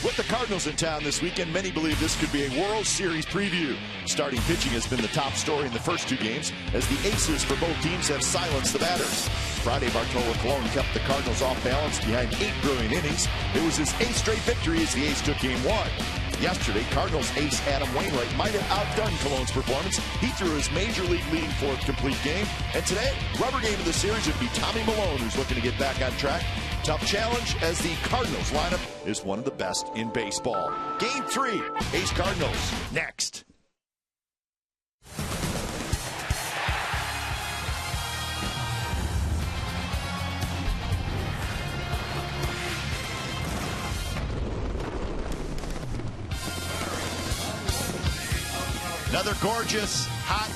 With the Cardinals in town this weekend, many believe this could be a World Series preview. Starting pitching has been the top story in the first two games, as the aces for both teams have silenced the batters. Friday, Bartolo Colon kept the Cardinals off balance behind 8 brilliant innings. It was his 8th straight victory as the A's took game 1. Yesterday, Cardinals ace Adam Wainwright might have outdone Colon's performance. He threw his major league leading fourth complete game. And today, rubber game of the series would be Tommy Milone, who's looking to get back on track. Tough challenge, as the Cardinals lineup is one of the best in baseball. Game 3, A's Cardinals, next. Another gorgeous, hot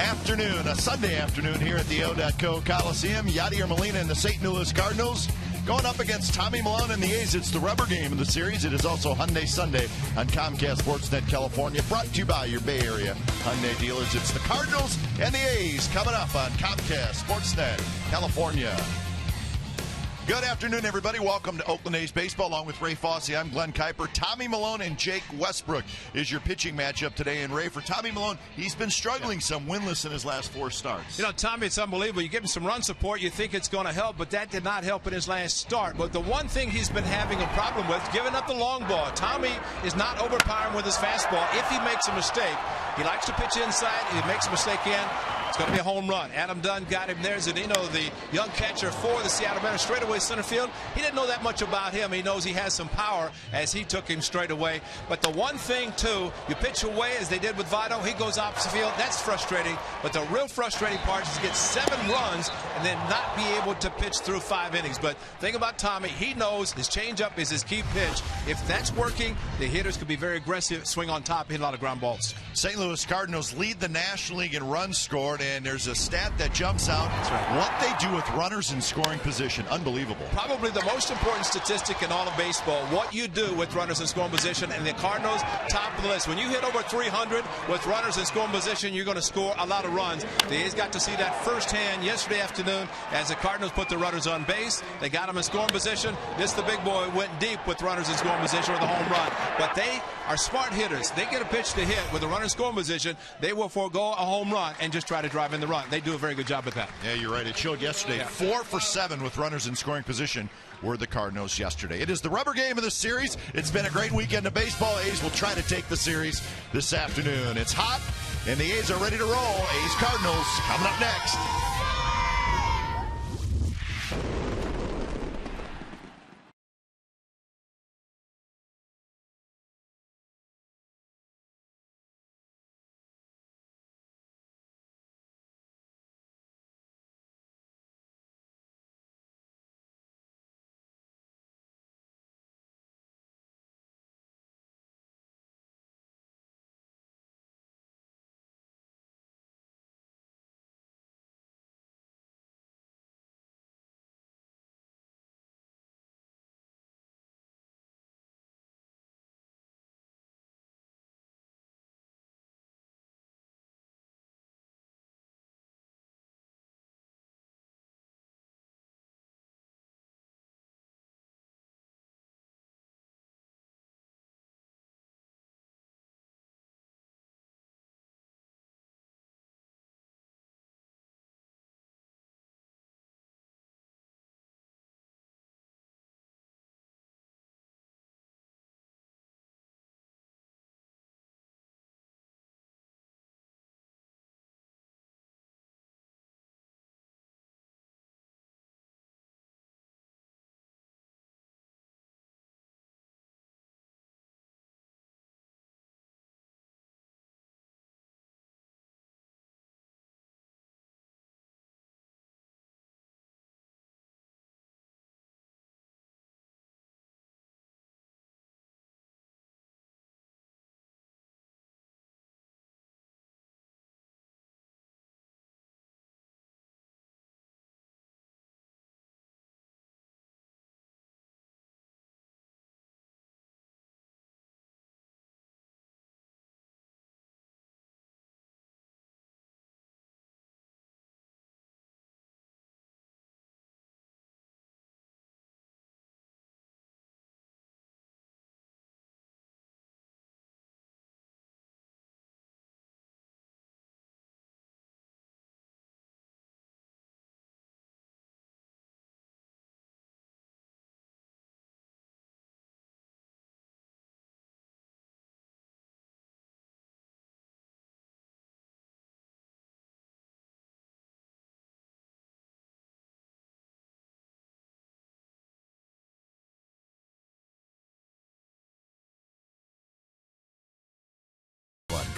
afternoon, a Sunday afternoon here at the O.K Coliseum. Yadier Molina and the St. Louis Cardinals going up against Tommy Milone and the A's. It's the rubber game of the series. It is also Hyundai Sunday on Comcast Sportsnet California, brought to you by your Bay Area Hyundai dealers. It's the Cardinals and the A's coming up on Comcast Sportsnet California. Good afternoon, everybody. Welcome to Oakland A's Baseball. Along with Ray Fosse, I'm Glenn Kuiper. Tommy Milone and Jake Westbrook is your pitching matchup today. And Ray, for Tommy Milone, he's been struggling some, winless in his last 4 starts. You know, Tommy, it's unbelievable. You give him some run support, you think it's going to help, but that did not help in his last start. But the one thing he's been having a problem with, giving up the long ball. Tommy is not overpowering with his fastball. If he makes a mistake, he likes to pitch inside. If he makes a mistake it's going to be a home run. Adam Dunn got him there. Zunino, the young catcher for the Seattle Mariners, straight away center field. He didn't know that much about him. He knows he has some power as he took him straight away. But the one thing, too, you pitch away as they did with Votto. He goes opposite field. That's frustrating. But the real frustrating part is to get 7 runs and then not be able to pitch through 5 innings. But think about Tommy. He knows his changeup is his key pitch. If that's working, the hitters could be very aggressive, swing on top, hit a lot of ground balls. St. Louis Cardinals lead the National League in runs scored, and there's a stat that jumps out. That's right. What they do with runners in scoring position. Unbelievable. Probably the most important statistic in all of baseball, what you do with runners in scoring position, and the Cardinals top of the list. When you hit over 300 with runners in scoring position, you're going to score a lot of runs. The A's got to see that firsthand yesterday afternoon as the Cardinals put the runners on base. They got them in scoring position. This, the big boy, went deep with runners in scoring position with a home run. But they are smart hitters. They get a pitch to hit with a runner in scoring position. They will forego a home run and just try to drive in the run. They do a very good job at that. Yeah, you're right. It showed yesterday. 4 for 7 with runners in scoring position were the Cardinals yesterday. It is the rubber game of the series. It's been a great weekend of baseball. A's will try to take the series this afternoon. It's hot, and the A's are ready to roll. A's Cardinals coming up next.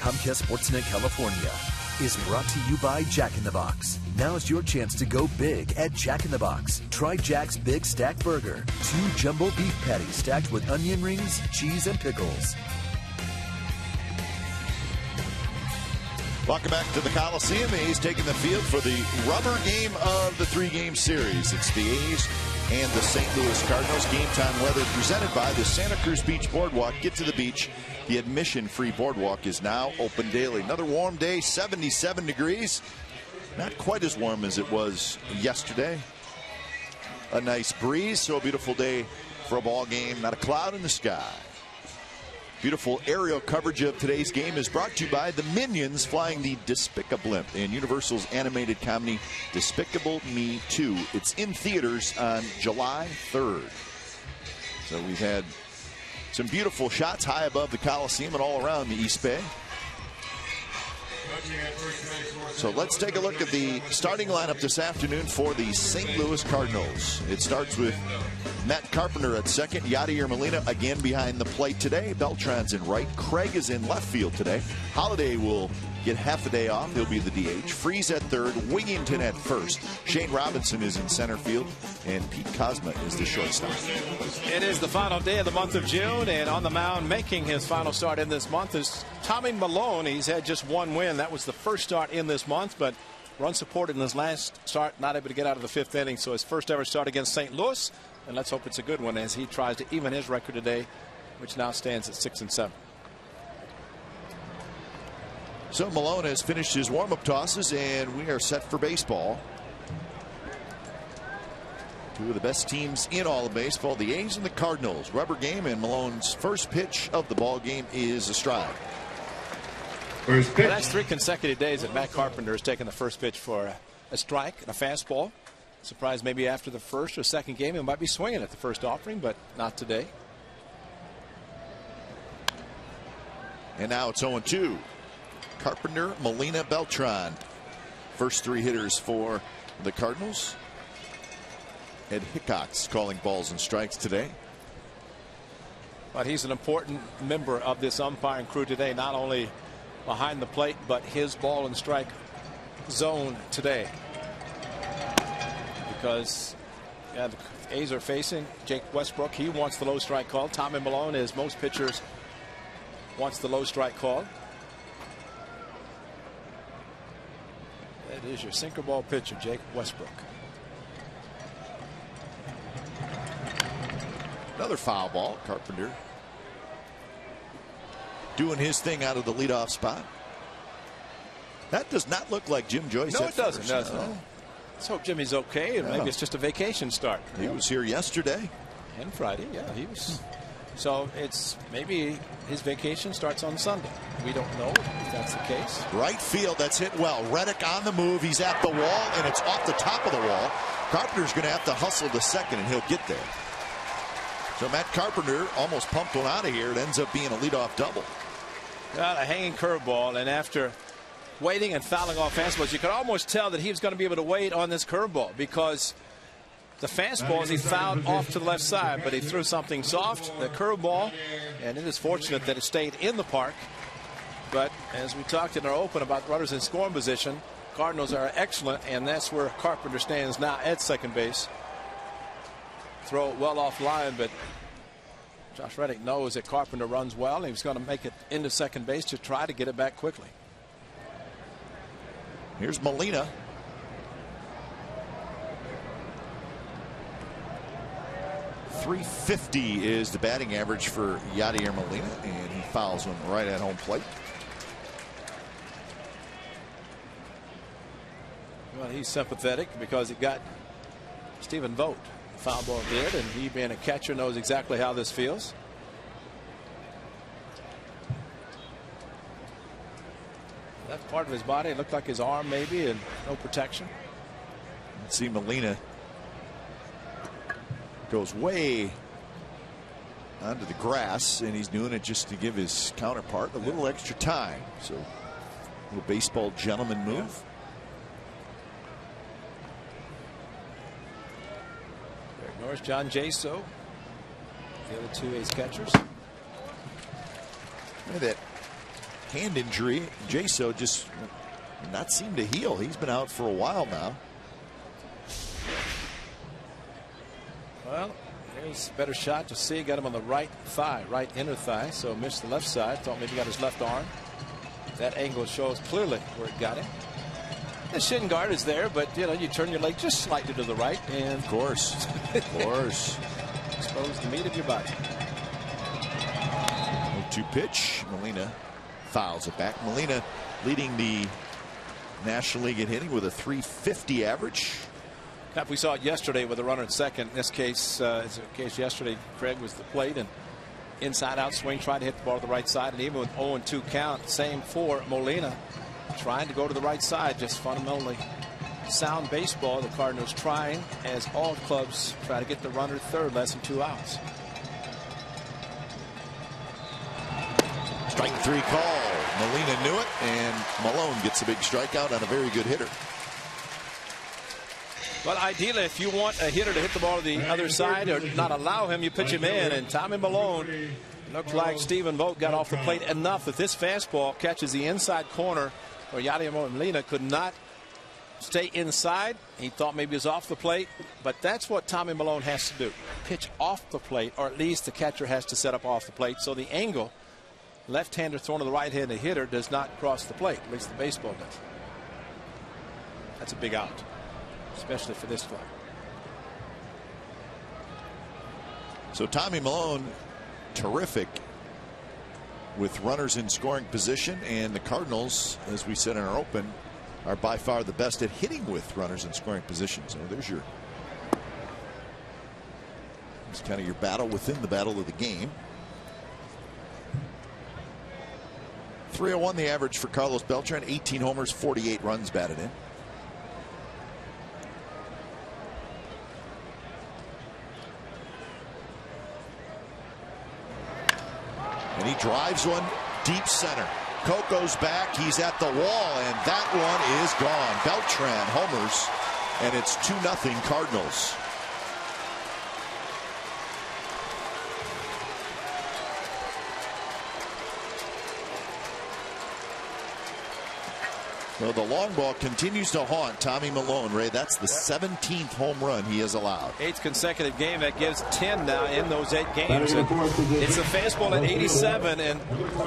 Comcast Sportsnet California is brought to you by Jack in the Box. Now's your chance to go big at Jack in the Box. Try Jack's Big Stack Burger. 2 jumbo beef patties stacked with onion rings, cheese, and pickles. Welcome back to the Coliseum. A's taking the field for the rubber game of the 3-game series. It's the A's and the St. Louis Cardinals. Game time weather presented by the Santa Cruz Beach Boardwalk. Get to the beach. The admission-free boardwalk is now open daily. Another warm day, 77 degrees. Not quite as warm as it was yesterday. A nice breeze, so a beautiful day for a ball game. Not a cloud in the sky. Beautiful aerial coverage of today's game is brought to you by the Minions flying the Despicable in Universal's animated comedy Despicable Me 2. It's in theaters on July 3rd. So we've had some beautiful shots high above the Coliseum and all around the East Bay. So let's take a look at the starting lineup this afternoon for the St. Louis Cardinals. It starts with Matt Carpenter at second. Yadier Molina again behind the plate today. Beltran's in right. Craig is in left field today. Holiday will get half a day off. He'll be the DH. Freeze at third. Wigington at first. Shane Robinson is in center field. And Pete Kozma is the shortstop. It is the final day of the month of June. And on the mound making his final start in this month is Tommy Milone. He's had just one win. That was the first start in this month. But run supported in his last start. Not able to get out of the 5th inning. So his first ever start against St. Louis. And let's hope it's a good one as he tries to even his record today, which now stands at 6-7. So Malone has finished his warm-up tosses, and we are set for baseball. Two of the best teams in all of baseball, the A's and the Cardinals. Rubber game, and Malone's first pitch of the ball game is a strike. First pitch. Well, that's 3 consecutive days that Matt Carpenter has taken the first pitch for a strike and a fastball. Surprised maybe after the first or second game he might be swinging at the first offering, but not today. And now it's 0-2. Carpenter, Molina, Beltran. First 3 hitters for the Cardinals. Ed Hickox calling balls and strikes today. But he's an important member of this umpiring crew today, not only behind the plate, but his ball and strike zone today. Because the A's are facing Jake Westbrook. He wants the low strike call. Tommy Milone, as most pitchers, wants the low strike call. That is your sinker ball pitcher, Jake Westbrook. Another foul ball. Carpenter doing his thing out of the leadoff spot. That does not look like Jim Joyce. No, it doesn't. No. Let's hope Jimmy's okay, and maybe it's just a vacation start. He was here yesterday and Friday. Yeah, he was. So it's maybe his vacation starts on Sunday. We don't know if that's the case. Right field, that's hit well. Reddick on the move. He's at the wall, and it's off the top of the wall. Carpenter's going to have to hustle to second, and he'll get there. So Matt Carpenter almost pumped one out of here. It ends up being a leadoff double. Got a hanging curveball, and after waiting and fouling off fastballs, you could almost tell that he was going to be able to wait on this curveball, because the fastballs he fouled off to the left side, but he threw something soft, the curveball, and it is fortunate that it stayed in the park. But as we talked in our open about runners in scoring position, Cardinals are excellent, and that's where Carpenter stands now at second base. Throw it well off line, but Josh Reddick knows that Carpenter runs well, and he's going to make it into second base to try to get it back quickly. Here's Molina. .350 is the batting average for Yadier Molina, and he fouls one right at home plate. Well, he's sympathetic because he got Stephen Vogt. Foul ball did, and he, being a catcher, knows exactly how this feels. That part of his body, it looked like his arm maybe, and no protection. See, Molina goes way onto the grass, and he's doing it just to give his counterpart a little extra time. So a little baseball gentleman move. Greg Norris, John Jaso, the other two A's catchers. Look at that hand injury. Jaso just not seem to heal. He's been out for a while now. Well, here's a better shot to see. Got him on the right thigh, right inner thigh. So missed the left side. Thought maybe he got his left arm. That angle shows clearly where it got him. The shin guard is there, but you know, you turn your leg just slightly to the right, and of course, expose the meat of your body. 0-2 pitch. Molina fouls it back. Molina leading the National League in hitting with a .350 average. We saw it yesterday with a runner at second. In this case, as the case yesterday, Craig was the plate and inside out swing, trying to hit the ball to the right side, and even with 0-2 count, same for Molina, trying to go to the right side. Just fundamentally sound baseball. The Cardinals trying, as all clubs try to get the runner third, less than 2 outs. Strike 3 call. Molina knew it, and Malone gets a big strikeout on a very good hitter. Well, ideally, if you want a hitter to hit the ball to the other side or not allow him, you pitch him in. And Tommy Malone, looked like Stephen Vogt got off the plate enough that this fastball catches the inside corner where Yadier Molina could not stay inside. He thought maybe it was off the plate, but that's what Tommy Malone has to do. Pitch off the plate, or at least the catcher has to set up off the plate. So the angle, left-hander thrown to the right-handed hitter, does not cross the plate. At least the baseball does. That's a big out, especially for this club. So Tommy Malone, terrific with runners in scoring position, and the Cardinals, as we said in our open, are by far the best at hitting with runners in scoring position. So there's your, it's kind of your battle within the battle of the game. 301 the average for Carlos Beltran, 18 homers, 48 runs batted in. And he drives one deep center. Coco's back. He's at the wall, and that one is gone. Beltran homers, and it's 2-0 Cardinals. Well, the long ball continues to haunt Tommy Malone, Ray. That's the 17th home run he has allowed. 8th consecutive game. That gives 10 now in those 8 games. And it's a fastball at 87, and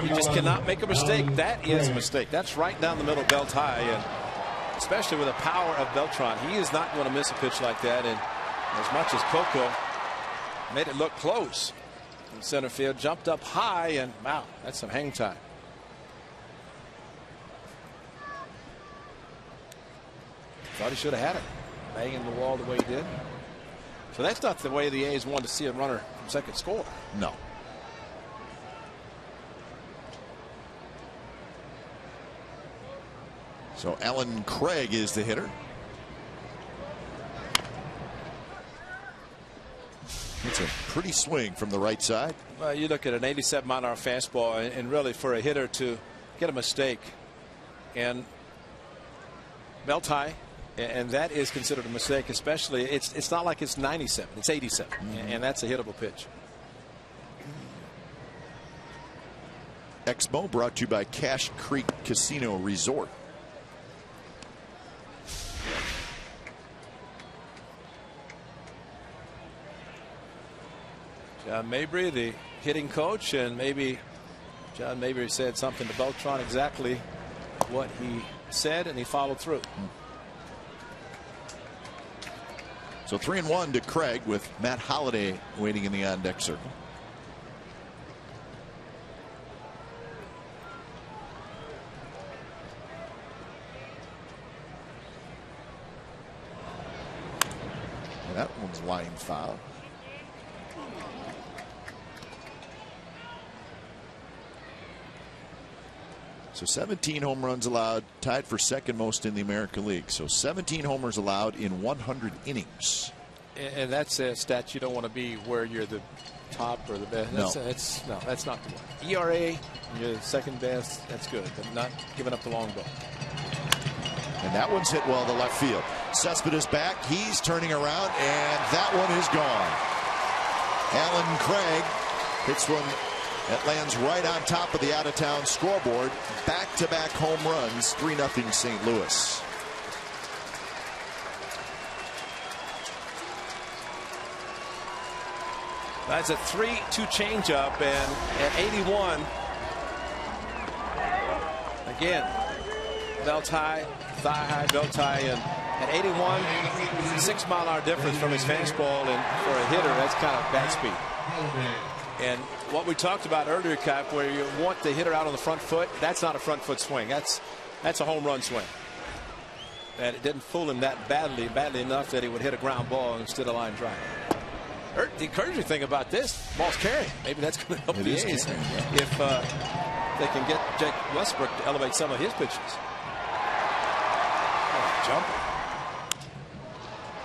you just cannot make a mistake. That is a mistake. That's right down the middle, belt high, and especially with the power of Beltran, he is not going to miss a pitch like that. And as much as Coco made it look close in center field, jumped up high, and wow, that's some hang time. Thought he should have had it, banging the wall the way he did. So that's not the way the A's wanted to see a runner from second score. No. So Alan Craig is the hitter. It's a pretty swing from the right side. Well, you look at an 87-mile-an-hour fastball, and really for a hitter to get a mistake and belt high, and that is considered a mistake, especially it's not like it's 97, it's 87, and that's a hittable pitch. Exmo brought to you by Cache Creek Casino Resort. John Mabry, the hitting coach, and maybe John Mabry said something to Beltran, exactly what he said, and he followed through. So 3-1 to Craig with Matt Holliday waiting in the on-deck circle. And that one's line foul. So 17 home runs allowed, tied for second most in the American League. So 17 homers allowed in 100 innings. And that's a stat you don't want to be where you're the top or the best. No. That's not the one. ERA, you're the second best. That's good, but not giving up the long ball. And that one's hit well to left field. Cespedes back. He's turning around, and that one is gone. Alan Craig hits one That lands right on top of the out-of-town scoreboard. Back-to-back home runs, 3-0 St. Louis. That's a 3-2 changeup, and at 81, again, belt high, thigh high, belt high, and at 81, 6-mile-an-hour difference from his fastball, and for a hitter, that's kind of bat speed. And what we talked about earlier, Cap, where you want the hitter out on the front foot, that's not a front foot swing. That's a home run swing. And it didn't fool him that badly enough that he would hit a ground ball instead of line drive. The encouraging thing about this, ball's carrying. Maybe that's going to help the A's if they can get Jake Westbrook to elevate some of his pitches. Oh, jumper.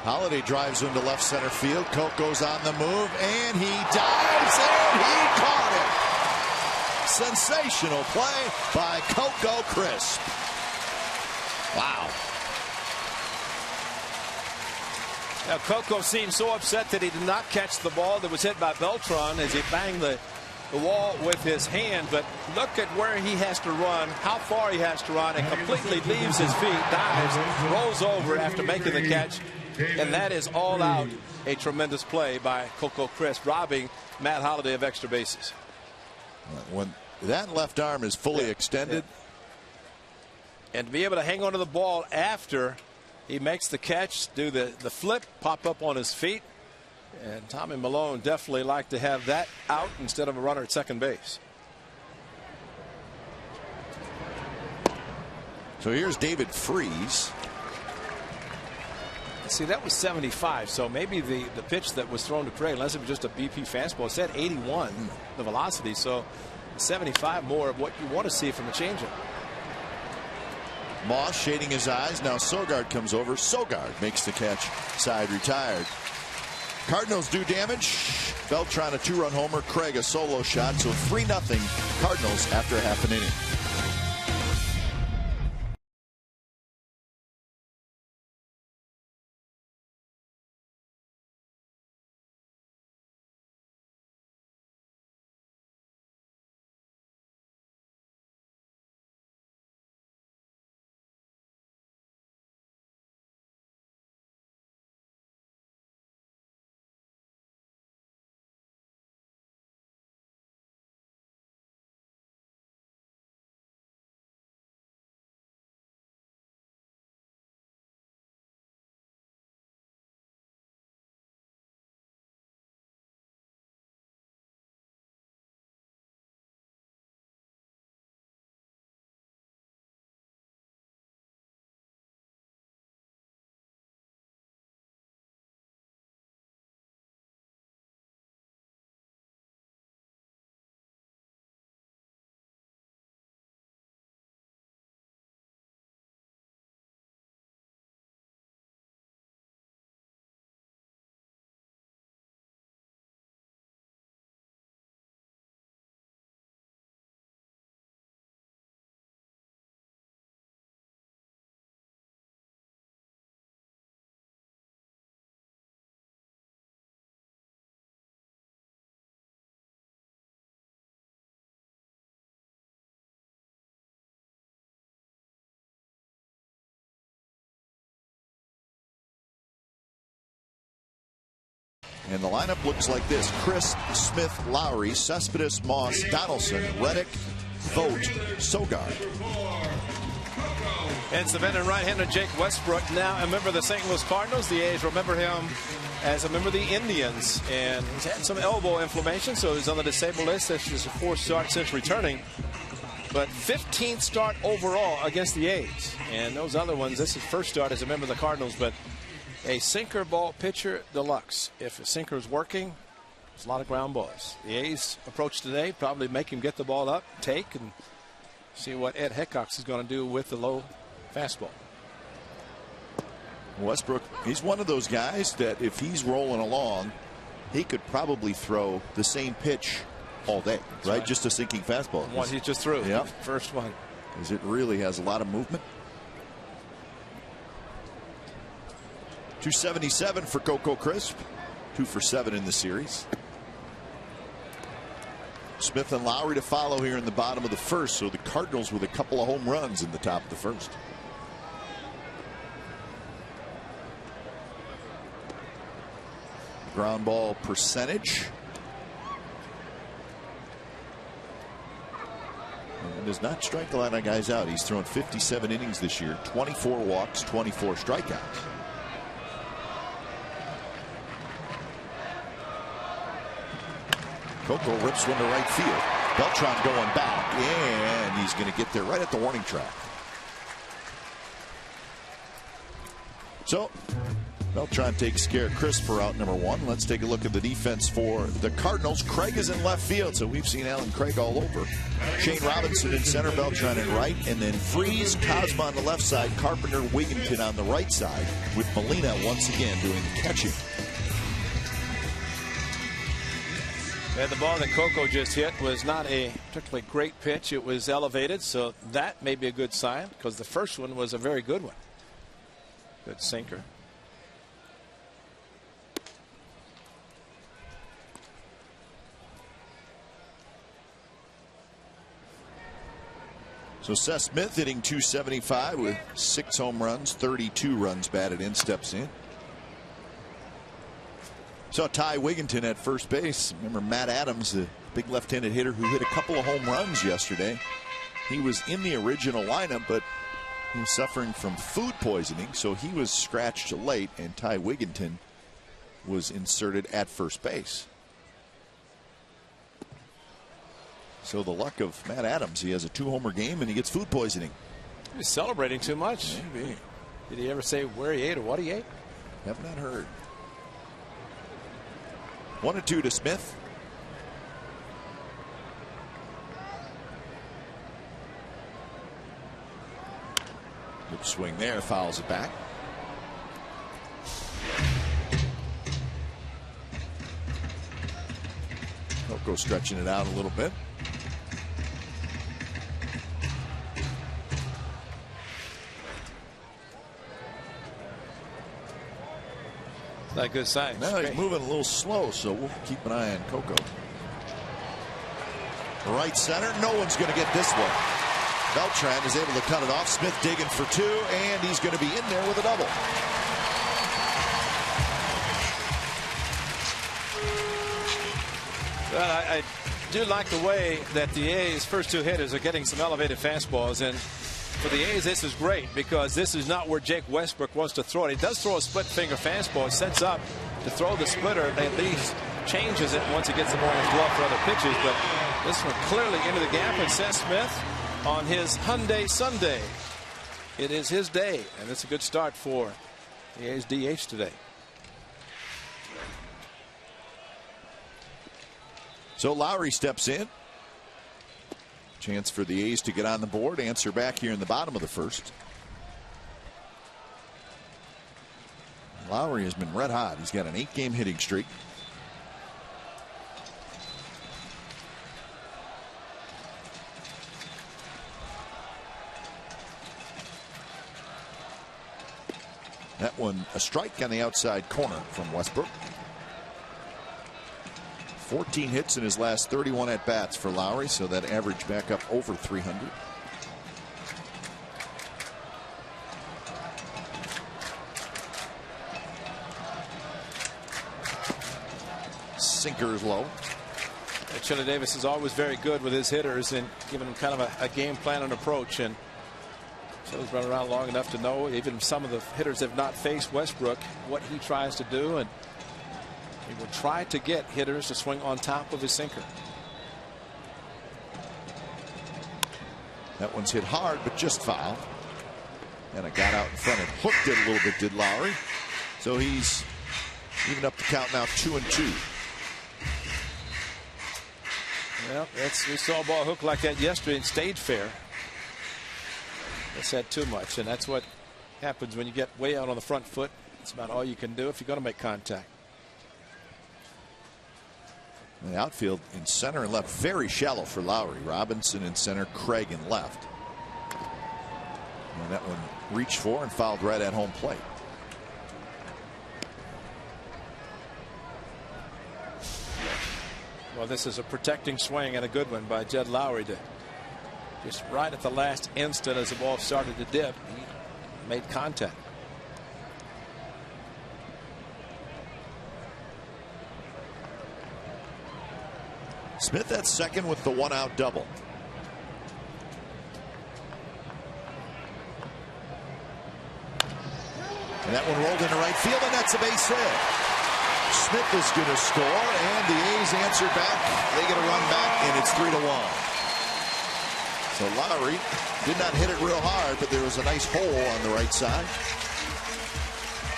Holiday drives into left center field. Coco's on the move, and he dives, and he caught it. Sensational play by Coco Crisp. Wow. Now, Coco seemed so upset that he did not catch the ball that was hit by Beltran as he banged the wall with his hand. But look at where he has to run, how far he has to run, and completely leaves his feet, dives, rolls over after making the catch. And that is all out a tremendous play by Coco Crisp, robbing Matt Holliday of extra bases. When that left arm is fully extended. And to be able to hang onto the ball after he makes the catch, do the flip, pop up on his feet. And Tommy Malone definitely liked to have that out instead of a runner at second base. So here's David Freese. See, that was 75, so maybe the pitch that was thrown to Craig, unless it was just a BP fastball, it said 81, the velocity, so 75 more of what you want to see from the changeup. Moss shading his eyes. Now Sogard comes over. Sogard makes the catch. Side retired. Cardinals do damage. Beltran a 2-run homer. Craig a solo shot. So 3-0 Cardinals after half an inning. And the lineup looks like this: Crisp, Smith, Lowry, Cespedes, Moss, Donaldson, Reddick, Vogt, Sogard. And it's the veteran right-hander Jake Westbrook, now a member of the St. Louis Cardinals. The A's remember him as a member of the Indians, and he's had some elbow inflammation, so he's on the disabled list. This is a 4th start since returning, but 15th start overall against the A's. And those other ones, this is first start as a member of the Cardinals, but a sinker ball pitcher deluxe. If a sinker is working, it's a lot of ground balls. The A's approach today probably make him get the ball up, take, and see what Ed Hickox is going to do with the low fastball. Westbrook, he's one of those guys that if he's rolling along, he could probably throw the same pitch all day, right? Just a sinking fastball. What he just threw, yeah. First one. Because it really has a lot of movement. 277 for Coco Crisp, 2 for 7 in the series. Smith and Lowry to follow here in the bottom of the first. So the Cardinals with a couple of home runs in the top of the first. Ground ball percentage. And does not strike a lot of guys out. He's thrown 57 innings this year, 24 walks, 24 strikeouts. Coco rips one to right field. Beltran going back, and he's going to get there right at the warning track. So Beltran takes care of Chris for out number one. Let's take a look at the defense for the Cardinals. Craig is in left field, so we've seen Alan Craig all over. Shane Robinson in center, Beltran in right, and then Freeze, Cosma on the left side, Carpenter, Wigginton on the right side, with Molina once again doing the catching. And the ball that Coco just hit was not a particularly great pitch. It was elevated, so that may be a good sign, because the first one was a very good one. Good sinker. So Seth Smith hitting .275 with 6 home runs, 32 runs batted in, steps in. So Ty Wigginton at first base. Remember Matt Adams, the big left-handed hitter who hit a couple of home runs yesterday. He was in the original lineup, but he was suffering from food poisoning, so he was scratched late, and Ty Wigginton was inserted at first base. So the luck of Matt Adams, he has a 2-homer game and he gets food poisoning. He's celebrating too much. Maybe. Did he ever say where he ate or what he ate? Have not heard. 1-2 to Smith. Good swing there, fouls it back. Coco stretching it out a little bit. Not a good sign. No, he's moving a little slow, so we'll keep an eye on Coco. Right center, no one's going to get this one. Beltran is able to cut it off. Smith digging for 2, and he's going to be in there with a double. Well, I do like the way that the A's first 2 hitters are getting some elevated fastballs, and for the A's, this is great because this is not where Jake Westbrook wants to throw it. He does throw a split finger fastball. It sets up to throw the splitter. At least changes it once he gets the ball in his glove for other pitches. But this one clearly into the gap, and Seth Smith on his Hyundai Sunday. It is his day, and it's a good start for the A's DH today. So Lowry steps in. Chance for the A's to get on the board. Answer back here in the bottom of the first. Lowry has been red hot. He's got an 8-game hitting streak. That one a strike on the outside corner from Westbrook. 14 hits in his last 31 at-bats for Lowry, so that average back up over 300. Sinker is low. Chili Davis is always very good with his hitters and giving them kind of a game plan and approach. And Chili's run around long enough to know even some of the hitters have not faced Westbrook what he tries to do, and he will try to get hitters to swing on top of his sinker. That one's hit hard, but just foul. And it got out in front and hooked it a little bit, did Lowry. So he's even up the count now, 2-2. Well, we saw a ball hook like that yesterday in State Fair. That's had too much, and that's what happens when you get way out on the front foot. It's about all you can do if you're going to make contact. The outfield in center and left very shallow for Lowry. Robinson in center, Craig in left. And that one reached for and fouled right at home plate. Well, this is a protecting swing and a good one by Jed Lowry to just right at the last instant as the ball started to dip. He made contact. Smith at second with the 1-out double. And that one rolled into right field, and that's a base hit. Smith is going to score, and the A's answer back. They get a run back, and it's 3-1. So Lowry did not hit it real hard, but there was a nice hole on the right side.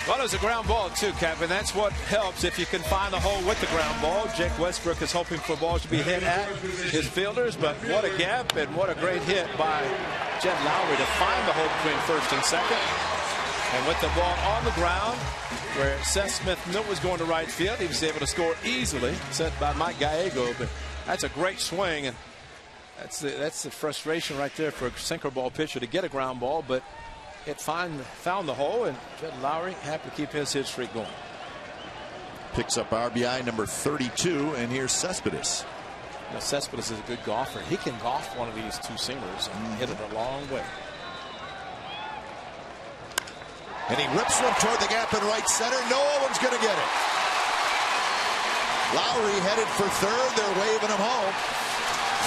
Well, it was a ground ball, too, Cap, and that's what helps if you can find the hole with the ground ball. Jake Westbrook is hoping for balls to be hit at his fielders, but what a gap and what a great hit by Jed Lowry to find the hole between first and second. And with the ball on the ground, where Seth Smith knew was going to right field, he was able to score easily, set by Mike Gallego. But that's a great swing, and that's the frustration right there for a sinker ball pitcher to get a ground ball, but it found the hole, and Jed Lowry happy to keep his hit streak going. Picks up RBI number 32, and here's Cespedes. Now, Cespedes is a good golfer. He can golf one of these two-seamers and hit it a long way. And he rips one toward the gap in right center. No one's going to get it. Lowry headed for third. They're waving him home.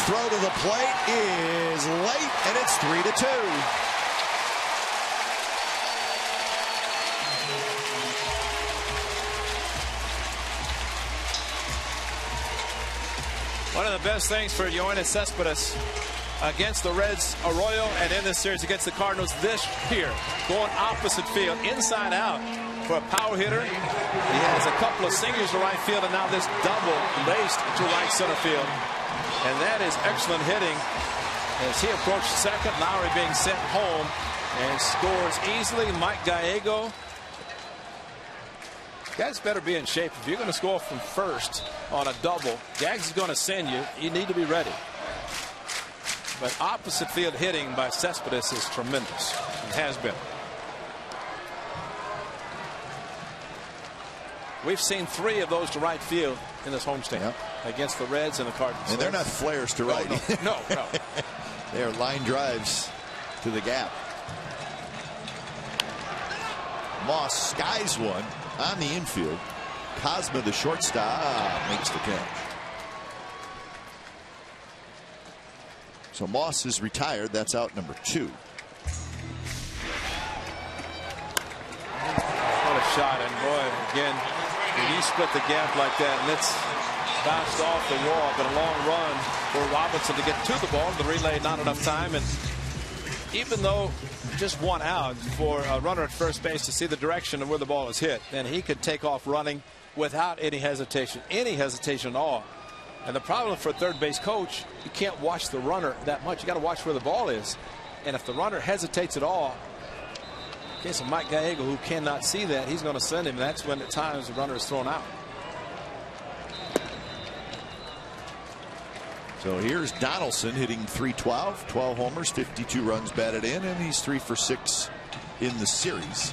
Throw to the plate is late, and it's 3-2. One of the best things for Yoenis Cespedes against the Reds, Arroyo, and in this series against the Cardinals this here, going opposite field, inside out for a power hitter. He has a couple of singles to right field, and now this double laced to right center field. And that is excellent hitting as he approached second. Lowry being sent home and scores easily. Mike Gallego. Guys better be in shape. If you're going to score from first on a double, Gags is going to send you. You need to be ready. But opposite field hitting by Cespedes is tremendous. It has been. We've seen 3 of those to right field in this homestand against the Reds and the Cardinals. And they're not flares to right. No. They are line drives to the gap. Moss skies one on the infield. Cosma, the shortstop, makes the catch. So Moss is retired. That's out number 2. What a shot. And boy, again, when you split the gap like that, and it's bounced off the wall, but a long run for Robinson to get to the ball. The relay, not enough time. And even though just 1 out for a runner at first base to see the direction of where the ball is hit, then he could take off running without any hesitation at all. And the problem for a third base coach, you can't watch the runner that much. You got to watch where the ball is. And if the runner hesitates at all, in case of Mike Gallego, who cannot see that, he's going to send him. That's when at times the runner is thrown out. So here's Donaldson hitting .312, 12 homers, 52 runs batted in, and he's 3 for 6 in the series.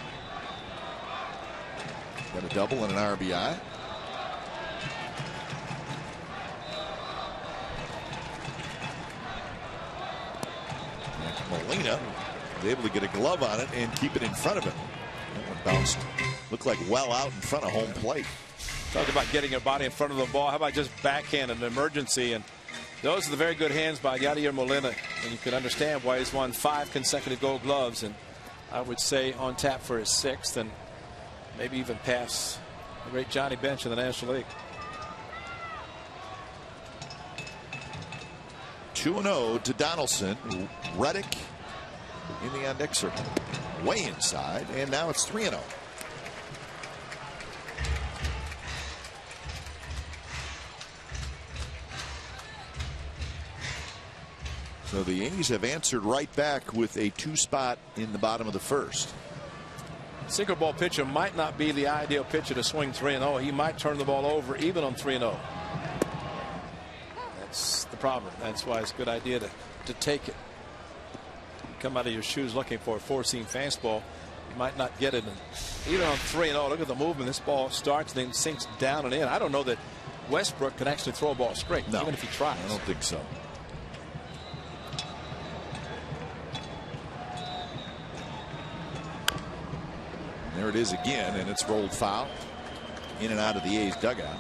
Got a double and an RBI. Molina was able to get a glove on it and keep it in front of him. That one bounced, looked like well out in front of home plate. Talk about getting your body in front of the ball. How about just backhand an emergency? And those are the very good hands by Yadier Molina, and you can understand why he's won 5 consecutive Gold Gloves, and I would say on tap for his 6th, and maybe even pass the great Johnny Bench in the National League. 2-0 to Donaldson. Reddick in the on-deck circle, way inside, and now it's 3-0. So the A's have answered right back with a 2-spot in the bottom of the first. Sinker ball pitcher might not be the ideal pitcher to swing 3-0. He might turn the ball over even on 3-0. That's the problem. That's why it's a good idea to take it. You come out of your shoes looking for a 4-seam fastball, you might not get it. And even on 3-0, look at the movement. This ball starts, then sinks down and in. I don't know that Westbrook can actually throw a ball straight, No, even if he tries. I don't think so. There it is again, and it's rolled foul in and out of the A's dugout.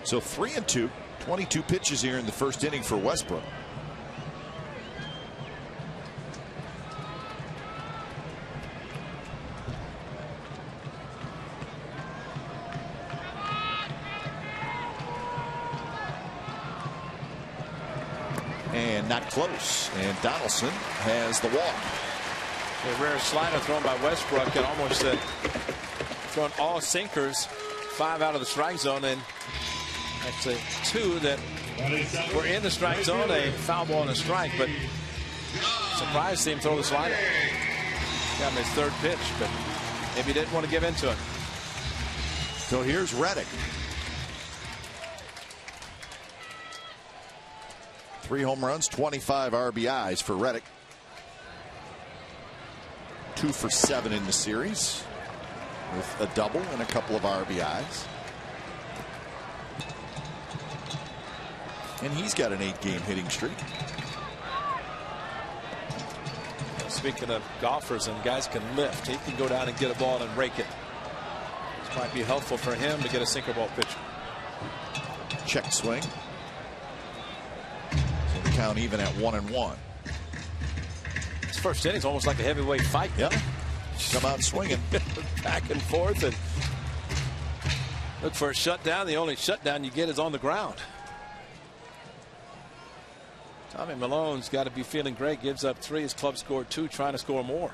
So 3-2, 22 pitches here in the first inning for Westbrook. And not close. And Donaldson has the walk. A rare slider thrown by Westbrook, and almost thrown all sinkers, 5 out of the strike zone, and actually 2 that were in the strike zone, a foul ball and a strike, but surprised to see him throw the slider. Got him his 3rd pitch, but maybe he didn't want to give into it. So here's Reddick. 3 home runs, 25 RBIs for Reddick. 2 for 7 in the series with a double and a couple of RBIs. And he's got an 8-game hitting streak. Speaking of golfers and guys can lift, he can go down and get a ball and rake it. This might be helpful for him to get a sinker ball pitcher. Check swing. So the count even at 1-1. This first inning's almost like a heavyweight fight. Yep. Come out swinging. Back and forth and look for a shutdown. The only shutdown you get is on the ground. Tommy Milone's got to be feeling great. Gives up 3. His club scored 2, trying to score more.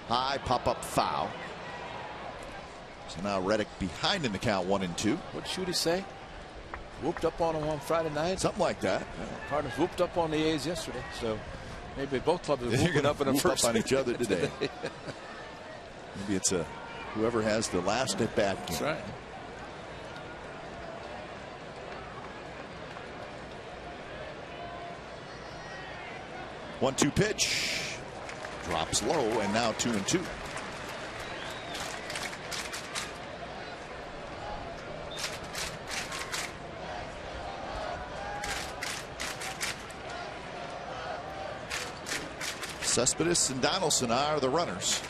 High pop-up foul. So now Reddick behind in the count, 1-2. What should he say? Whooped up on him on Friday night. Something like that. Cardinals whooped up on the A's yesterday. So maybe both clubs are whooping up in a first up on each other today. Maybe it's whoever has the last at bat game. That's right. One-two pitch. Drops low, and now 2-2. Cespedes and Donaldson are the runners.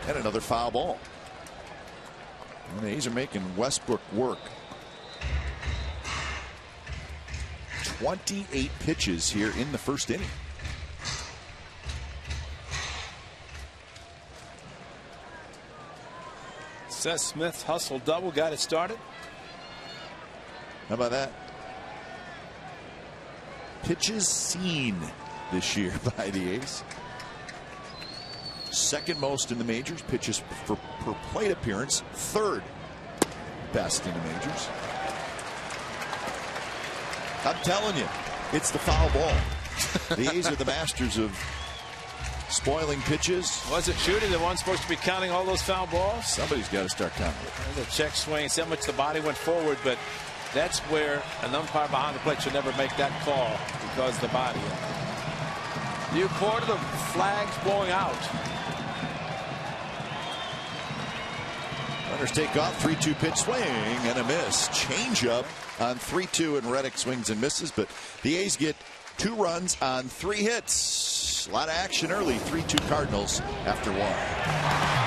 And another foul ball. And the A's are making Westbrook work. 28 pitches here in the first inning. Seth Smith hustle double, got it started. How about that? Pitches seen this year by the A's. Second most in the majors. Pitches per plate appearance. 3rd best in the majors. I'm telling you, it's the foul ball. The A's are the masters of spoiling pitches. Was it shooting the one supposed to be counting all those foul balls? Somebody's got to start counting. There's a check swing. See how much the body went forward, but that's where an umpire behind the plate should never make that call because of the body. You quarter the flags blowing out. Runners take off. 3-2 pitch swing and a miss. Change up on 3-2, and Reddick swings and misses, but the A's get 2 runs on 3 hits. A lot of action early. 3-2 Cardinals after 1.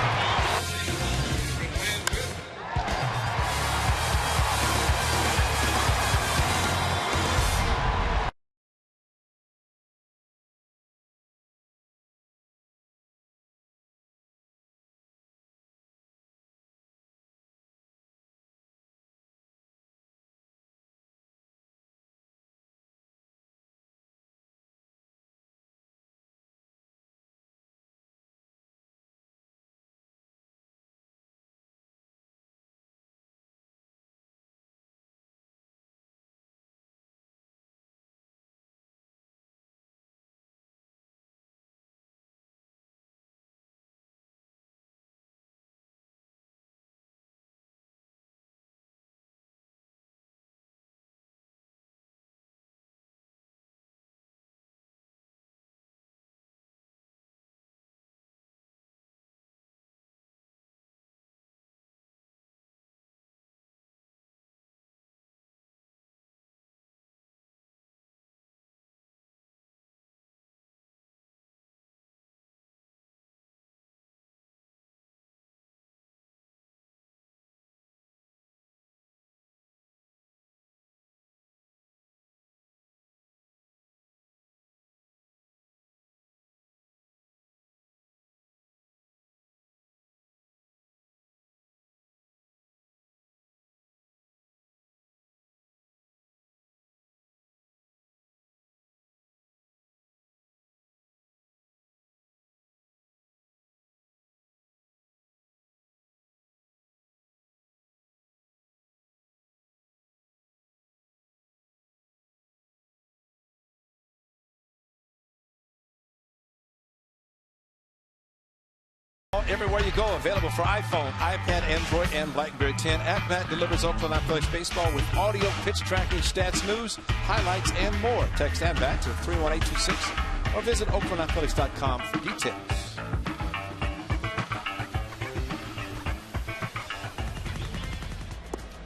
everywhere you go. Available for iPhone, iPad, Android, and BlackBerry 10. At-Bat delivers Oakland Athletics baseball with audio, pitch tracking, stats, news, highlights, and more. Text At-Bat to 31826 or visit oaklandathletics.com for details.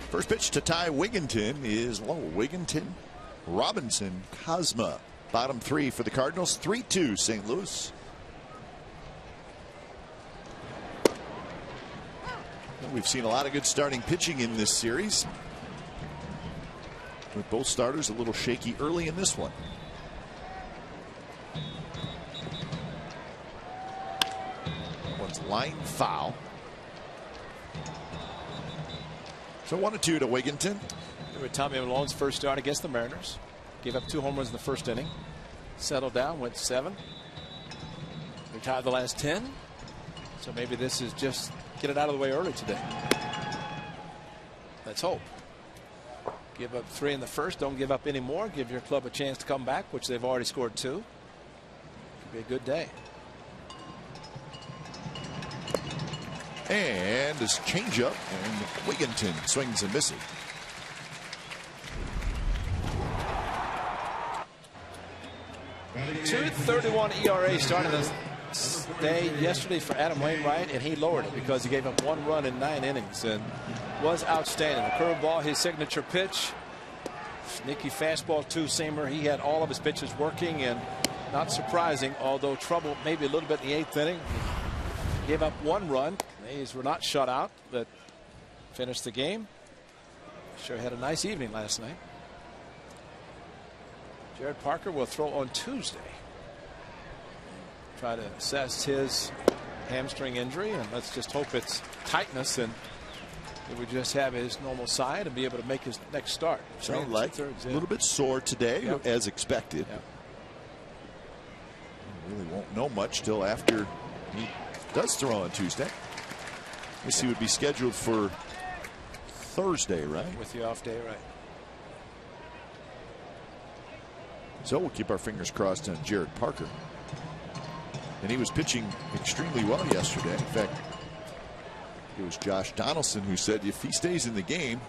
First pitch to Ty Wigginton is low. Wigginton, Robinson, Cosma. Bottom three for the Cardinals. 3-2 St. Louis. We've seen a lot of good starting pitching in this series, with both starters a little shaky early in this one. One's line foul. So 1-2 to Wigginton. Remember Tommy Malone's first start against the Mariners. Gave up 2 home runs in the first inning. Settled down, went 7. Retired the last 10. So maybe this is just get it out of the way early today. Let's hope. Give up 3 in the first. Don't give up any more. Give your club a chance to come back, which they've already scored 2. Could be a good day. And his changeup, and Wigginton swings and misses. .231 ERA started this day yesterday for Adam Wainwright, and he lowered it because he gave up 1 run in 9 innings and was outstanding. The curveball, his signature pitch, sneaky fastball, 2-seamer. He had all of his pitches working, and not surprising, although trouble maybe a little bit in the 8th inning. He gave up 1 run. The A's were not shut out, but finished the game. Sure had a nice evening last night. Jared Parker will throw on Tuesday. Try to assess his hamstring injury, and let's just hope it's tightness and he would just have his normal side and be able to make his next start. Sound like a little bit sore today, yep, as expected. Yep. Really won't know much till after he does throw on Tuesday. He would be scheduled for Thursday, right? With the off day, right. So we'll keep our fingers crossed on Jared Parker. And he was pitching extremely well yesterday. In fact, it was Josh Donaldson who said if he stays in the game,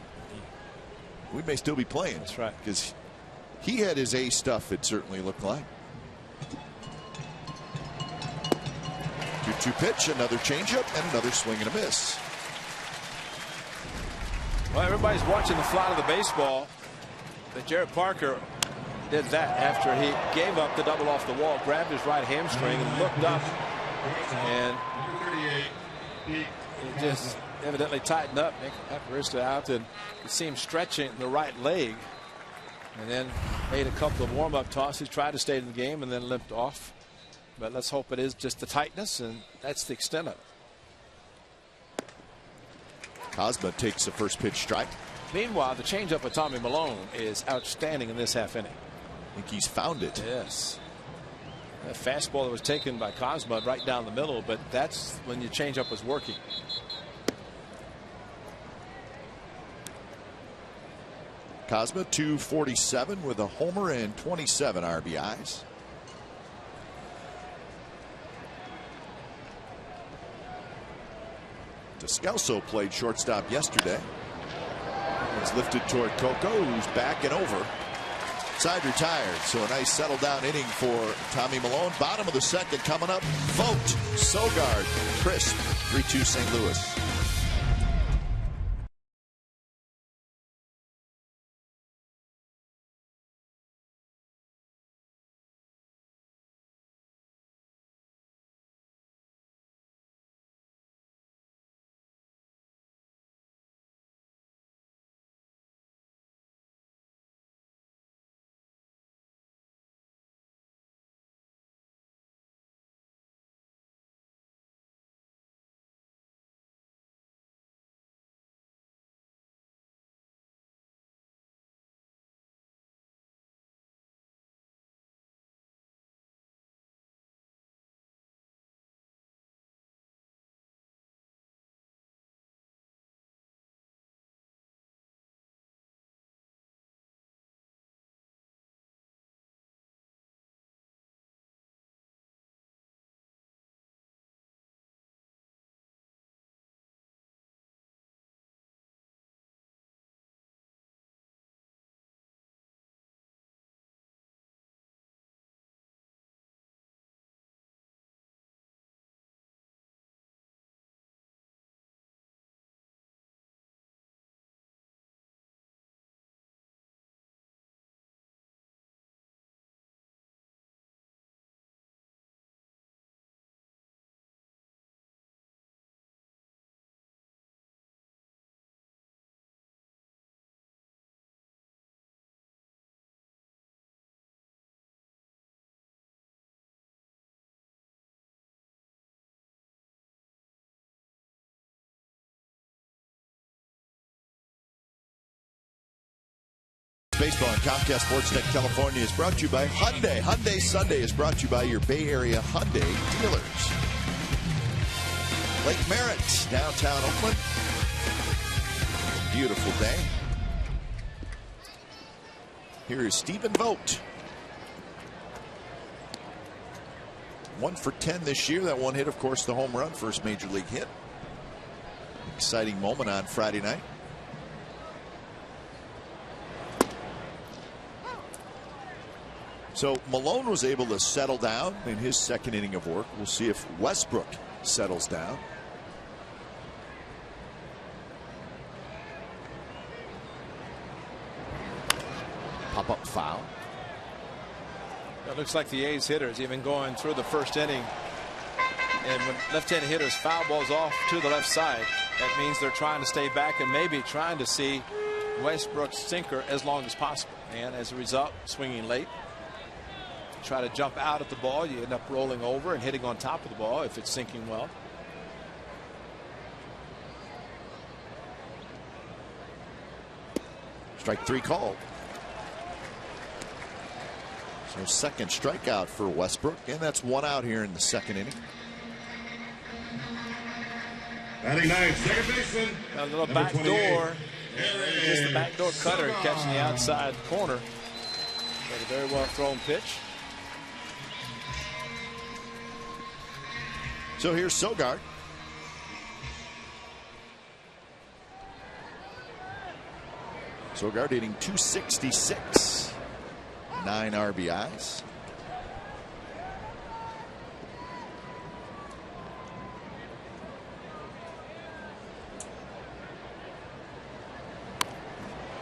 we may still be playing. That's right. Because he had his A stuff, it certainly looked like. 2-2 pitch, another changeup, and another swing and a miss. Well, everybody's watching the flight of the baseball, but Jared Parker did that after he gave up the double off the wall, grabbed his right hamstring and looked up, and he just evidently tightened up. Nick Paparista out, and it seemed stretching the right leg, and then made a couple of warm-up tosses, tried to stay in the game, and then limped off. But let's hope it is just the tightness, and that's the extent of it. Cosma takes the first pitch strike. Meanwhile, the changeup of Tommy Milone is outstanding in this half inning. I think he's found it. Yes. That fastball that was taken by Cosma right down the middle, but that's when your changeup was working. Cosma 247 with a homer and 27 RBIs. Descalso played shortstop yesterday. It's lifted toward Coco, who's back and over. Side retired, so a nice settle down inning for Tommy Milone. Bottom of the second coming up. Vogt, Sogard, crisp, 3-2 St. Louis. Baseball on Comcast Sportsnet California is brought to you by Hyundai. Hyundai Sunday is brought to you by your Bay Area Hyundai dealers. Lake Merritt, downtown Oakland. Beautiful day. Here is Stephen Vogt. 1 for 10 this year. That one hit, of course, the home run, first major league hit. Exciting moment on Friday night. So Malone was able to settle down in his second inning of work. We'll see if Westbrook settles down. Pop-up foul. It looks like the A's hitters even going through the first inning. And when left-handed hitters foul balls off to the left side, that means they're trying to stay back and maybe trying to see Westbrook's sinker as long as possible. And as a result, swinging late. Try to jump out at the ball, you end up rolling over and hitting on top of the ball if it's sinking well. Strike 3 called. So second strikeout for Westbrook, and that's 1 out here in the second inning. Batting ninth, second baseman. A little back door, just the back door cutter catching the outside corner. But a very well thrown pitch. So here's Sogard. Sogard hitting .266. 9 RBIs.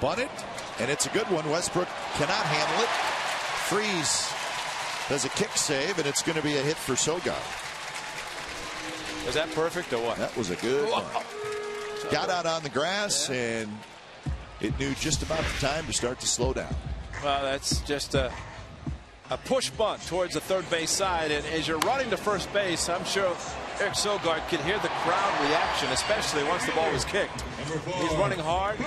Bunted, and it's a good one. Westbrook cannot handle it. Freeze does a kick save, and it's going to be a hit for Sogard. Was that perfect or what? That was a good one. Got out on the grass, and it knew just about the time to start to slow down. Well, that's just a push bunt towards the third base side. And as you're running to first base, I'm sure Eric Sogard could hear the crowd reaction, especially once the ball was kicked. He's running hard,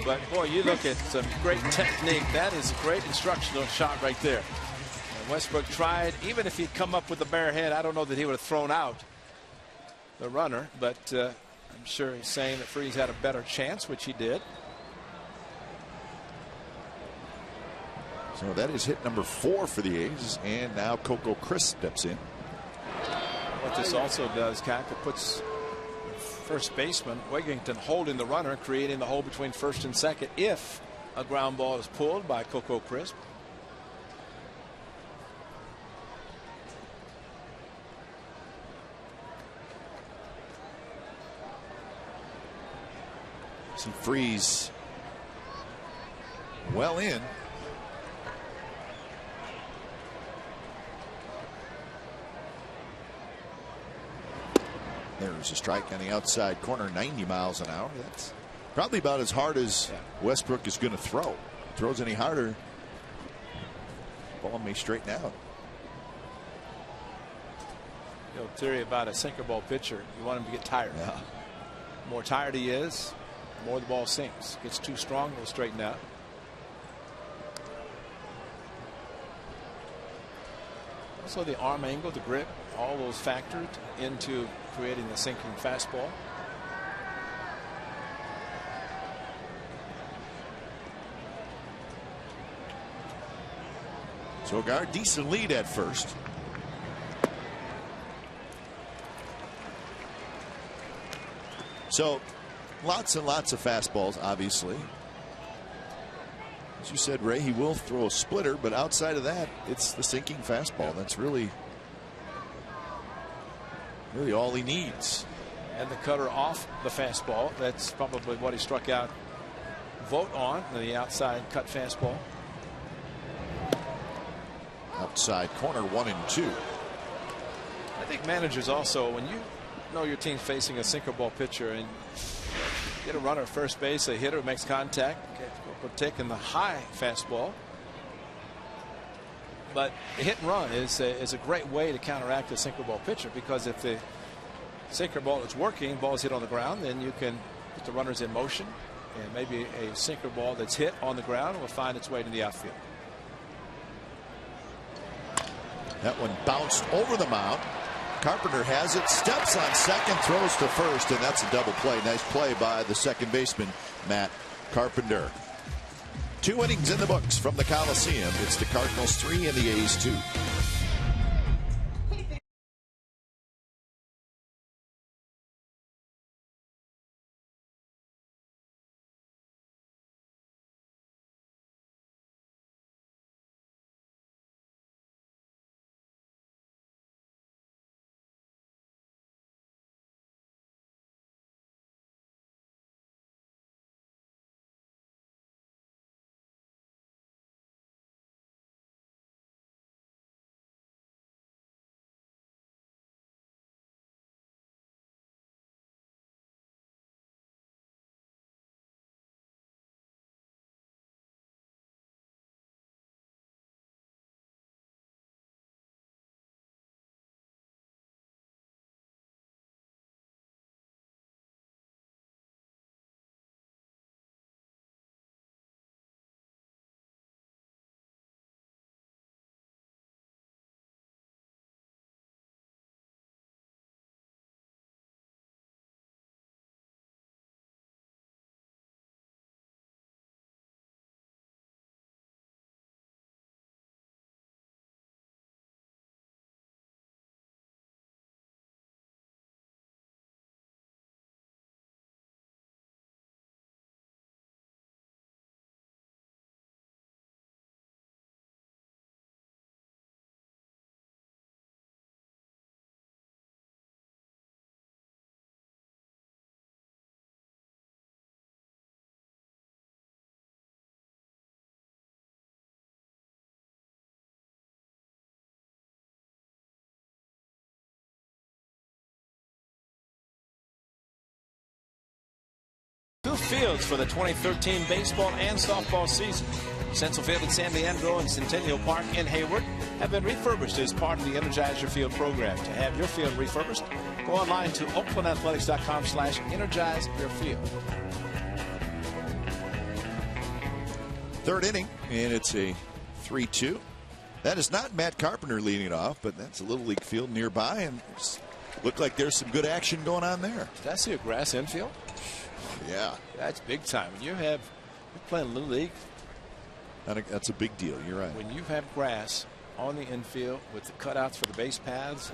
but boy, you look at some great technique. That is a great instructional shot right there. And Westbrook tried, even if he'd come up with a bare head, I don't know that he would have thrown out the runner, but I'm sure he's saying that Freese had a better chance, which he did. So that is hit number 4 for the A's, and now Coco Chris steps in. What this also does, Cat, it puts first baseman Wigington holding the runner, creating the hole between first and second if a ground ball is pulled by Coco Crisp. See Freese well in. There's a strike on the outside corner, 90 miles an hour. That's probably about as hard as Westbrook is going to throw. Throws any harder, ball may straighten out. The old theory about a sinker ball pitcher, you want him to get tired. Yeah. The more tired he is, the more the ball sinks. Gets too strong, it'll straighten out. Also the arm angle, the grip, all those factored into creating the sinking fastball. Sogard, decent lead at first. So lots and lots of fastballs, obviously. As you said, Ray, he will throw a splitter, but outside of that, it's the sinking fastball. That's really all he needs. And the cutter off the fastball. That's probably what he struck out Vogt on, the outside cut fastball. Outside corner, 1-2. I think managers also, when you know your team's facing a sinker ball pitcher and get a runner at first base, a hitter makes contact, taking the high fastball. But a hit and run is a great way to counteract a sinker ball pitcher, because if the sinker ball is working, ball's hit on the ground, then you can put the runners in motion And maybe a sinker ball that's hit on the ground will find its way to the outfield. That one bounced over the mound. Carpenter has it, steps on second, throws to first, and that's a double play. Nice play by the second baseman, Matt Carpenter. 2 innings in the books from the Coliseum. It's the Cardinals 3 and the A's 2. Two fields for the 2013 baseball and softball season. Central Field at San Leandro and Centennial Park in Hayward have been refurbished as part of the Energize Your Field program. To have your field refurbished, go online to oaklandathletics.com/energizeyourfield. Third inning, and it's a 3-2. That is not Matt Carpenter leading it off, but that's a Little League field nearby, and look like there's some good action going on there. Did I see a grass infield? Yeah. That's big time. When you're playing Little League. That's a big deal. You're right. When you have grass on the infield with the cutouts for the base paths,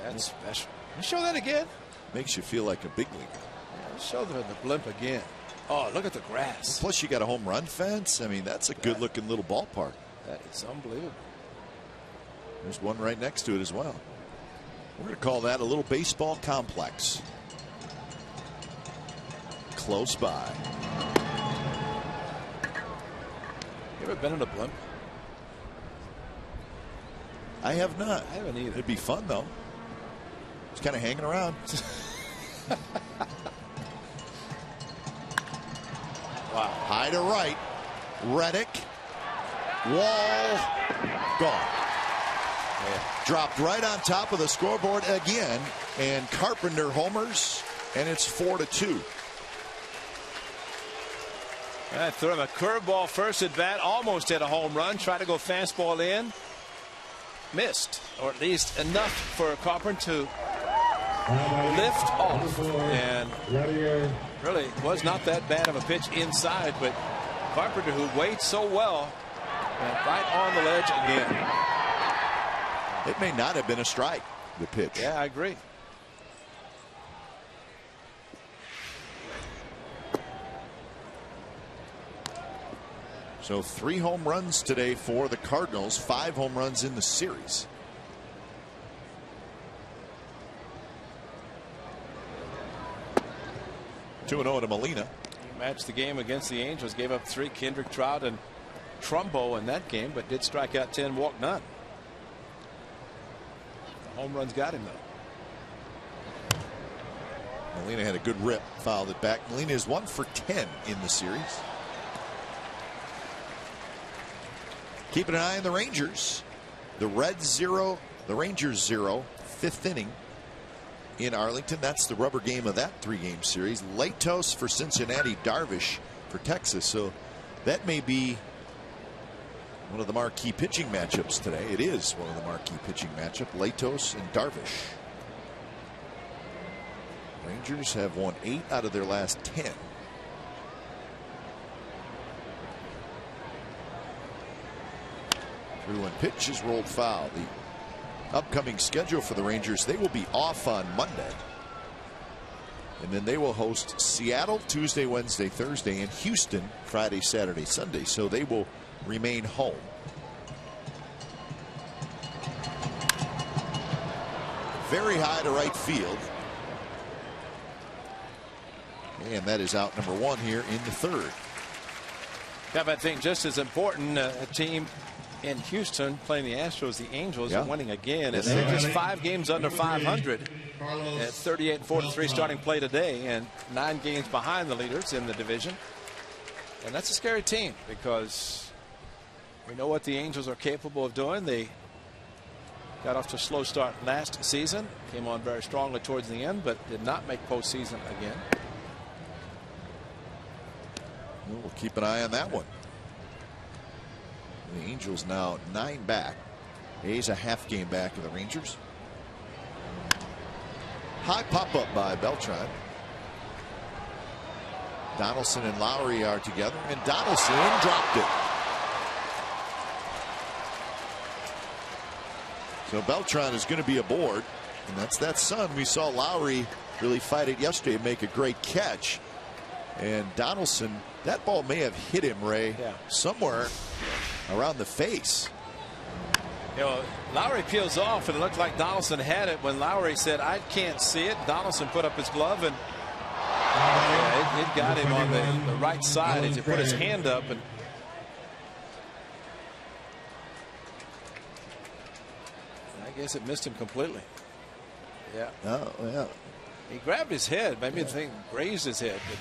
that's special. Let's show that again. Makes you feel like a big leaguer. Yeah, let's show the blimp again. Oh, look at the grass. Plus, you got a home run fence. I mean, that's a good-looking little ballpark. That is unbelievable. There's one right next to it as well. We're going to call that a little baseball complex. Close by. You ever been in a blimp? I have not. I haven't either. It'd be fun, though. Just kind of hanging around. Wow. High to right. Reddick. Wall. Gone. Yeah. Dropped right on top of the scoreboard again. And Carpenter homers. And it's 4-2. I threw him a curveball first at bat. Almost hit a home run. Tried to go fastball in. Missed. Or at least enough for Carpenter to lift off. And really was not that bad of a pitch inside. But Carpenter, who waits so well, went right on the ledge again. It may not have been a strike, the pitch. Yeah, I agree. So 3 home runs today for the Cardinals, 5 home runs in the series. 2-0 to Molina. He matched the game against the Angels, gave up 3. Kendrick, Trout, and Trumbo in that game, but did strike out 10, walk none. The home runs got him, though. Molina had a good rip, fouled it back. Molina is 1 for 10 in the series. Keeping an eye on the Rangers. The Reds 0, the Rangers 0, 5th inning. in Arlington. That's the rubber game of that 3-game series. Latos for Cincinnati, Darvish for Texas. So that may be one of the marquee pitching matchups today. It is one of the marquee pitching matchup. Latos and Darvish. Rangers have won 8 out of their last 10. Through and pitch is rolled foul. The upcoming schedule for the Rangers, they will be off on Monday. And then they will host Seattle Tuesday, Wednesday, Thursday, and Houston Friday, Saturday, Sunday. So they will remain home. Very high to right field. And that is out number 1 here in the 3rd. Yeah, but I think just as important, a team in Houston playing the Astros, the Angels, are winning again. And they're just 5 games under 500 at 38-43 starting play today, and 9 games behind the leaders in the division. And that's a scary team because we know what the Angels are capable of doing. They got off to a slow start last season, came on very strongly towards the end, but did not make postseason again. We'll keep an eye on that one. The Angels now 9 back. A's a half game back of the Rangers. High pop up by Beltran. Donaldson and Lowry are together, and Donaldson dropped it. So Beltran is going to be aboard, and that's that son. We saw Lowry really fight it yesterday and make a great catch. And Donaldson, that ball may have hit him, Ray, somewhere around the face. You know, Lowry peels off, and it looked like Donaldson had it when Lowry said, "I can't see it." Donaldson put up his glove, and it got him on the right side as he put his hand up. And I guess it missed him completely. Yeah. Oh, yeah. He grabbed his head. Maybe the thing grazed his head. But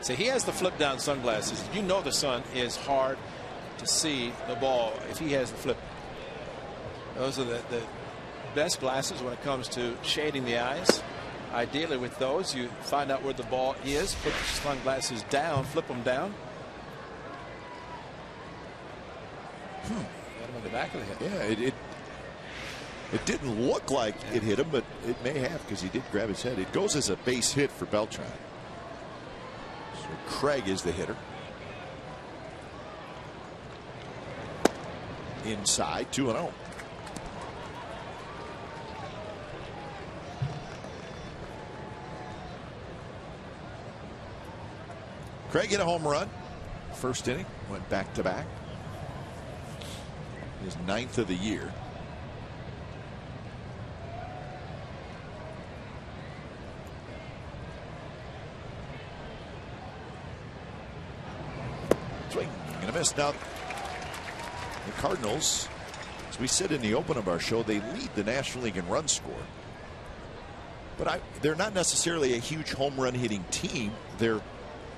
so he has the flip down sunglasses. You know the sun is hard to see the ball if he has the flip. Those are the best glasses when it comes to shading the eyes. Ideally with those, you find out where the ball is, put the sunglasses down, flip them down. Got him on the back of the head. Yeah, it didn't look like it hit him, but it may have because he did grab his head. It goes as a base hit for Beltran. So Craig is the hitter. Inside, 2-0. Craig hit a home run. First inning, went back to back. His 9th of the year. Swing and a miss. Now, the Cardinals, as we said in the open of our show, they lead the National League in run score. But they're not necessarily a huge home run hitting team. They're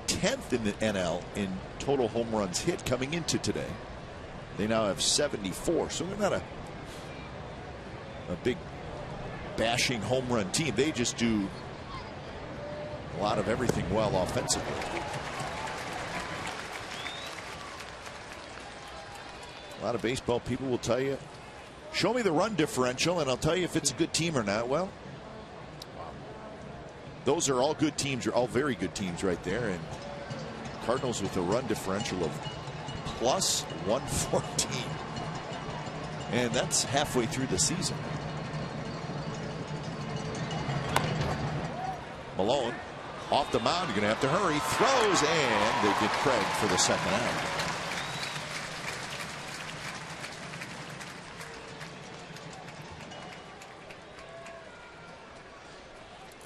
10th in the NL in total home runs hit coming into today. They now have 74, so they're not a big bashing home run team. They just do a lot of everything well offensively. A lot of baseball people will tell you, show me the run differential and I'll tell you if it's a good team or not. Well, those are all good teams, are all very good teams right there. And Cardinals with a run differential of plus 114. And that's halfway through the season. Malone off the mound, you're going to have to hurry. Throws, and they get Craig for the second out.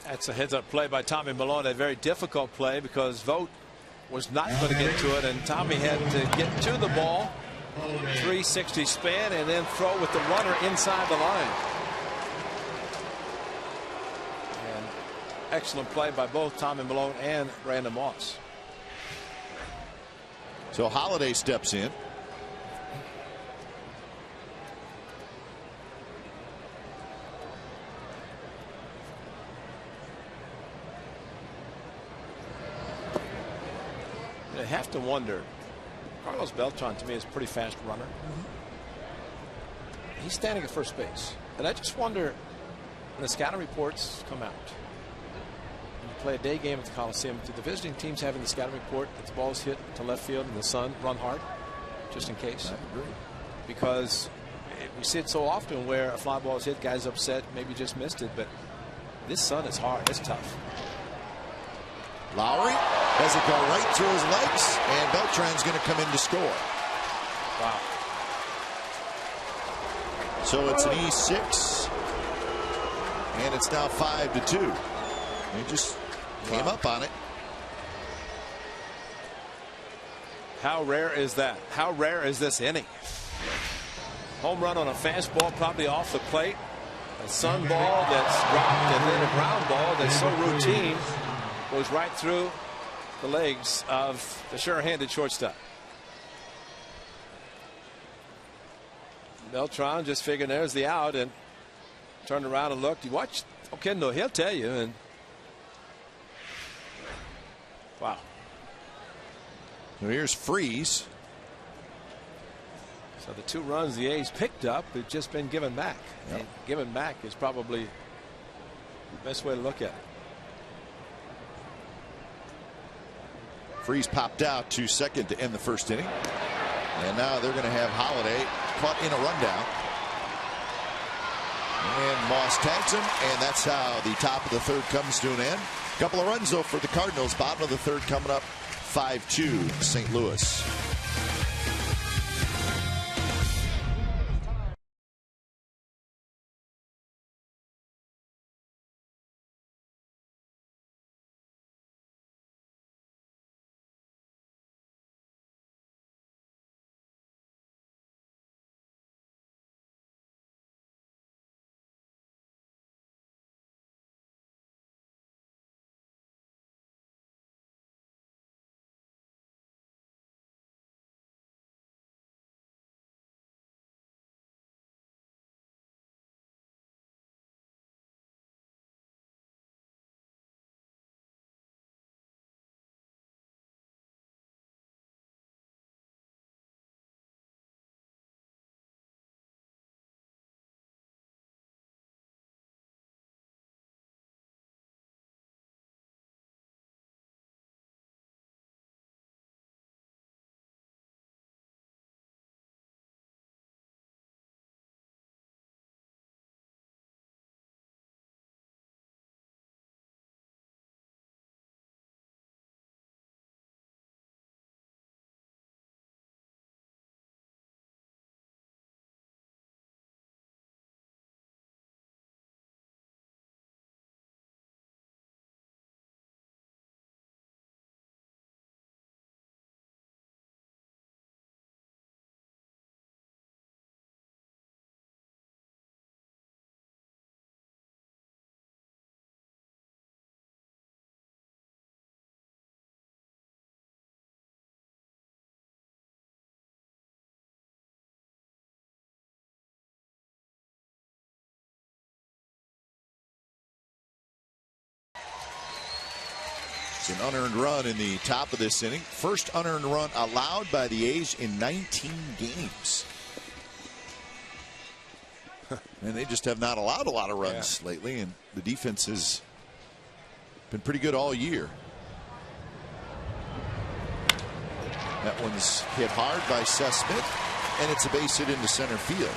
That's a heads-up play by Tommy Malone, a very difficult play because Vogt was not going to get to it, and Tommy had to get to the ball, 360 spin, and then throw with the runner inside the line. And excellent play by both Tommy Malone and Brandon Moss. So Holiday steps in. I have to wonder. Carlos Beltran, to me, is a pretty fast runner. He's standing at first base. And I just wonder, when the scouting reports come out, and you play a day game at the Coliseum, do the visiting teams have in the scouting report that the ball is hit to left field in the sun, run hard, just in case? I agree. Because we see it so often where a fly ball is hit, guys upset, maybe just missed it, but this sun is hard. It's tough. Lowry has it go right through his legs, and Beltran's going to come in to score. Wow. So it's an E6, and it's now 5-2. He just came up on it. How rare is that? How rare is this inning? Home run on a fastball, probably off the plate. A sun ball that's dropped, and then a ground ball that's so routine goes right through the legs of the sure-handed shortstop. Beltran just figured there's the out and turned around and looked. You watch Oquendo, he'll tell you. And wow. So here's Freeze. So the 2 runs the A's picked up have just been given back. Yep. And given back is probably the best way to look at it. Freeze popped out to second to end the first inning. And now they're going to have Holiday caught in a rundown. And Moss tags him, and that's how the top of the third comes to an end. Couple of runs, though, for the Cardinals. Bottom of the third coming up, 5-2 St. Louis. An unearned run in the top of this inning. First unearned run allowed by the A's in 19 games. And they just have not allowed a lot of runs lately, and the defense has been pretty good all year. That one's hit hard by Seth Smith, and it's a base hit into center field.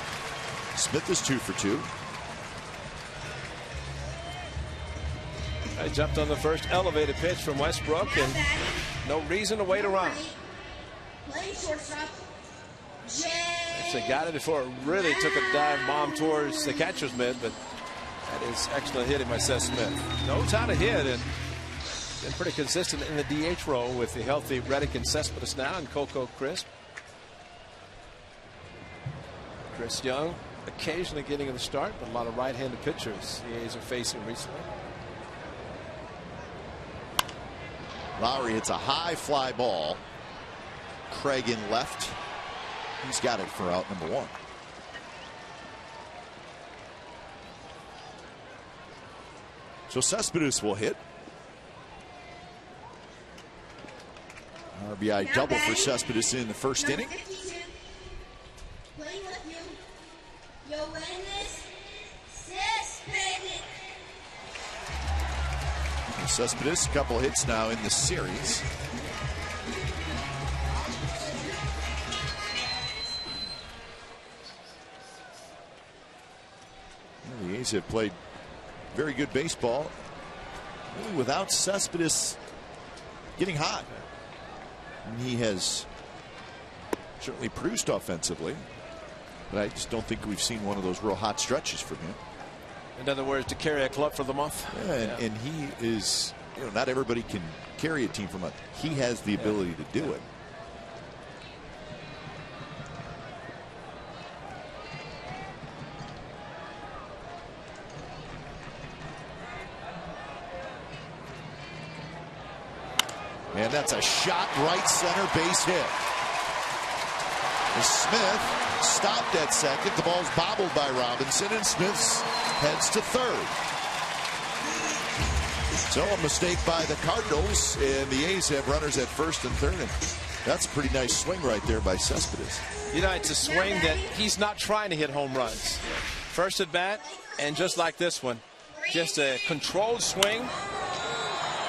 Smith is 2 for 2. I jumped on the first elevated pitch from Westbrook, and no reason to wait around. Actually got it before it really took a dive bomb towards the catcher's mitt, but that is excellent hitting by Seth Smith. Knows how to hit and been pretty consistent in the DH role with the healthy Reddick and Cespedes now, and Coco Crisp. Chris Young occasionally getting in the start, but a lot of right-handed pitchers the A's are facing recently. Lowry hits a high fly ball. Craig in left. He's got it for out number 1. So Cespedes will hit. RBI double for Cespedes in the first inning. Cespedes, a couple hits now in the series. The A's have played very good baseball, really without Cespedes getting hot. And he has certainly produced offensively, but I just don't think we've seen one of those real hot stretches from him. In other words, to carry a club for the month. Yeah, and he is, not everybody can carry a team for a month. He has the ability to do it. And that's a shot right center base hit. Smith stopped at second. The ball's bobbled by Robinson, and Smith heads to third. So a mistake by the Cardinals, and the A's have runners at first and third. And that's a pretty nice swing right there by Cespedes. It's a swing that he's not trying to hit home runs. First at bat, and just like this one, just a controlled swing,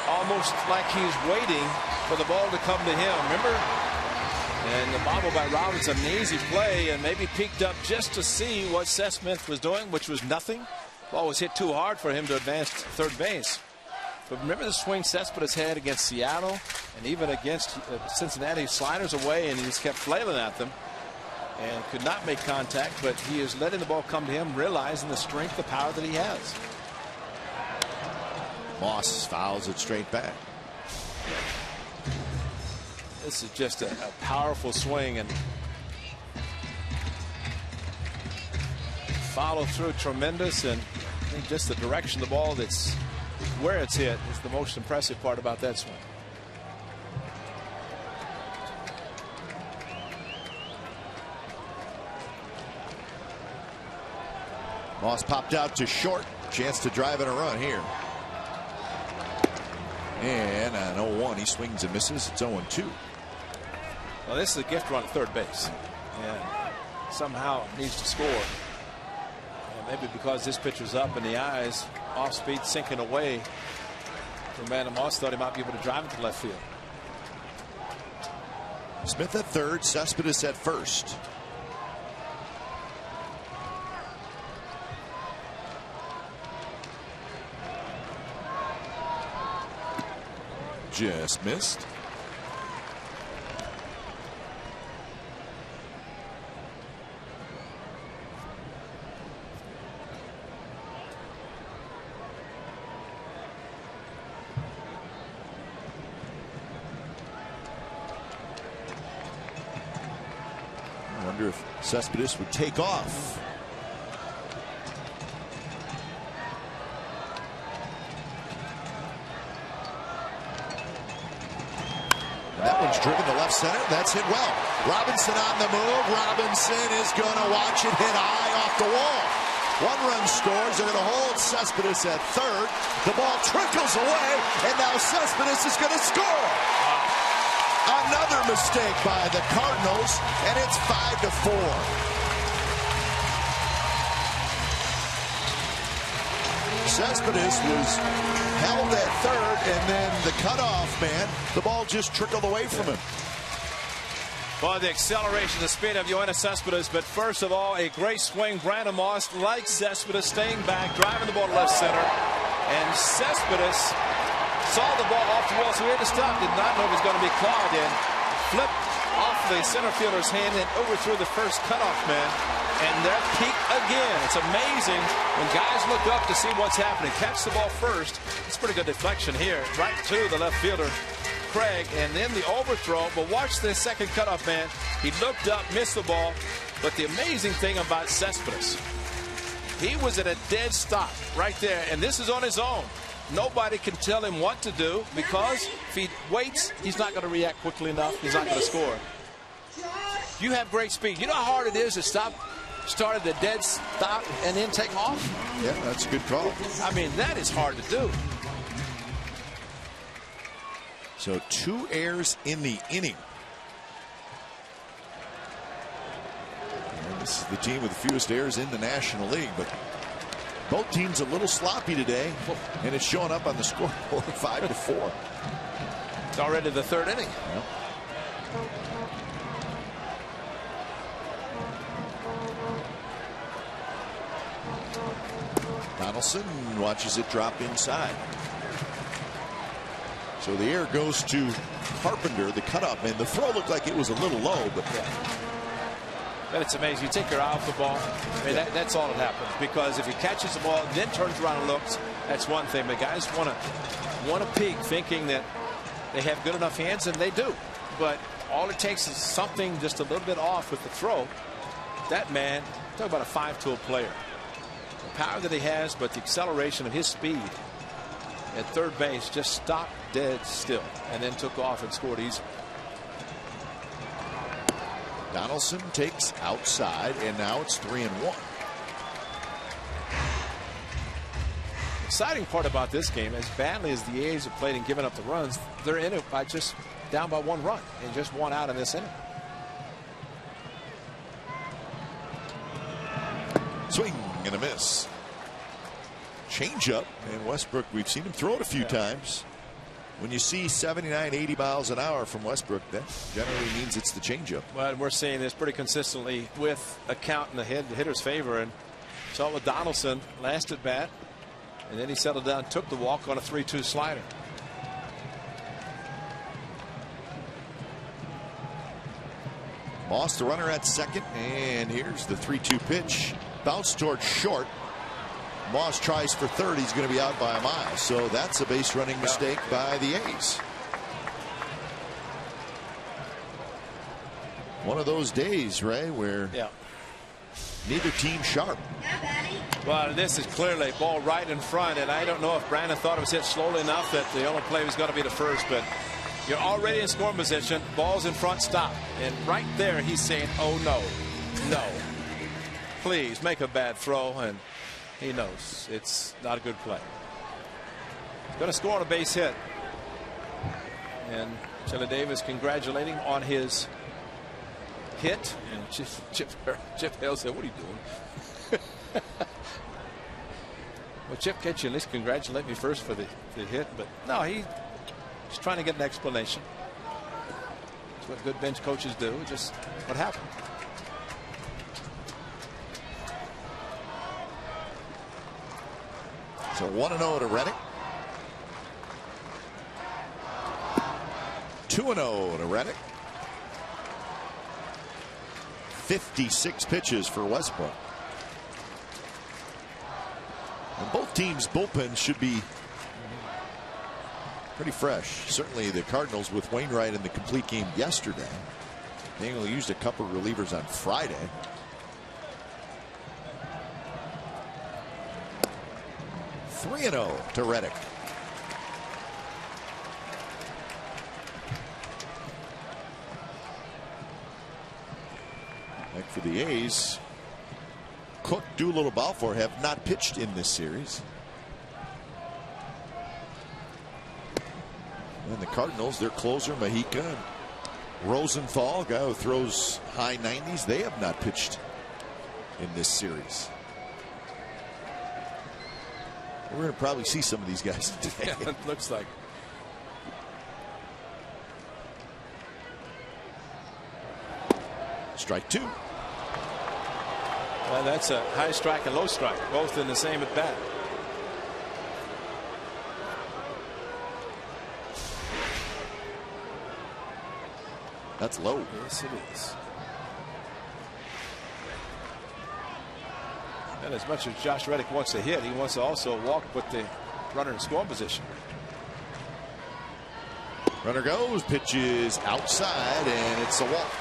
almost like he's waiting for the ball to come to him. Remember? And the bobble by Robinson, an easy play, and maybe peeked up just to see what Seth Smith was doing, which was nothing. Ball was hit too hard for him to advance to third base. But remember the swing Cespedes had against Seattle and even against Cincinnati. Sliders away, and he just kept flailing at them and could not make contact, but he is letting the ball come to him, realizing the strength, the power that he has. Moss fouls it straight back. This is just a powerful swing, and follow through tremendous, and I think just the direction of the ball, that's where it's hit, is the most impressive part about that swing. Moss popped out to short. Chance to drive in a run here. And an 0-1. He swings and misses. It's 0-2. Well, this is a gift run at third base. And somehow needs to score. And maybe because this pitcher's up in the eyes, off speed sinking away. Amanda Moss thought he might be able to drive it to left field. Smith at third, Cespedes at first. Just missed. I wonder if Cespedes would take off. That one's driven to left center. That's hit well. Robinson on the move. Robinson is going to watch it hit high off the wall. One run scores. They're going to hold Cespedes at third. The ball trickles away, and now Cespedes is going to score. Another mistake by the Cardinals, and it's 5-4. Cespedes was held at third, and then the cutoff man, the ball just trickled away from him. Well, the acceleration, the speed of Yoenis Cespedes, but first of all, a great swing. Brandon Moss, like Cespedes, staying back, driving the ball to left center, and Cespedes saw the ball off the wall, so he had to stop. Did not know it was going to be clawed in. Flipped off the center fielder's hand and overthrew the first cutoff man. And they're peak again. It's amazing when guys look up to see what's happening. Catch the ball first. It's pretty good deflection here. Right to the left fielder, Craig. And then the overthrow. But watch the second cutoff man. He looked up, missed the ball. But the amazing thing about Cespedes, he was at a dead stop right there. And this is on his own. Nobody can tell him what to do, because if he waits, he's not going to react quickly enough. He's not going to score. You have great speed. You know how hard it is to start at the dead stop and then take off? Yeah, that's a good call. I mean, that is hard to do. So 2 errors in the inning. And this is the team with the fewest errors in the National League, but both teams a little sloppy today, and it's showing up on the scoreboard 5-4. It's already the 3rd inning. Yep. Donaldson watches it drop inside. So the air goes to Carpenter, the cutup, and the throw looked like it was a little low, but But it's amazing. You take your eye off the ball. I mean, that's all that happens. Because if he catches the ball, then turns around and looks, that's one thing. But guys want to peek, thinking that they have good enough hands, and they do. But all it takes is something just a little bit off with the throw. That man, talk about a 5-tool player. The power that he has, but the acceleration of his speed at third base just stopped dead still, and then took off and scored easily. Donaldson takes outside, and now it's 3-1. Exciting part about this game, as badly as the A's have played and given up the runs, they're in it by just down by 1 run and just 1 out in this inning. Swing and a miss. Change up, and Westbrook, we've seen him throw it a few times. When you see 79, 80 miles an hour from Westbrook, that generally means it's the changeup. Well, we're seeing this pretty consistently with a count in the hitter's favor, and saw it with Donaldson last at bat, and then he settled down, took the walk on a 3-2 slider. Moss, the runner at second, and here's the 3-2 pitch. Bounce towards short. Moss tries for third. He's going to be out by a mile. So that's a base running mistake by the A's. One of those days, Ray, where neither team sharp. Well, this is clearly a ball right in front, and I don't know if Brandon thought it was hit slowly enough that the only play was going to be the first, but you're already in scoring position. Ball's in front, stop. And right there, he's saying, oh, no, please make a bad throw, and he knows it's not a good play. Going to score on a base hit. And Chili Davis congratulating on his hit. And Chip Hale said, what are you doing? Well, Chip, can't you at least congratulate me first for the hit? But no, he's trying to get an explanation. That's what good bench coaches do. Just what happened. So 1-0 to Reddick. 2-0 to Reddick. 56 pitches for Westbrook. And both teams' bullpens should be pretty fresh. Certainly the Cardinals with Wainwright in the complete game yesterday. They only used a couple of relievers on Friday. (3-0) to Reddick. Like for the A's, Cook, Doolittle, Balfour have not pitched in this series. And the Cardinals, their closer, Mahika, and Rosenthal, guy who throws high 90s, they have not pitched in this series. We're going to probably see some of these guys today. Yeah, it looks like. Strike 2. Well, that's a high strike and low strike, both in the same at bat. That's low. Yes, it is. And as much as Josh Reddick wants to hit, he wants to also walk with the runner in scoring position. Runner goes, pitches outside, and it's a walk.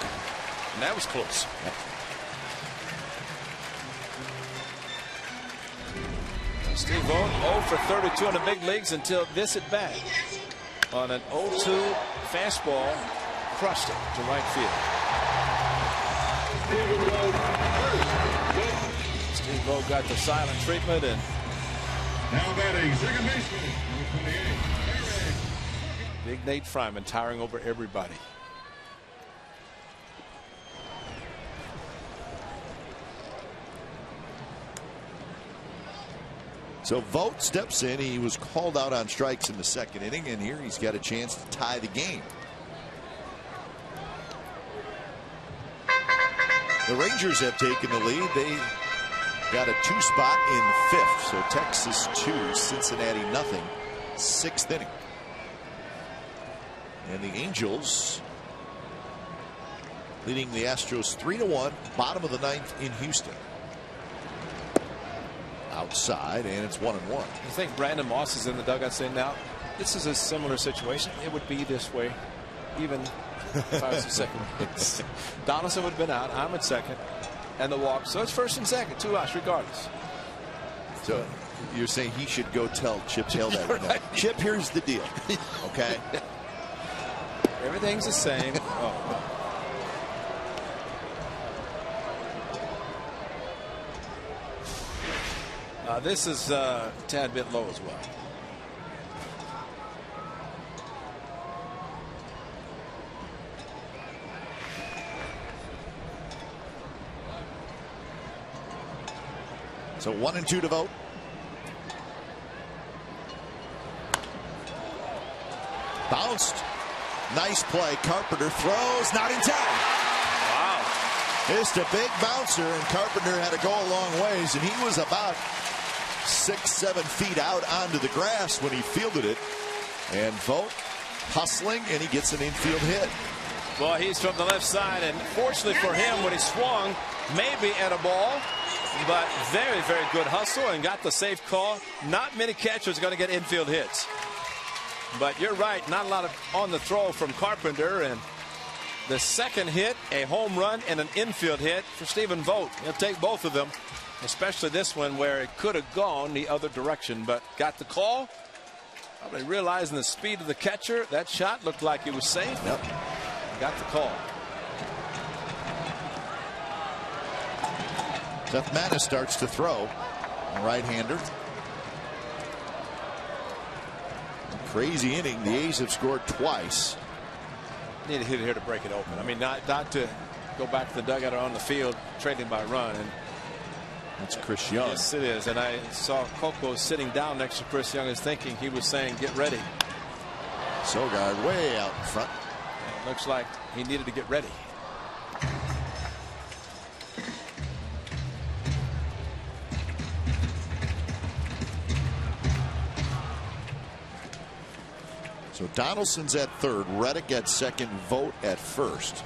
And that was close. Yep. Steve Vogt 0 for 32 in the big leagues until this at bat. On an 0-2 fastball, crushed it to right field. Steve Vogt got the silent treatment, and now batting second baseman, number 28. Big Nate Fryman towering over everybody. So Vogt steps in. He was called out on strikes in the second inning, and here he's got a chance to tie the game. The Rangers have taken the lead. They got a 2 spot in fifth. So Texas 2, Cincinnati nothing. 6th inning. And the Angels leading the Astros 3-1, bottom of the 9th in Houston. Outside, and it's 1-1. You think Brandon Moss is in the dugout saying, now this is a similar situation. It would be this way even if I was the second base. Donaldson would have been out. I'm at second, and the walk. So it's first and second, 2 outs regardless. So you're saying he should go tell Chip Hale that? Right. No. Chip, here's the deal. Okay. Everything's the same. Oh. This is a tad bit low as well. So 1-2 to Vogt. Bounced. Nice play. Carpenter throws. Not in time. Wow. Just a big bouncer, and Carpenter had to go a long ways, and he was about 6-7 feet out onto the grass when he fielded it. And Vogt hustling, and he gets an infield hit. Well, he's from the left side, and fortunately for him, when he swung, maybe at a ball, but very, very good hustle and got the safe call. Not many catchers are going to get infield hits. But you're right, not a lot of on the throw from Carpenter, and the second hit, a home run and an infield hit for Stephen Vogt. He'll take both of them, especially this one where it could have gone the other direction, but got the call. Probably realizing the speed of the catcher, that shot looked like it was safe. Yep. Got the call. Seth Manis starts to throw. A right-hander. Crazy inning. The A's have scored twice. Need a hit here to break it open. I mean, not to go back to the dugout or on the field trading by run. And it's Chris Young. Yes, it is. And I saw Coco sitting down next to Chris Young, is thinking he was saying, get ready. Sogard way out in front. And it looks like he needed to get ready. So Donaldson's at third, Reddick at second, Vogt at first.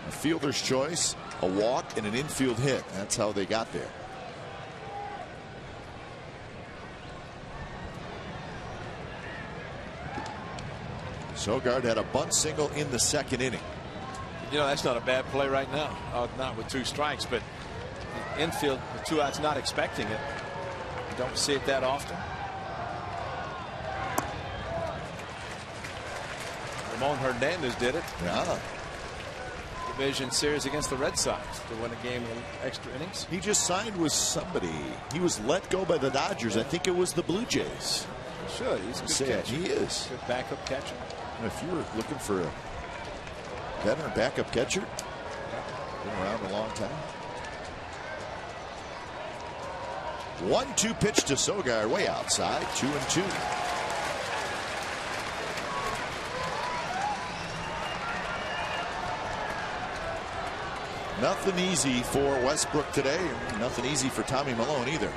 A fielder's choice, a walk, and an infield hit. That's how they got there. Sogard had a bunt single in the second inning. You know, that's not a bad play right now. Not with 2 strikes, but infield with 2 outs, not expecting it. You don't see it that often. Ramon Hernandez did it. Yeah. Division series against the Red Sox to win a game in extra innings. He just signed with somebody. He was let go by the Dodgers. I think it was the Blue Jays. Should. He's a good catcher. He is. Good backup catcher. If you were looking for a veteran backup catcher, been around a long time. 1-2 pitch to Sogard, way outside, 2-2. Nothing easy for Westbrook today. Nothing easy for Tommy Milone either.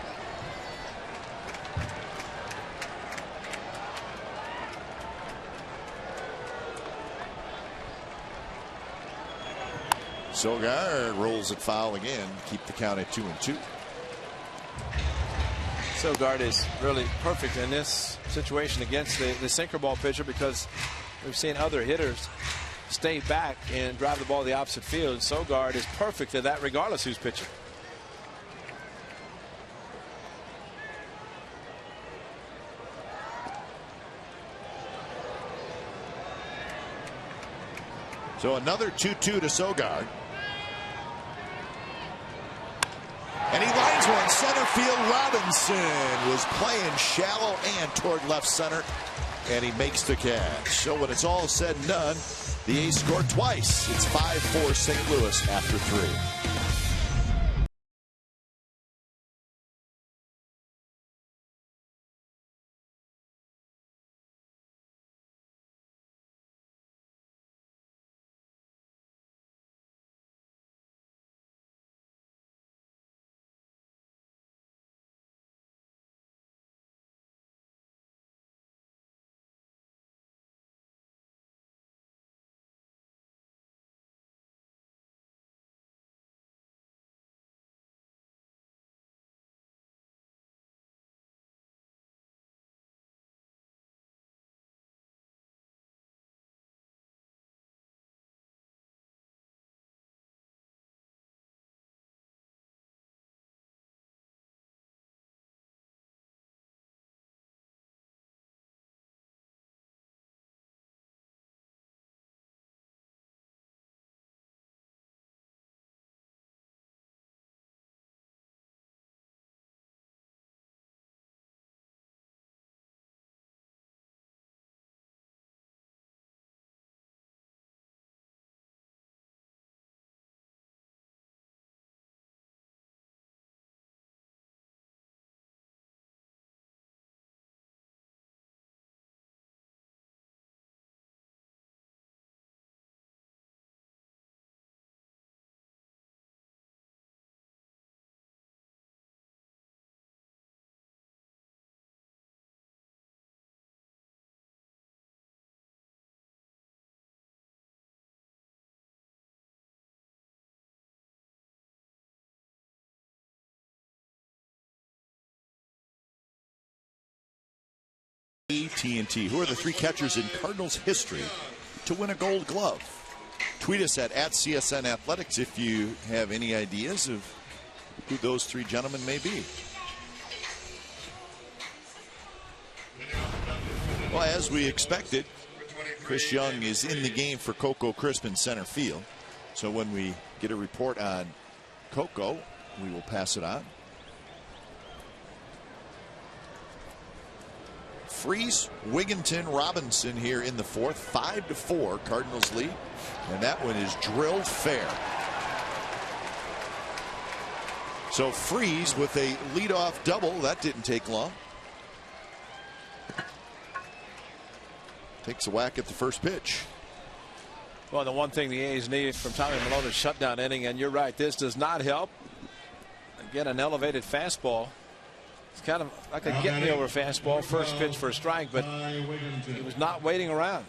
Sogard rolls it foul again. Keep the count at 2-2. Sogard is really perfect in this situation against the sinker ball pitcher, because we've seen other hitters stay back and drive the ball to the opposite field. Sogard is perfect at that regardless who's pitching. So another 2-2 to Sogard. And he lines one center field. Robinson was playing shallow and toward left center. and he makes the catch. So when it's all said and done, the A's scored twice. It's 5-4 St. Louis after 3. AT&T, who are the 3 catchers in Cardinals history to win a Gold Glove? Tweet us at CSN Athletics if you have any ideas of who those 3 gentlemen may be. Well, as we expected, Chris Young is in the game for Coco Crisp in center field. So when we get a report on Coco, we will pass it on. Freese, Wigginton, Robinson here in the 4th. 5-4 Cardinals lead, and that one is drilled fair. So Freese with a leadoff double. That didn't take long. Takes a whack at the first pitch. Well, the one thing the A's need from Tommy Milone is shutdown inning, and you're right, this does not help. Again, an elevated fastball. It's kind of like a get-me-over fastball, first pitch for a strike, but he was not waiting around.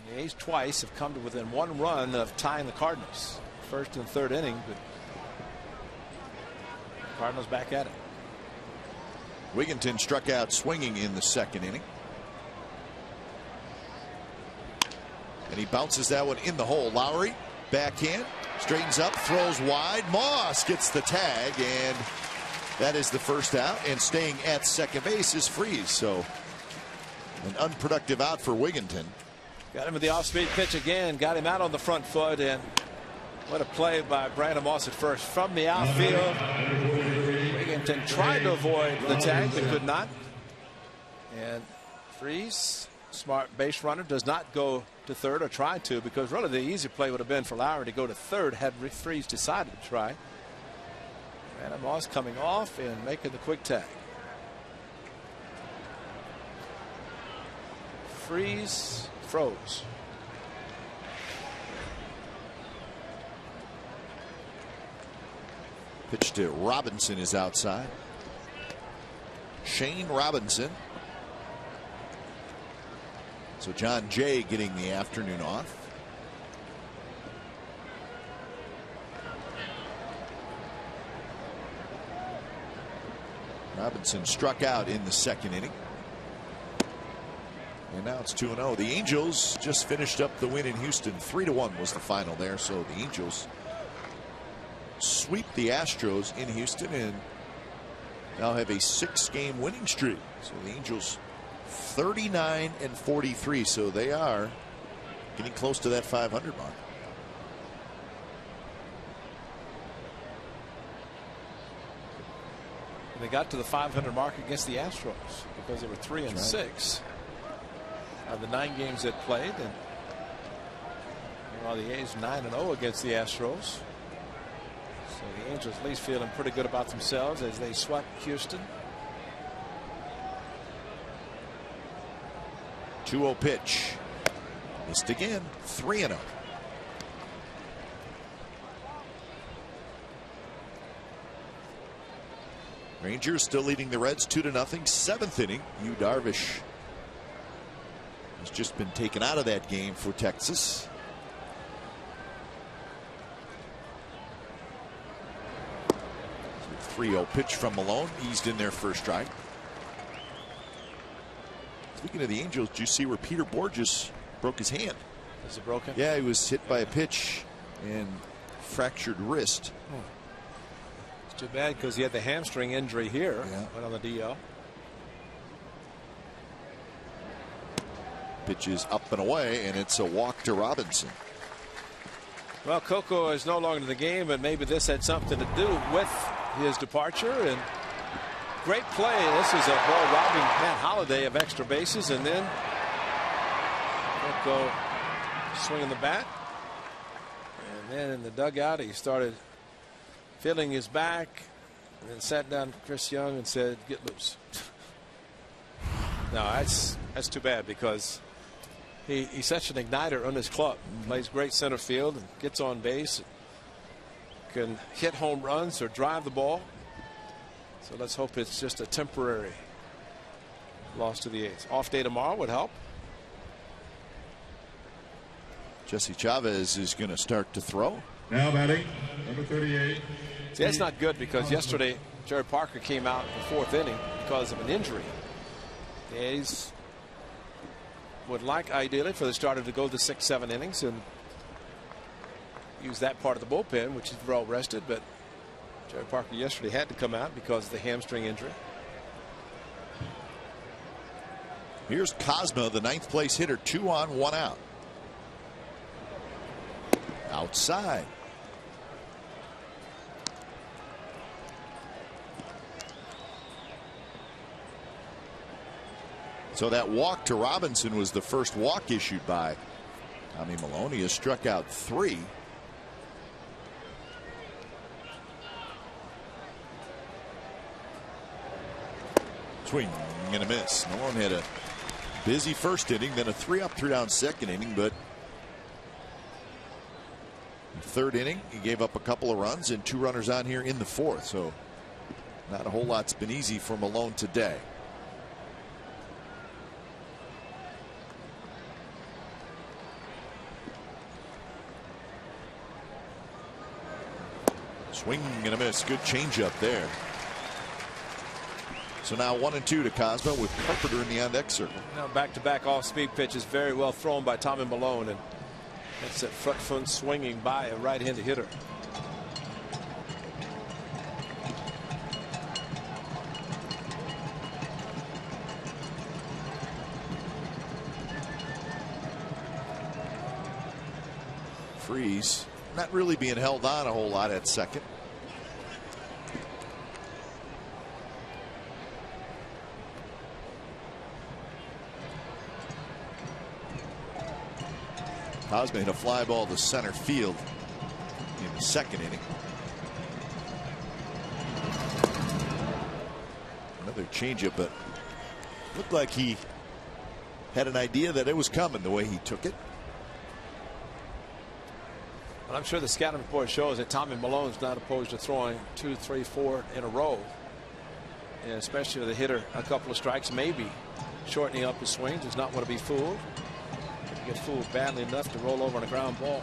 The A's twice have come to within 1 run of tying the Cardinals. First and third inning, but Cardinals back at it. Wigginton struck out swinging in the 2nd inning. And he bounces that one in the hole. Lowry, backhand. Straightens up, throws wide. Moss gets the tag, and that is the first out. And staying at second base is Freese. So an unproductive out for Wigginton. Got him with the off-speed pitch again. Got him out on the front foot, and what a play by Brandon Moss at first from the outfield. Wigginton tried to avoid the tag, but could not. And Freese, smart base runner, does not go to third, or try to, because really the easy play would have been for Lowry to go to third had Freese decided to try. Brandon Moss coming off and making the quick tag. Freese froze. Pitch to Robinson is outside. Shane Robinson. So John Jay getting the afternoon off. Robinson struck out in the 2nd inning. And now it's 2-0. The Angels just finished up the win in Houston. 3-1 was the final there. So the Angels sweep the Astros in Houston and now have a 6-game winning streak. So the Angels 39-43. So they are getting close to that 500 mark. They got to the 500 mark against the Astros because they were 3-6 of the 9 games that played, and while the A's 9-0 against the Astros. So the Angels at least feeling pretty good about themselves as they swept Houston. 2-0 pitch. Missed again. 3-0. Rangers still leading the Reds 2-0. 7th inning. Yu Darvish has just been taken out of that game for Texas. So 3-0 pitch from Malone, eased in there first strike. Speaking of the Angels, did you see where Peter Borges broke his hand? Is it broken? Yeah, he was hit by a pitch and fractured wrist. It's too bad because he had the hamstring injury here. Yeah. Went on the DL. Pitch is up and away, and it's a walk to Robinson. Well, Coco is no longer in the game, but maybe this had something to do with his departure. And great play. This is a ball robbing Matt Holliday of extra bases, and then Coco swinging the bat. And then in the dugout, he started feeling his back, and then sat down Chris Young and said, "Get loose." No, that's too bad because he's such an igniter on his club. Plays great center field and gets on base. Can hit home runs or drive the ball. So let's hope it's just a temporary loss to the A's. Off day tomorrow would help. Jesse Chavez is going to start to throw. Now batting, number 38. See, that's not good because yesterday Jerry Parker came out in the 4th inning because of an injury. The A's would like ideally for the starter to go the 6-7 innings and use that part of the bullpen, which is well rested, but Jerry Parker yesterday had to come out because of the hamstring injury. Here's Cosma, the 9th place hitter, 2 on, 1 out. Outside. So that walk to Robinson was the first walk issued by Tommy Malone. He has struck out 3. Swing and a miss. Malone had a busy first inning, then a 3-up, 3-down second inning, but the 3rd inning he gave up a couple of runs and 2 runners on here in the 4th. So not a whole lot's been easy for Malone today. Swing and a miss. Good changeup there. So now 1-2 to Cosmo with Carpenter in the on-deck circle. Now back-to-back off-speed pitches, very well thrown by Tommy Malone, and that's that front foot swinging by a right-handed hitter. Freeze not really being held on a whole lot at second. Cosme hit a fly ball to center field in the 2nd inning. Another changeup, but looked like he had an idea that it was coming the way he took it. But I'm sure the scouting report shows that Tommy Malone's not opposed to throwing 2, 3, 4 in a row, and especially with a hitter a couple of strikes, maybe shortening up his swing. Does not want to be fooled. Get fooled badly enough to roll over on a ground ball.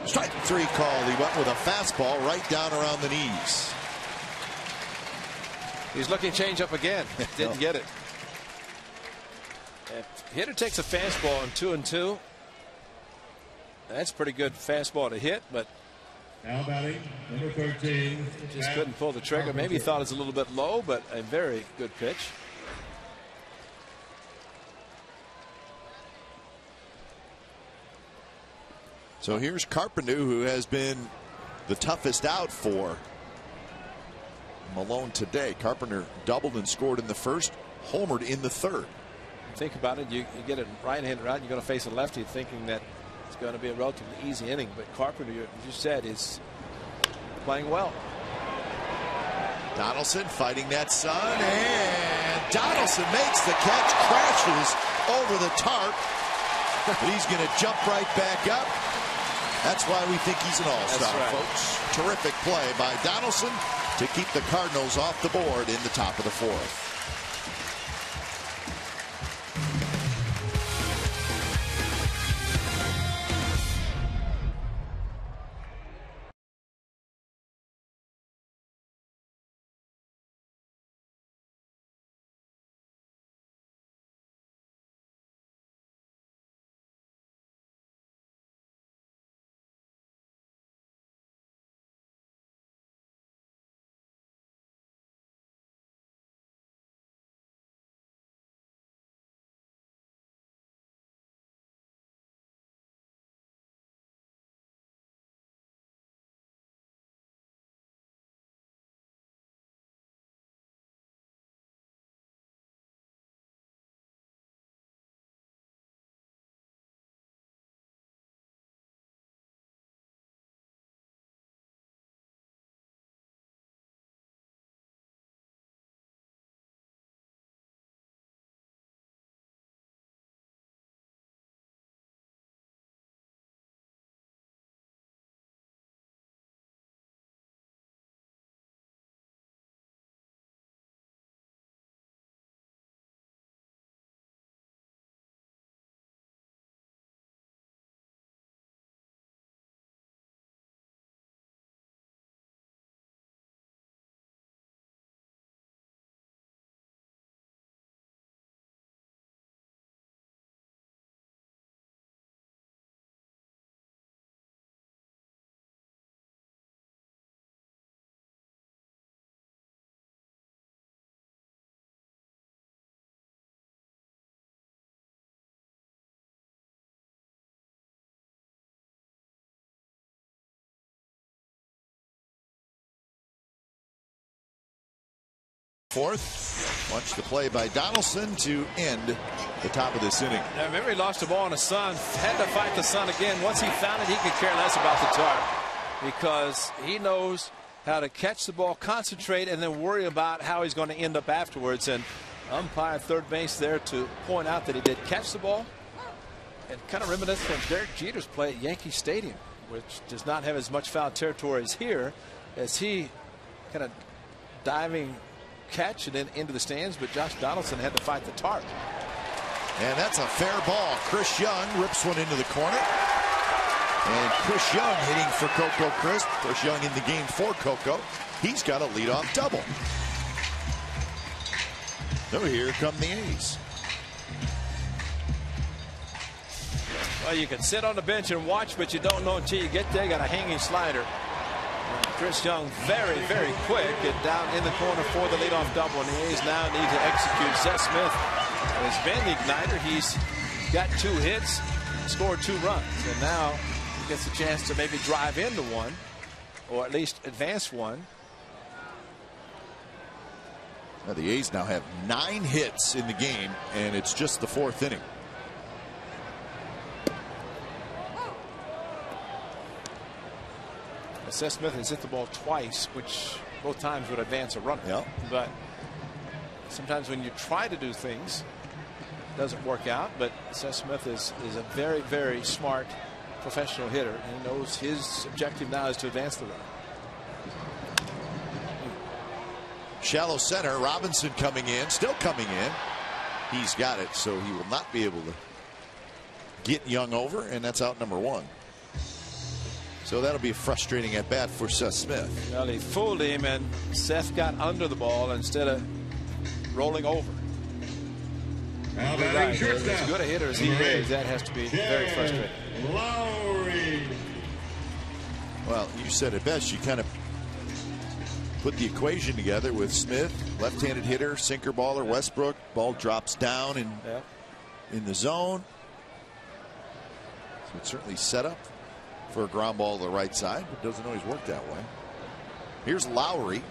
Strike 3 call. He went with a fastball right down around the knees. He's looking change up again. Didn't get it. If hitter takes a fastball on 2-2. That's pretty good fastball to hit, but Now batting, number 13. just couldn't pull the trigger. Maybe he thought it was a little bit low, but a very good pitch. So here's Carpenter, who has been the toughest out for Malone today. Carpenter doubled and scored in the first, homered in the third. Think about it. You get a right-handed out, you're going to face a lefty thinking that it's going to be a relatively easy inning. But Carpenter, you said, is playing well. Donaldson fighting that sun, and Donaldson makes the catch, crashes over the tarp, but he's going to jump right back up. That's why we think he's an all-star, folks. Terrific play by Donaldson to keep the Cardinals off the board in the top of the fourth. Fourth. Watch the play by Donaldson to end the top of this inning. Now, remember, he lost the ball in the sun, had to fight the sun again. Once he found it, he could care less about the tarp because he knows how to catch the ball, concentrate, and then worry about how he's going to end up afterwards. And umpire third base there to point out that he did catch the ball, and kind of reminiscent from Derek Jeter's play at Yankee Stadium, which does not have as much foul territory as here, as he kind of diving catch and then into the stands, but Josh Donaldson had to fight the tarp. And that's a fair ball. Chris Young rips one into the corner. And Chris Young hitting for Coco Crisp. Chris Young in the game for Coco. He's got a leadoff double. So here come the A's. Well, you can sit on the bench and watch, but you don't know until you get there. Got a hanging slider. Chris Young very, very quick and down in the corner for the leadoff double, and the A's now need to execute. Seth Smith has been the igniter. He's got 2 hits, scored 2 runs, and now he gets a chance to maybe drive into one, or at least advance one. Now the A's now have 9 hits in the game, and it's just the 4th inning. Seth Smith has hit the ball twice, which both times would advance a runner. Yep. But sometimes when you try to do things, it doesn't work out. But Seth Smith is a very, very smart professional hitter. He knows his objective now is to advance the runner. Shallow center. Robinson coming in, still coming in. He's got it, so he will not be able to get Young over, and that's out number 1. So that'll be a frustrating at bat for Seth Smith. Well, he fooled him, and Seth got under the ball instead of rolling over. Now You're right. As good a hitter as he is, that has to be very frustrating. Lowry. Well, you said it best. You kind of put the equation together with Smith, left-handed hitter, sinker baller. Westbrook, ball drops down in the zone. So it's certainly set up for a ground ball to the right side, but doesn't always work that way. Here's Lowry.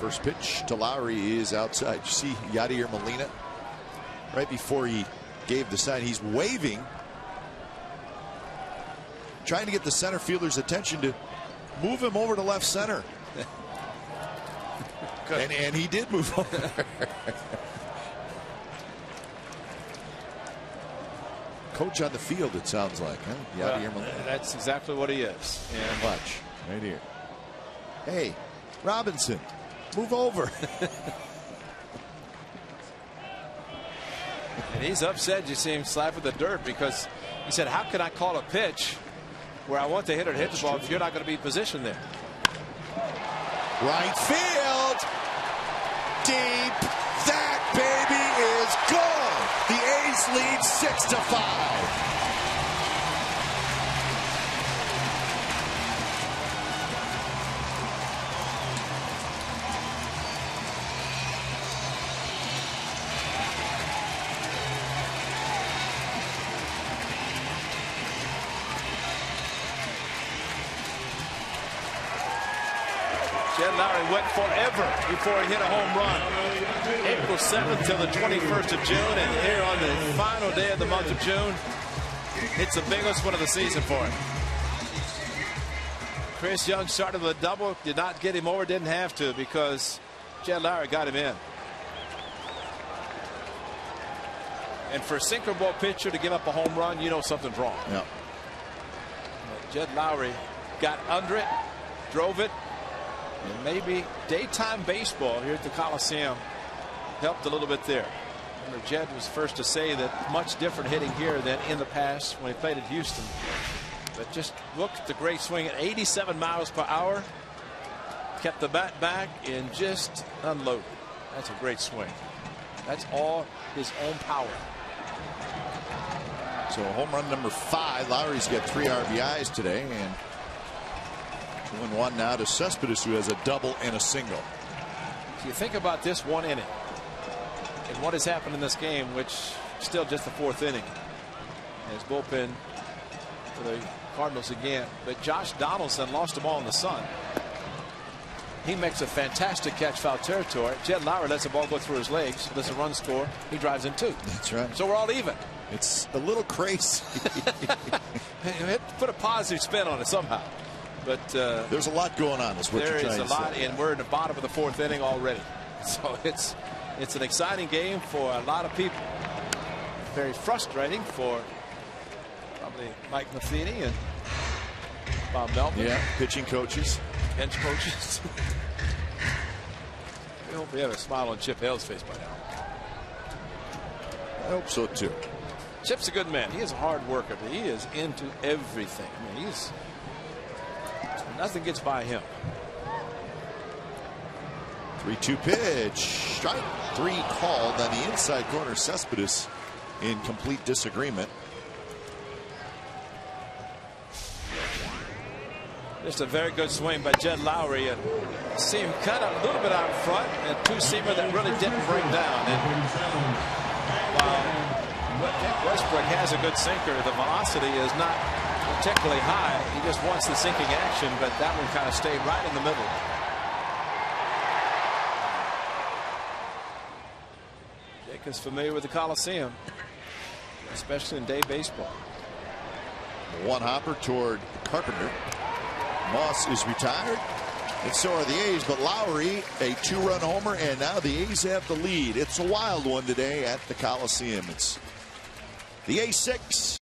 First pitch to Lowry is outside. You see Yadier Molina right before he gave the sign. He's waving, trying to get the center fielder's attention to move him over to left center. and he did move over. Coach on the field, it sounds like, huh? Yadier Molina. That's exactly what he is. And watch right here. Hey, Robinson, move over. And he's upset. You see him slapping the dirt because he said, how can I call a pitch where I want the hitter to hit the ball if you're not going to be positioned there? Right field. Deep. That baby is gone. The A's lead 6-5. Jed Lowry went forever before he hit a home run. April 7th till the 21st of June, and here on the final day of the month of June, it's the biggest one of the season for him. Chris Young started with a double, did not get him over, didn't have to because Jed Lowry got him in. And for a sinker ball pitcher to give up a home run, you know something's wrong. Yeah. Jed Lowry got under it, drove it. And maybe daytime baseball here at the Coliseum helped a little bit there. Remember, Jed was first to say that much different hitting here than in the past when he played at Houston. But just look at the great swing at 87 miles per hour. Kept the bat back and just unloaded. That's a great swing. That's all his own power. So home run number 5. Lowry's got 3 RBIs today, and 2-1 now to Cespedes, who has a double and a single. So you think about this one inning and what has happened in this game, which still just the 4th inning. His bullpen for the Cardinals again, but Josh Donaldson lost the ball in the sun. He makes a fantastic catch, foul territory. Jed Lowry lets the ball go through his legs, lets a run score. He drives in 2. That's right. So we're all even. It's a little crazy. Put a positive spin on it somehow. But there's a lot going on. Is what there you're is trying a to lot, say. and we're in the bottom of the 4th inning already. So it's an exciting game for a lot of people. Very frustrating for probably Mike Matheny and Bob Melvin. Yeah, pitching coaches, bench coaches. I hope we have a smile on Chip Hale's face by now. I hope so too. Chip's a good man. He is a hard worker, but he is into everything. I mean, nothing gets by him. 3-2 pitch. Strike 3 called on the inside corner. Cespedes in complete disagreement. Just a very good swing by Jed Lowry, and see him cut a little bit out front, and 2-seamer that really didn't bring down. And while Westbrook has a good sinker, the velocity is not particularly high. He just wants the sinking action, but that one kind of stayed right in the middle. Jake is familiar with the Coliseum, especially in day baseball. One hopper toward Carpenter. Moss is retired, and so are the A's, but Lowry a 2-run homer, and now the A's have the lead. It's a wild one today at the Coliseum. It's the A's 6,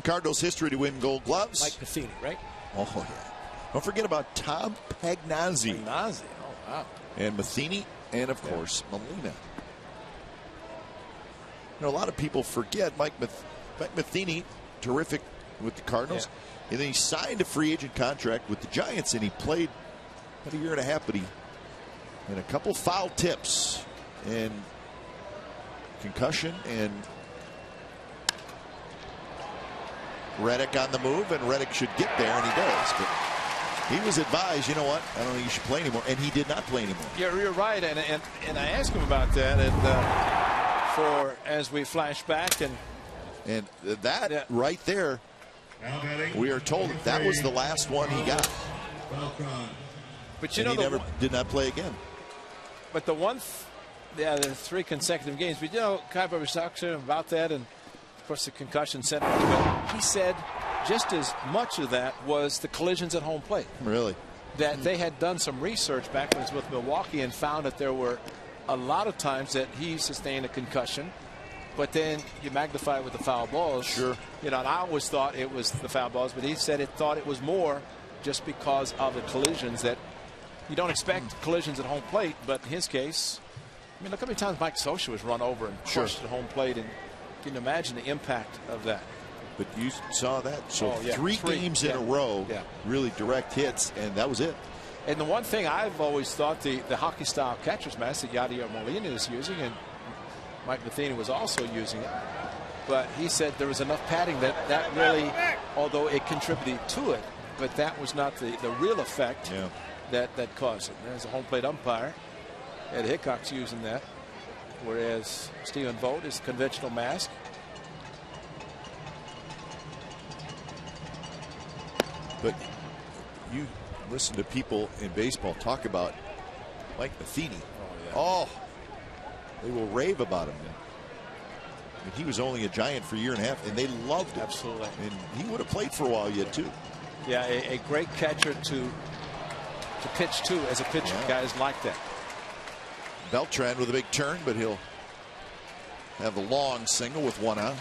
in Cardinals history to win Gold Gloves. Mike Matheny, right? Oh, yeah. Don't forget about Tom Pagnazzi. Pagnazzi, oh, wow. And Matheny, and, of course, Molina. You know, a lot of people forget Mike Matheny, terrific with the Cardinals. Yeah. And then he signed a free agent contract with the Giants, and he played about a year and a half, but he had a couple foul tips and concussion, and Reddick on the move, and Reddick should get there, and he does. But he was advised, you know what, I don't think you should play anymore, and he did not play anymore. Yeah, you're right, and I asked him about that, and as we flash back, and that right there, we are told that was the last one he got. But you and know, he did not play again. But the 3 consecutive games. But you know, Kuiper was talking to him about that, and of course the concussion center. But he said just as much of that was the collisions at home plate. Really? That they had done some research back when he was with Milwaukee and found that there were a lot of times that he sustained a concussion. But then you magnify it with the foul balls. Sure. You know, and I always thought it was the foul balls, but he said thought it was more just because of the collisions, that you don't expect collisions at home plate. But in his case, I mean, look how many times Mike Scioscia was run over and crushed at home plate, and you can imagine the impact of that. But you saw that. So yeah. three games in a row, really direct hits, and that was it. And the one thing I've always thought, the hockey style catcher's mask that Yadier Molina is using, and Mike Matheny was also using it, but he said there was enough padding that really, although it contributed to it, but that was not the real effect that caused it. There's a home plate umpire, Ed Hickok's using that, whereas Stephen Vogt is conventional mask. But you listen to people in baseball talk about Mike Matheny. Oh, they will rave about him. I mean, he was only a Giant for a year and a half, and they loved him. Absolutely. And he would have played for a while yet, too. Yeah, a great catcher to pitch to as a pitcher. Guys like that. Beltran with a big turn, but he'll have the long single with one out.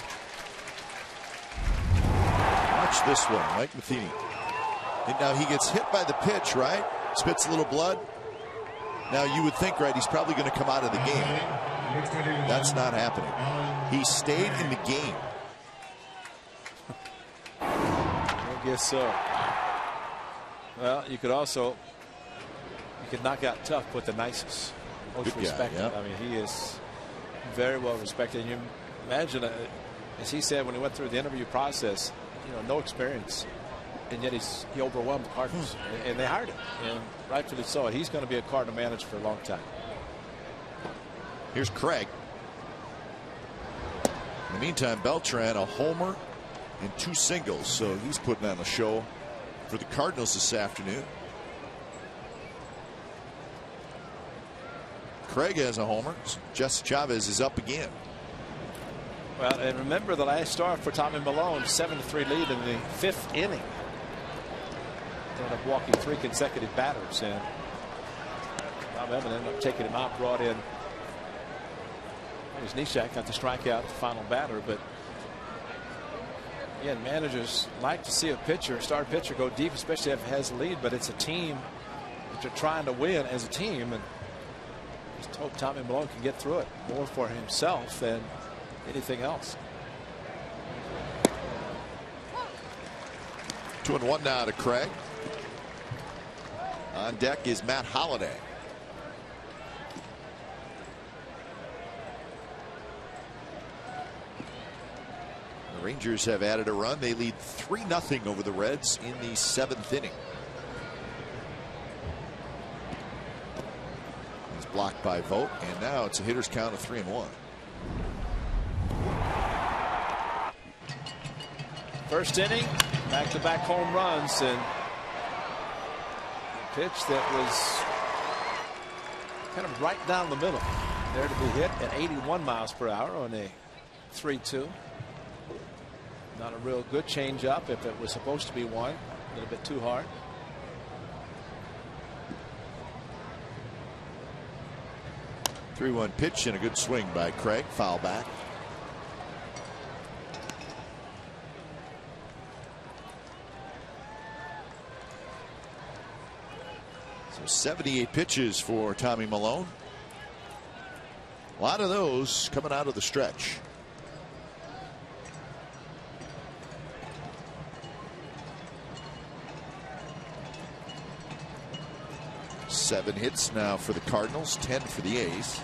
Watch this one, Mike Matheny. And now he gets hit by the pitch, right? Spits a little blood. Now you would think, right, he's probably going to come out of the game. That's not happening. He stayed in the game. I guess so. Well, you could knock out Tough with the nicest, most respected. I mean, he is very well respected. And you imagine, as he said when he went through the interview process, you know, no experience, and yet he overwhelmed the Cardinals, and they hired him, and rightfully so. He's going to be a Cardinal manager for a long time. Here's Craig. In the meantime, Beltran, a homer and 2 singles, so he's putting on a show for the Cardinals this afternoon. Craig has a homer. Jesse Chavez is up again. Well, and remember the last start for Tommy Milone, 7-3 lead in the 5th inning. Ended up walking 3 consecutive batters, and Bob Evans ended up taking him out, brought in Nishak, got the strikeout, the final batter. But again, managers like to see a star pitcher go deep, especially if it has a lead, but it's a team that you're trying to win as a team, and just hope Tommy Milone can get through it more for himself than anything else. 2-1 now to Craig. On deck is Matt Holliday. The Rangers have added a run. They lead 3-0 over the Reds in the 7th inning. It's blocked by Vogt, and now it's a hitter's count of 3-1. First inning, back-to-back home runs, and a pitch that was kind of right down the middle. There to be hit at 81 miles per hour on a 3-2. Not a real good changeup if it was supposed to be one. A little bit too hard. The 3-1 pitch and a good swing by Craig. Foul back. 78 pitches for Tommy Milone. A lot of those coming out of the stretch. Seven hits now for the Cardinals, 10 for the A's.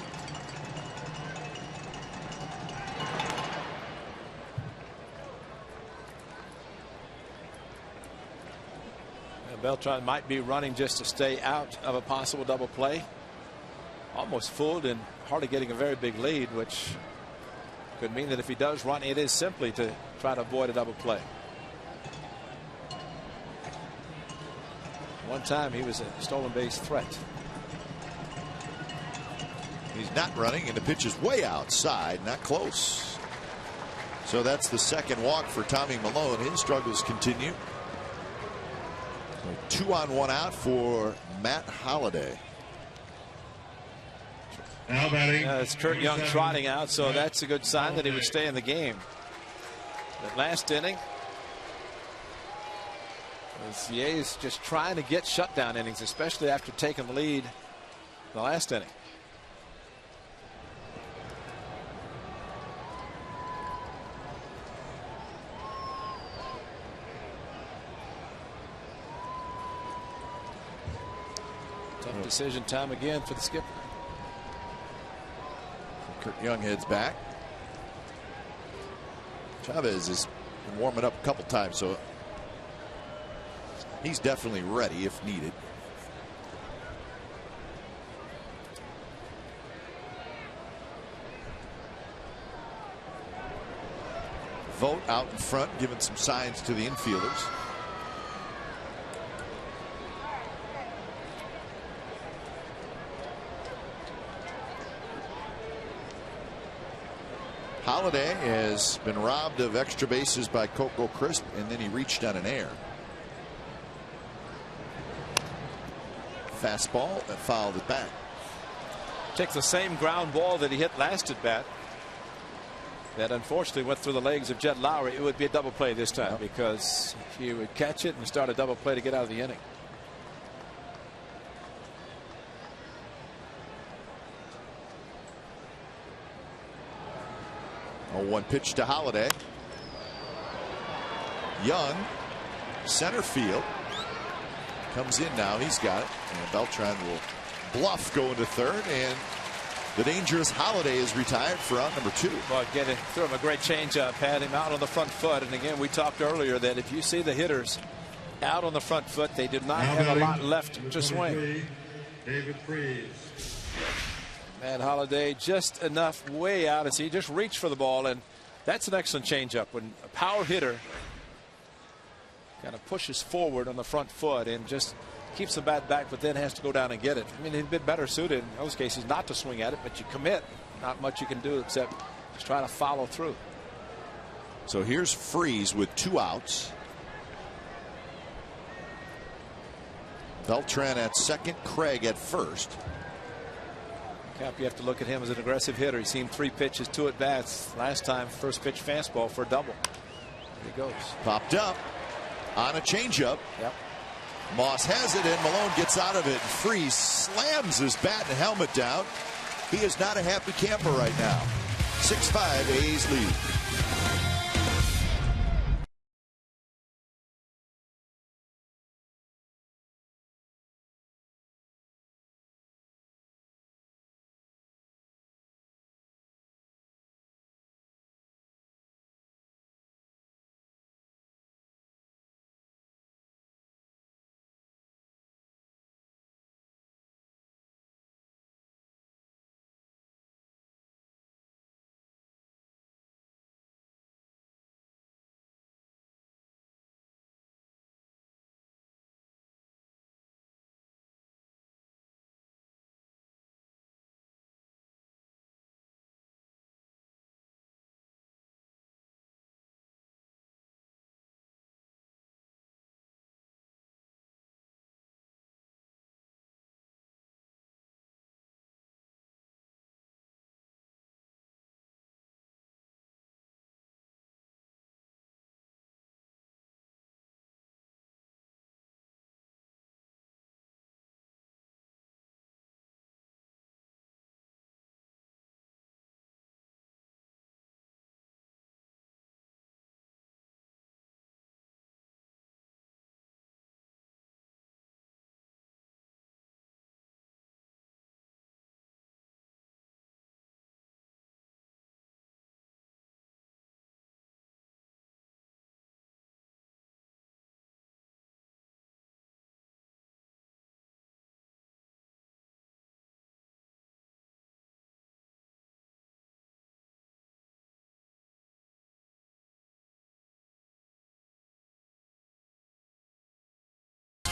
Beltran might be running just to stay out of a possible double play. Almost fooled and hardly getting a very big lead, which could mean that if he does run, it is simply to try to avoid a double play. One time he was a stolen base threat. He's not running, and the pitch is way outside, not close. So that's the second walk for Tommy Milone. His struggles continue. 2 on 1 out for Matt Holliday. Now batting. It's Kurt Young trotting out, so that's a good sign that he would stay in the game. That last inning, the A's just trying to get shutdown innings, especially after taking the lead the last inning. Tough decision time again for the skipper. Kurt Young heads back. Chavez has been warming up a couple times, so he's definitely ready if needed. Vogt out in front, giving some signs to the infielders. Holliday has been robbed of extra bases by Coco Crisp, and then he reached on an error. Fastball that fouled it back. Takes the same ground ball that he hit last at bat. That unfortunately went through the legs of Jed Lowry. It would be a double play this time because he would catch it and start a double play to get out of the inning. Oh, 1 pitch to Holliday. Young, center field. Comes in now. He's got it. And Beltran will bluff going to third. And the dangerous Holliday is retired for out number 2. Well, threw him a great changeup, had him out on the front foot. And again, we talked earlier that if you see the hitters out on the front foot, they did not have a lot left to swing. David Freese. Matt Holliday just enough way out as he just reached for the ball, and that's an excellent changeup when a power hitter kind of pushes forward on the front foot and just keeps the bat back, but then has to go down and get it. I mean, he'd been better suited in those cases not to swing at it, but you commit. Not much you can do except just try to follow through. So here's Freese with 2 outs. Beltran at second, Craig at first. Cap, you have to look at him as an aggressive hitter. He's seen 3 pitches, 2 at bats. Last time, first pitch fastball for a double. There he goes. Popped up on a changeup. Yep. Moss has it, and Milone gets out of it. Freese slams his bat and helmet down. He is not a happy camper right now. 6-5 A's lead.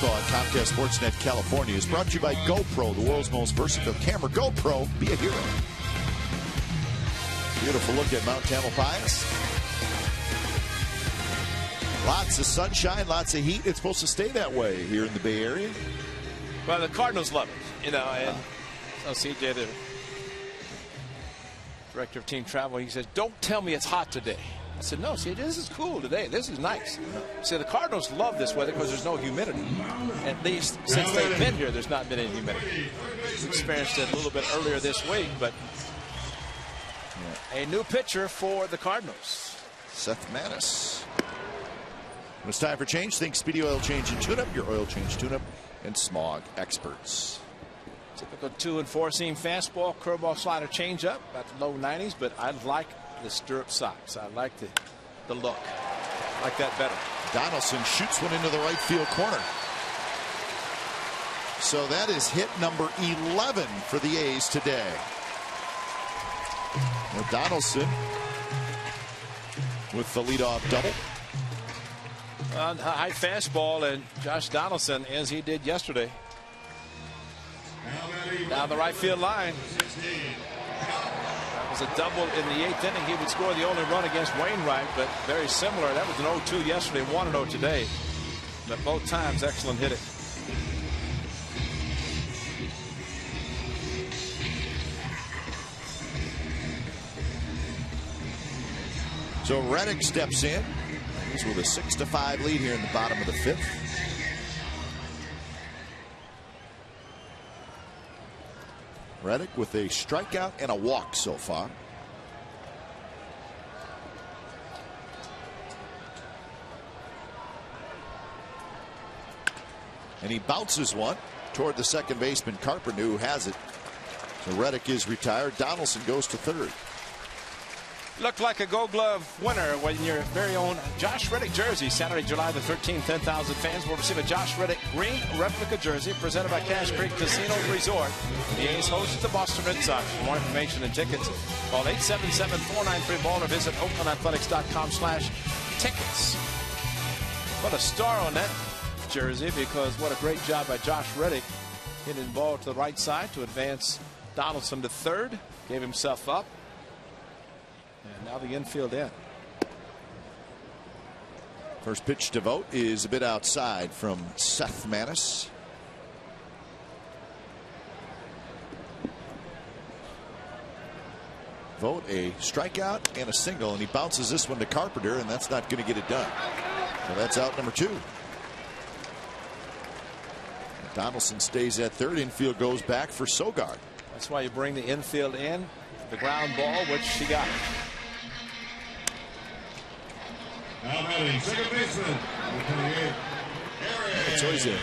Baseball on Comcast Sportsnet California is brought to you by GoPro, the world's most versatile camera. GoPro, be a hero. Beautiful look at Mount Tamalpais. Lots of sunshine, lots of heat. It's supposed to stay that way here in the Bay Area. Well, the Cardinals love it, you know, and so CJ, the director of team travel, he says, don't tell me it's hot today. I said, no, CJ, this is cool today. This is nice. See, the Cardinals love this weather because there's no humidity. At least since they've been here, there's not been any humidity. We've experienced it a little bit earlier this week, but a new pitcher for the Cardinals. Seth Manis. When it's time for change, think Speedy Oil Change and Tune-Up, your oil change tune-up and smog experts. Typical 2- and 4-seam fastball, curveball, slider, changeup, about the low 90s, but I like the stirrup socks. I like the look. I like that better. Donaldson shoots one into the right field corner. So that is hit number 11 for the A's today. Well, Donaldson with the leadoff double. High fastball, and Josh Donaldson, as he did yesterday, down the right field line. That was a double in the 8th inning. He would score the only run against Wainwright, but very similar. That was an 0-2 yesterday, 1-0 today. But both times, excellent hitting. So Reddick steps in. He's with a 6-5 lead here in the bottom of the 5th. Reddick with a strikeout and a walk so far. And he bounces one toward the second baseman Carpenter, who has it. So Reddick is retired. Donaldson goes to third. Looked like a Gold Glove winner when your very own Josh Reddick jersey, Saturday, July the 13th, 10,000 fans will receive a Josh Reddick green replica jersey presented by Cache Creek Casino Resort. The A's host the Boston Red Sox. For more information and tickets, call 877-493-BALL or visit oaklandathletics.com/tickets. What a star on that jersey, because what a great job by Josh Reddick hitting the ball to the right side to advance Donaldson to third. Gave himself up. And now the infield end. First pitch to Vogt is a bit outside from Seth Manis. Vogt a strikeout and a single, and he bounces this one to Carpenter, and that's not going to get it done. So that's out number 2. Donaldson stays at third. Infield goes back for Sogard. That's why you bring the infield in. The ground ball, which she got. Now batting, second baseman, number 28. It's always a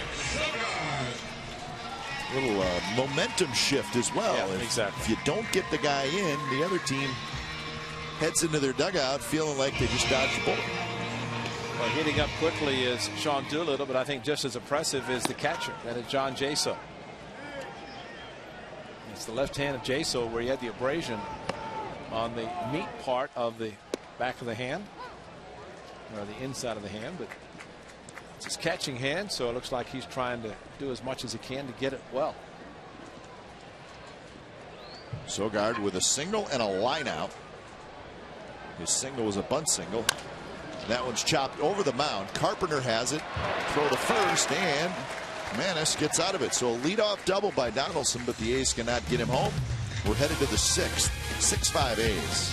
little momentum shift as well. Yeah, exactly. If you don't get the guy in, the other team heads into their dugout feeling like they just dodged a bullet. Well, hitting up quickly is Sean Doolittle, but I think just as impressive is the catcher. That is John Jaso. It's the left hand of Jaso where he had the abrasion on the meat part of the back of the hand, or the inside of the hand, but it's his catching hand, so it looks like he's trying to do as much as he can to get it well. Sogard with a single and a line out. His single was a bunt single. That one's chopped over the mound. Carpenter has it. Throw to first, and Manis gets out of it. So a leadoff double by Donaldson, but the A's cannot get him home. We're headed to the 6th. 6-5 A's.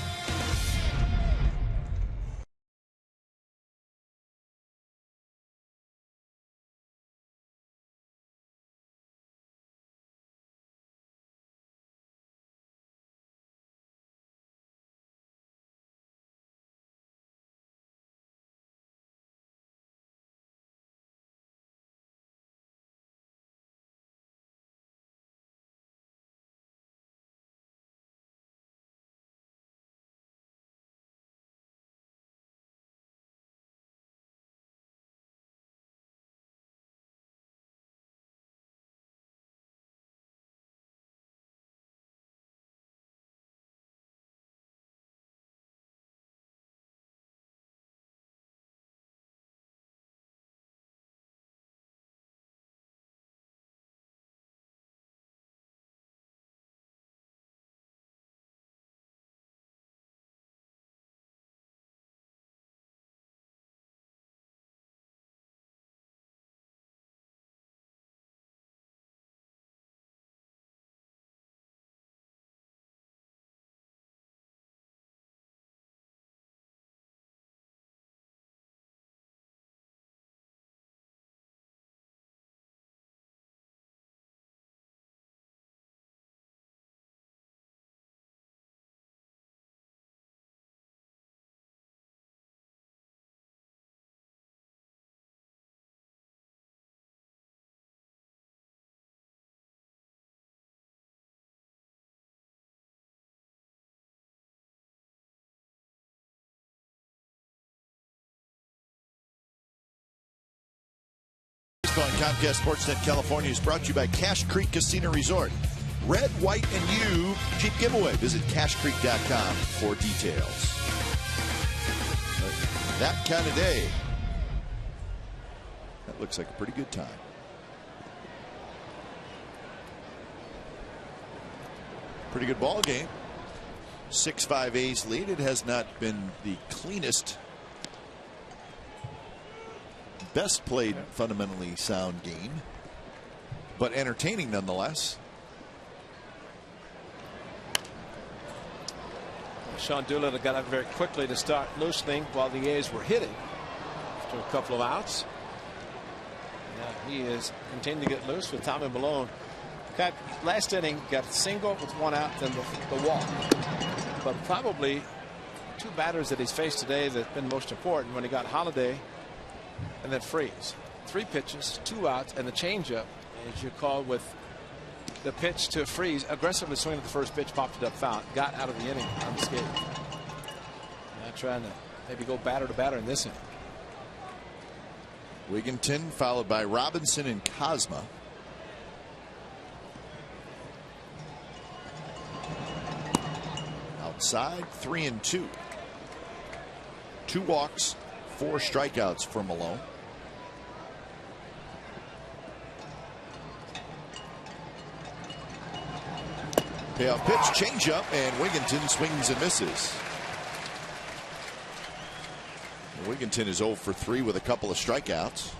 Baseball on Comcast Sportsnet California is brought to you by Cache Creek Casino Resort. Red, white, and you Jeep giveaway. Visit cachecreek.com for details. That kind of day. That looks like a pretty good time. Pretty good ball game. 6-5 A's lead. It has not been the cleanest, best played, fundamentally sound game, but entertaining nonetheless. Sean Doolittle got up very quickly to start loosening while the A's were hitting after a couple of outs. Now he is continuing to get loose with Tommy Milone. Got last inning, got a single with one out, then the walk. But probably two batters that he's faced today that have been most important when he got Holiday and then Freeze. 3 pitches, 2 outs, and the changeup, as you call, with the pitch to Freeze, aggressively swinging at the first pitch, popped it up foul, got out of the inning unscathed. Now trying to maybe go batter to batter in this inning. Wigginton followed by Robinson and Cosma. Outside, 3-2. 2 walks, 4 strikeouts for Milone. Payoff pitch, changeup, and Wigginton swings and misses. Wigginton is 0 for 3 with a couple of strikeouts.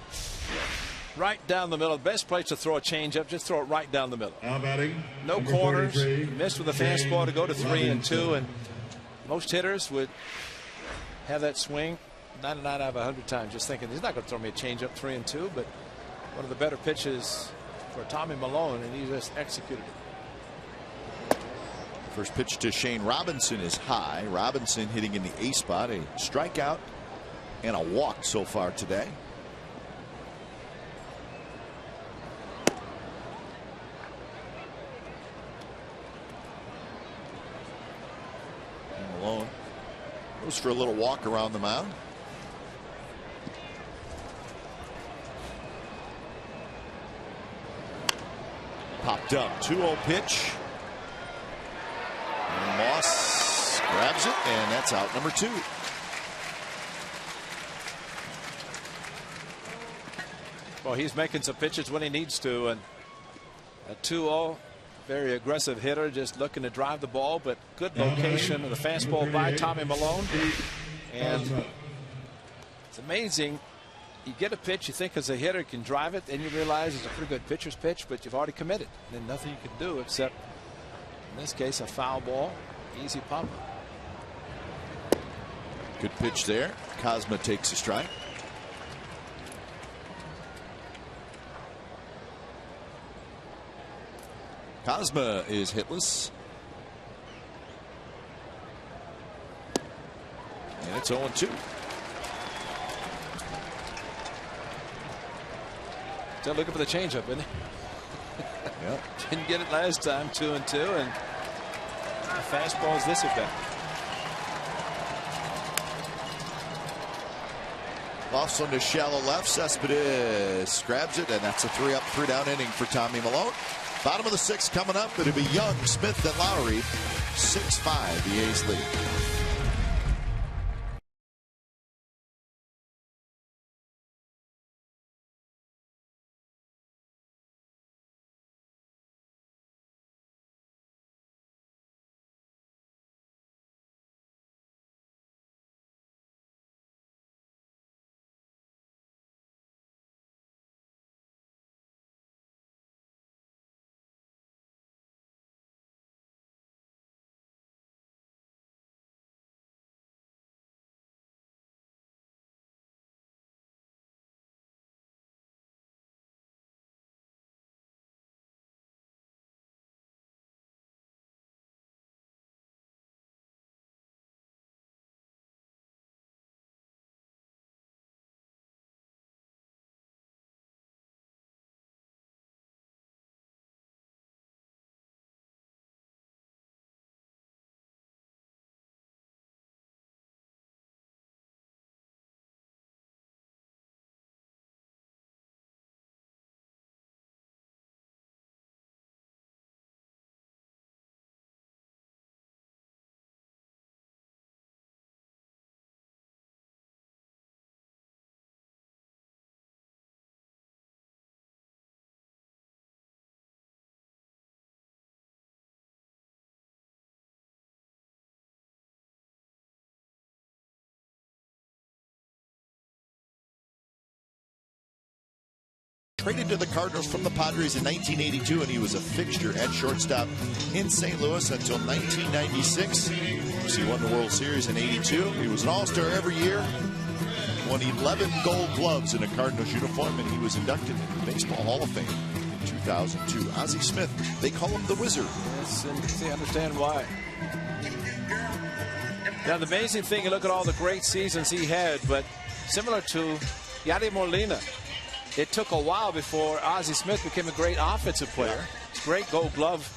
Right down the middle. The best place to throw a changeup, just throw it right down the middle. Now batting, No number corners. 43, Missed with a Shane fastball to go to 3-2, Robinson. and most hitters would have that swing 99 out of 100 times, just thinking he's not going to throw me a changeup 3-2, but one of the better pitches for Tommy Milone, and he just executed it. First pitch to Shane Robinson is high. Robinson hitting in the A spot, a strikeout and a walk so far today. And Milone goes for a little walk around the mound. Popped up, 2-0 pitch. And Moss grabs it, and that's out number 2. Well, he's making some pitches when he needs to, and a 2-0, very aggressive hitter, just looking to drive the ball, but good location of the fastball by Tommy Milone. And it's amazing. You get a pitch, you think as a hitter can drive it, then you realize it's a pretty good pitcher's pitch, but you've already committed. And then nothing you can do except, in this case, a foul ball, easy pop. Good pitch there. Cosma takes a strike. Cosma is hitless. And it's 0-2. Still looking for the changeup, isn't he? Yep. Didn't get it last time, 2-2, and fastball is this at bat. Lost on the shallow left. Cespedes grabs it, and that's a 3-up, 3-down inning for Tommy Milone. Bottom of the 6th coming up. It'll be Young, Smith, and Lowry. 6-5, the A's lead. traded to the Cardinals from the Padres in 1982, and he was a fixture at shortstop in St. Louis until 1996. He won the World Series in 82. He was an All-Star every year. Won 11 Gold Gloves in a Cardinals uniform, and he was inducted into the Baseball Hall of Fame in 2002. Ozzie Smith, they call him the Wizard. Yes, and I understand why. Now, the amazing thing, you look at all the great seasons he had, but similar to Yadier Molina, it took a while before Ozzie Smith became a great offensive player. It's great Gold Glove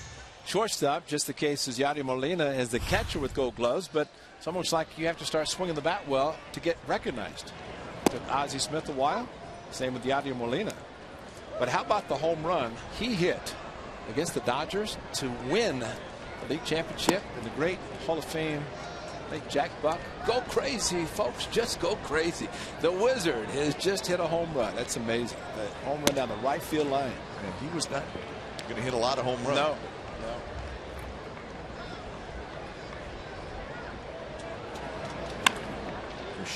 shortstop, just the case as Yadier Molina as the catcher with Gold Gloves, but it's almost like you have to start swinging the bat well to get recognized. It took Ozzie Smith a while, same with Yadier Molina. But how about the home run he hit against the Dodgers to win the league championship, and the great Hall of Fame late Jack Buck? Go crazy, folks, just go crazy. The Wizard has just hit a home run. That's amazing. The home run down the right field line. And he was not going to hit a lot of home runs. No.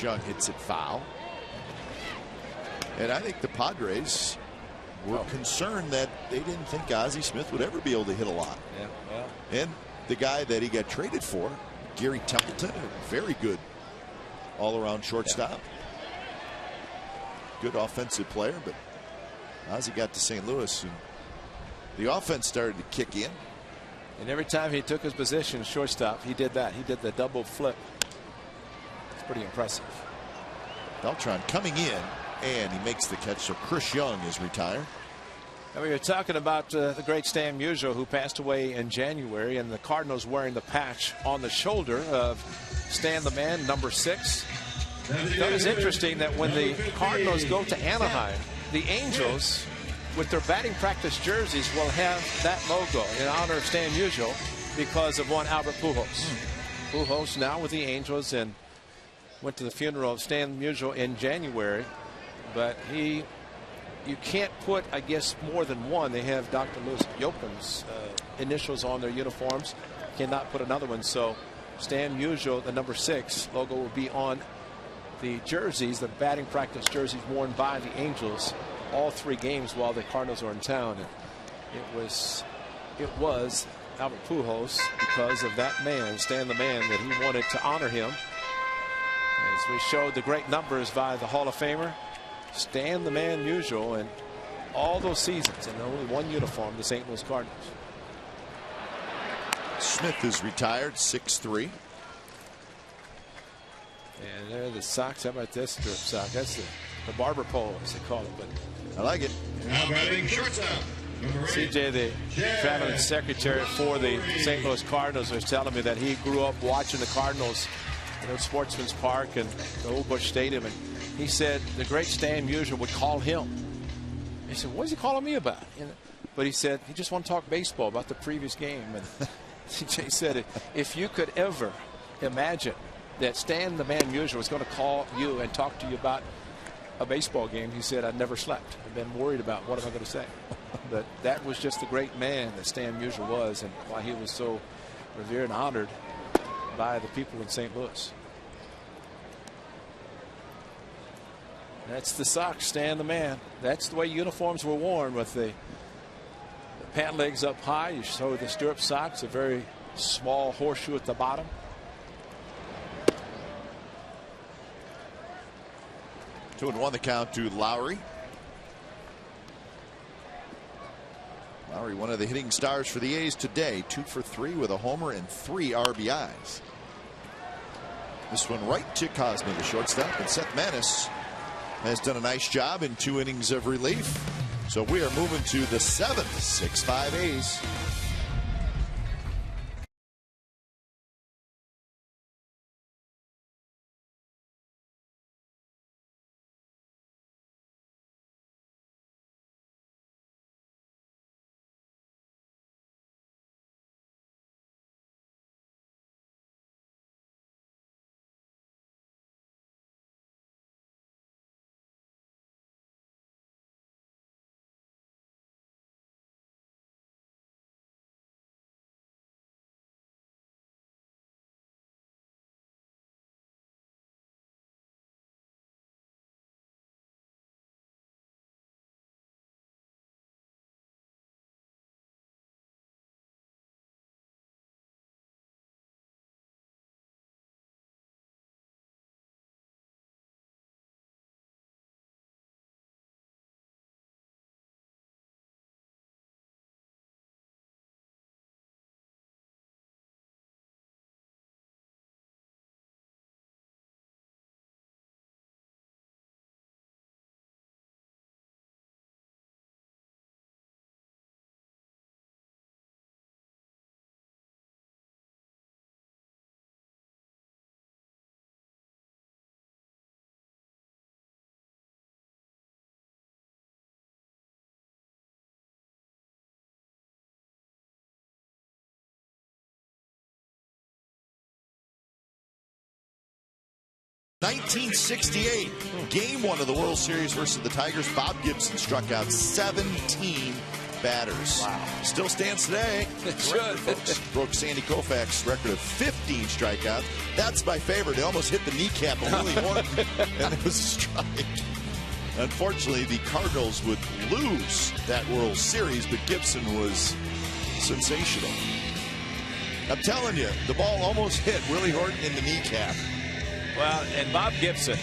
Young hits it foul. And I think the Padres were concerned that they didn't think Ozzie Smith would ever be able to hit a lot. Yeah. And the guy that he got traded for, Gary Templeton, a very good all-around shortstop. Good offensive player, but Ozzie got to St. Louis and the offense started to kick in. And every time he took his position shortstop, he did that. He did the double flip. Pretty impressive. Beltran coming in, and he makes the catch. So Chris Young is retired. And we were talking about the great Stan Musial, who passed away in January, and the Cardinals wearing the patch on the shoulder of Stan the Man, number 6. That was interesting that when the Cardinals go to Anaheim, the Angels, with their batting practice jerseys, will have that logo in honor of Stan Musial because of one Albert Pujols. Pujols now with the Angels, and went to the funeral of Stan Musial in January, but you can't put, I guess, more than one. They have Dr. Louis Yopin's initials on their uniforms. Cannot put another one. So Stan Musial, the number 6 logo, will be on the jerseys, the batting practice jerseys worn by the Angels all 3 games while the Cardinals are in town. And it was Albert Pujols, because of that man, Stan the Man, that he wanted to honor him. As we showed the great numbers by the Hall of Famer, Stan the Man Musial, and all those seasons in only one uniform, the St. Louis Cardinals. Smith is retired, 6'3". And there are the socks. How about this strip sock? That's the barber pole, as they call it. But I like it. Now batting shortstop, number 8. CJ, the traveling secretary for the St. Louis Cardinals, was telling me that he grew up watching the Cardinals at Sportsman's Park and the Old Busch Stadium, and he said the great Stan Musial would call him. He said, "What is he calling me about?" But he said he just wanted to talk baseball about the previous game. And CJ said, if you could ever imagine that Stan the Man Musial was going to call you and talk to you about a baseball game, he said, "I'd never slept. I've been worried about what am I going to say." But that was just the great man that Stan Musial was, and why he was so revered and honored by the people in St. Louis. That's the socks, Stan the Man. That's the way uniforms were worn, with the pant legs up high. You show the stirrup socks, a very small horseshoe at the bottom. Two and 1 the count to Lowry. Lowry, one of the hitting stars for the A's today, 2 for 3 with a homer and 3 RBIs. This one right to Cosme, the shortstop, and Seth Manis has done a nice job in 2 innings of relief. So we are moving to the 7th, 6-5 A's. 1968, Game 1 of the World Series versus the Tigers. Bob Gibson struck out 17 batters. Wow. Still stands today. It should. Broke Sandy Koufax's record of 15 strikeouts. That's my favorite. It almost hit the kneecap of Willie Horton, and it was a strike. Unfortunately, the Cardinals would lose that World Series, but Gibson was sensational. I'm telling you, the ball almost hit Willie Horton in the kneecap. Well, and Bob Gibson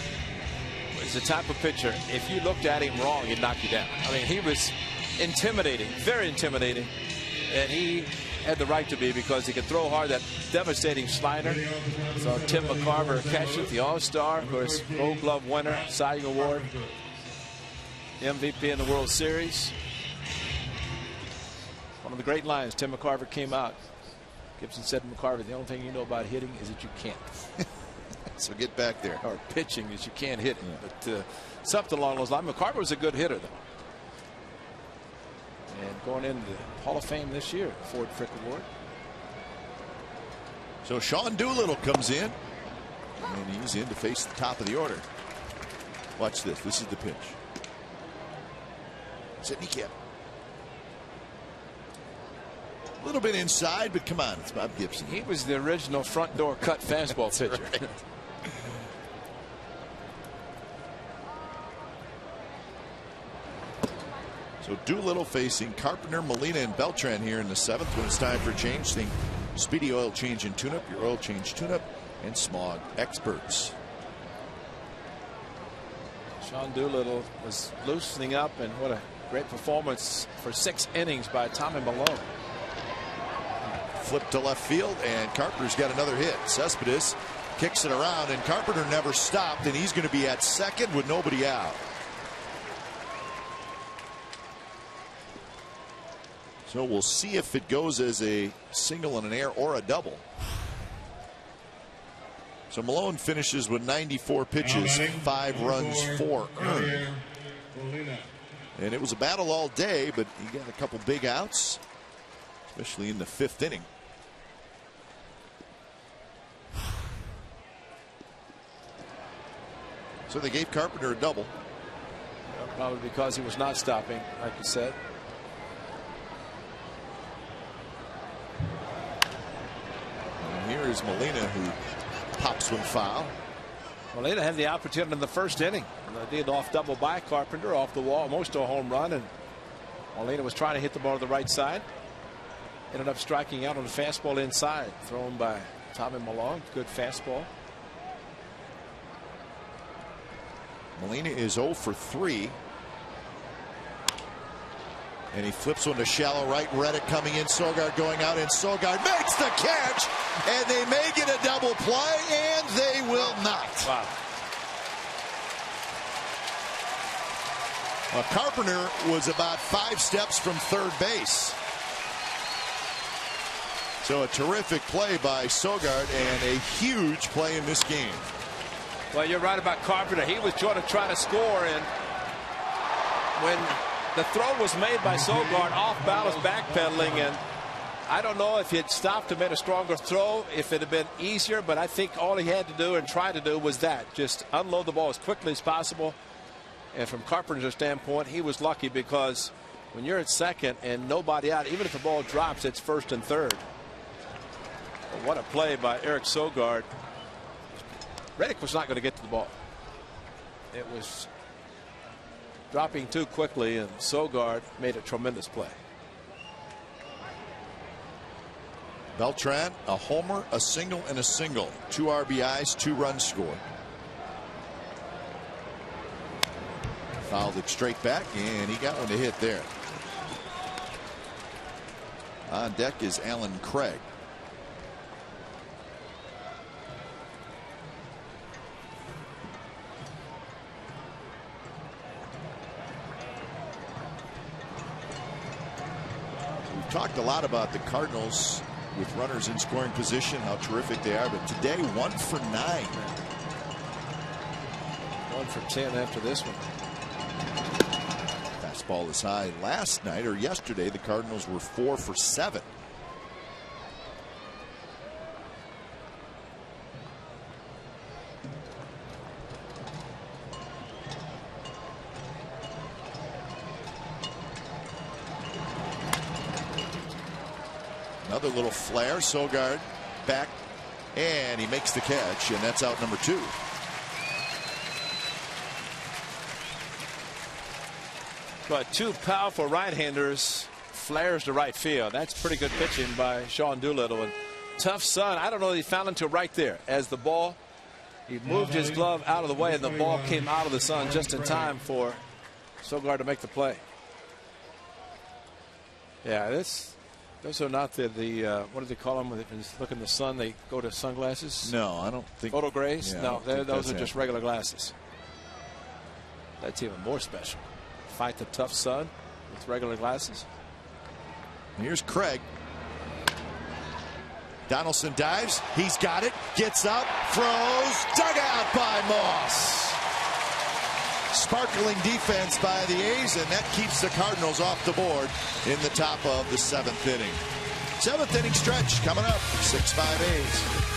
was the type of pitcher, if you looked at him wrong, he'd knock you down. I mean, he was intimidating, very intimidating, and he had the right to be because he could throw hard. That devastating slider. So Tim McCarver catch it, the All-Star, of course, Gold Glove winner, Cy Young Award, MVP in the World Series. One of the great lines, Tim McCarver came out. Gibson said to McCarver, the only thing you know about hitting is that you can't. So get back there. Or pitching is you can't hit it. Yeah. But something along those lines. McCarver was a good hitter, though. And going into the Hall of Fame this year, Ford Frick Award. So Sean Doolittle comes in, and he's in to face the top of the order. Watch this. This is the pitch. Sidney Kemp. A little bit inside, but come on, it's Bob Gibson. He was the original front door cut fastball pitcher. Right. So Doolittle facing Carpenter, Molina, and Beltran here in the 7th when it's time for change. Think Speedy Oil Change and Tune-Up, your oil change tune-up, and smog experts. Sean Doolittle was loosening up, and what a great performance for 6 innings by Tommy Malone. Flip to left field, and Carpenter's got another hit. Cespedes kicks it around, and Carpenter never stopped, and he's going to be at second with nobody out. So we'll see if it goes as a single and an air or a double. So Malone finishes with 94 pitches, 5 runs, 4 earned. And it was a battle all day, but he got a couple big outs, especially in the 5th inning. So they gave Carpenter a double. Probably because he was not stopping, like you said. And here is Molina, who pops one foul. Molina had the opportunity in the 1st inning. They did off double by Carpenter, off the wall, almost to a home run, and Molina was trying to hit the ball to the right side. Ended up striking out on the fastball inside, thrown by Tommy Malone. Good fastball. Molina is 0 for 3. And he flips one to shallow right. Reddick coming in. Sogard going out. And Sogard makes the catch. And they may get a double play. And they will not. Wow. Well, Carpenter was about 5 steps from third base. So a terrific play by Sogard and a huge play in this game. Well, you're right about Carpenter. He was trying to score, and when the throw was made by Sogard, off balance, backpedaling, and I don't know if he had stopped and made a stronger throw, if it had been easier, but I think all he had to do and try to do was that, just unload the ball as quickly as possible. And from Carpenter's standpoint, he was lucky because when you're at second and nobody out, even if the ball drops, it's 1st and 3rd. But what a play by Eric Sogard. Reddick was not going to get to the ball. It was dropping too quickly, and Sogard made a tremendous play. Beltran, a homer, a single, and a single. 2 RBIs, 2 runs scored. Fouled it straight back, and he got one to hit there. On deck is Alan Craig. Talked a lot about the Cardinals with runners in scoring position, how terrific they are, but today 1 for 9. 1 for 10 after this one. Fastball is high. Last night or yesterday, the Cardinals were 4 for 7. Another little flare. Sogard back, and he makes the catch, and that's out number 2. But 2 powerful right-handers, flares to right field. That's pretty good pitching by Sean Doolittle. And tough Sun, I don't know that he found until right there as the ball, he moved his glove out of the way and the ball came out of the sun just in time for Sogard to make the play. Yeah, those are not the what do they call them when they look in the sun? They go to sunglasses? No, I don't think. Photo grays? Yeah, no, those are just regular glasses. That's even more special. Fight the tough sun with regular glasses. Here's Craig. Donaldson dives. He's got it. Gets up. Throws. Dug out by Moss. Sparkling defense by the A's, and that keeps the Cardinals off the board in the top of the 7th inning. 7th inning stretch coming up. 6-5 A's.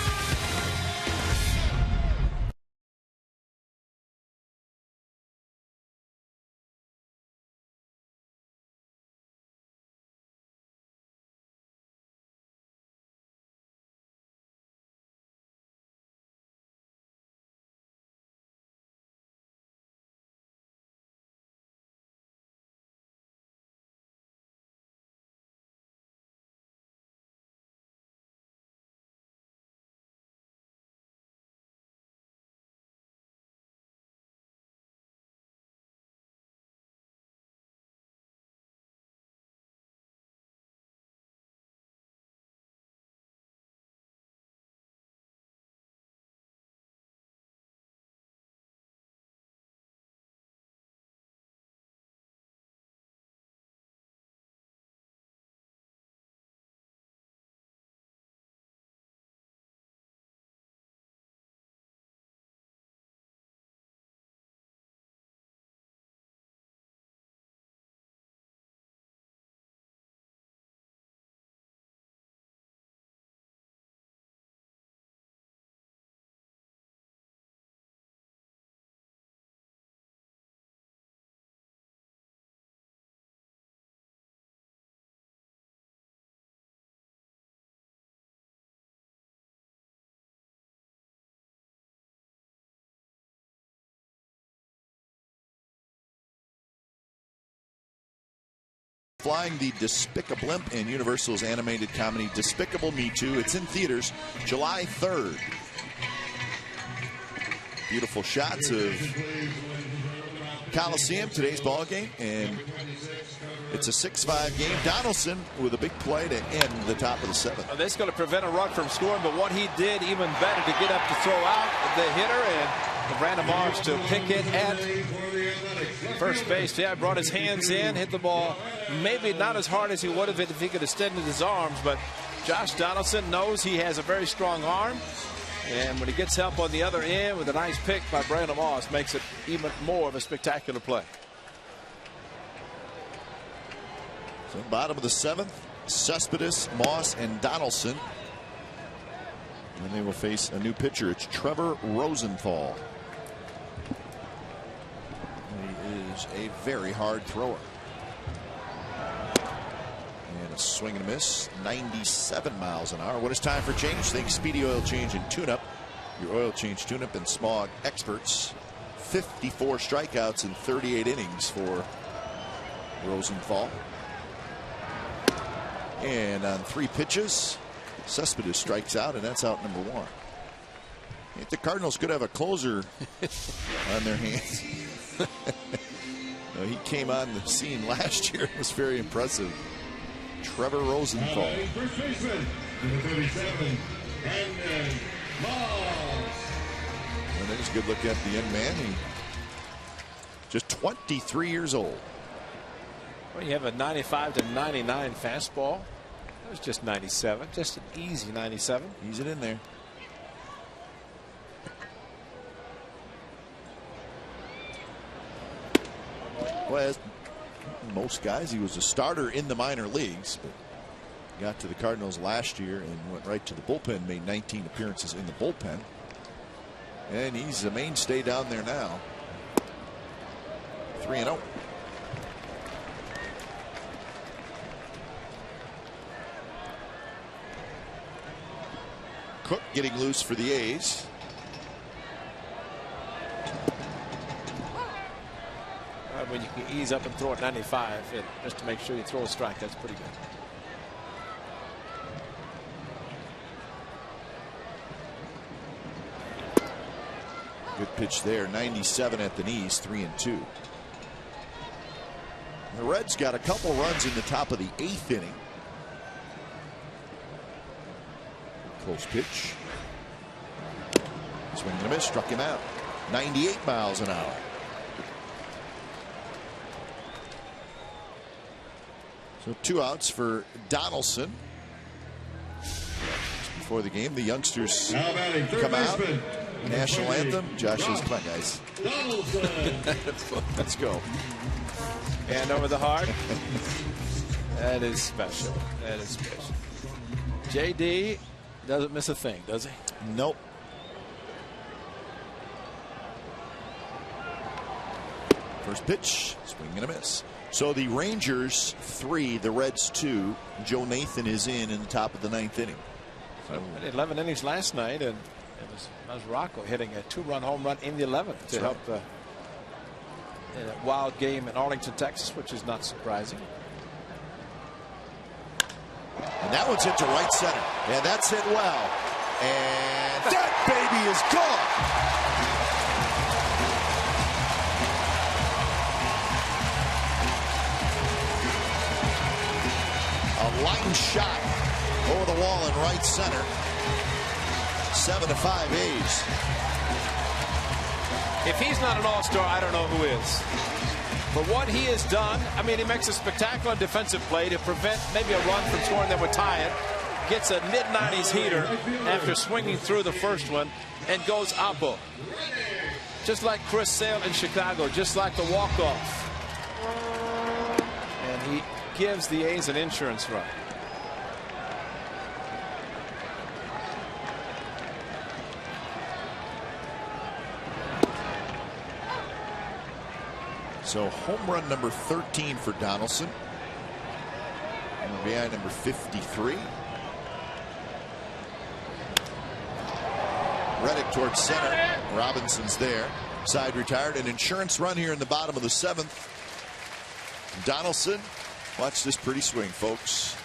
Flying the Despicable Blimp in Universal's animated comedy Despicable Me 2. It's in theaters July 3rd. Beautiful shots of Coliseum, today's ball game, and it's a 6-5 game. Donaldson with a big play to end the top of the 7th. That's going to prevent a run from scoring, but what he did even better to get up to throw out the hitter and Brandon Mars to pick it at first base. Yeah, brought his hands in, hit the ball maybe not as hard as he would have if he could have extended his arms, but Josh Donaldson knows he has a very strong arm, and when he gets help on the other end with a nice pick by Brandon Moss, makes it even more of a spectacular play. So bottom of the 7th, Cespedes, Moss, and Donaldson. And they will face a new pitcher. It's Trevor Rosenthal. He is a very hard thrower. And a swing and a miss, 97 miles an hour. What is time for change? Think Speedy Oil Change and Tune-Up. Your oil change, tune-up, and smog experts. 54 strikeouts in 38 innings for Rosenthal. And on 3 pitches, Cespedes strikes out, and that's out number 1. I think the Cardinals could have a closer on their hands. He came on the scene last year. It was very impressive. Trevor Rosenthal. First baseman, number 37, Brandon Moss. And there's a good look at the young man. He just 23 years old. Well, you have a 95 to 99 fastball. That was just 97, just an easy 97. Ease it in there. Well, as most guys, he was a starter in the minor leagues, but got to the Cardinals last year and went right to the bullpen, made 19 appearances in the bullpen. And he's a mainstay down there now. 3-0. Cook getting loose for the A's. When you can ease up and throw at 95, just to make sure you throw a strike, that's pretty good. Good pitch there. 97 at the knees, 3-2. The Reds got a couple runs in the top of the 8th inning. Close pitch. Swing and a miss, struck him out. 98 miles an hour. So 2 outs for Donaldson. Before the game, the youngsters come out. National anthem. Josh says, come on, guys. Let's go. And over the heart. That is special. That is special. JD doesn't miss a thing, does he? Nope. First pitch, swing and a miss. So the Rangers 3, the Reds 2. Joe Nathan is in the top of the 9th inning. So 11 innings last night, and it was Rocco hitting a 2-run home run in the 11th to help the wild game in Arlington, Texas, which is not surprising. And that one's hit to right center. And that's hit well. And that baby is gone. A line shot over the wall in right center. 7-5 A's. If he's not an all-star, I don't know who is. For what he has done, I mean, he makes a spectacular defensive play to prevent maybe a run from scoring that would tie it. Gets a mid-90s heater after swinging through the first one and goes oppo. Just like Chris Sale in Chicago, just like the walk-off. And he gives the A's an insurance run. So home run number 13 for Donaldson. RBI number 53. Reddick towards center. Robinson's there. Side retired. An insurance run here in the bottom of the 7th. Donaldson. Watch this pretty swing, folks.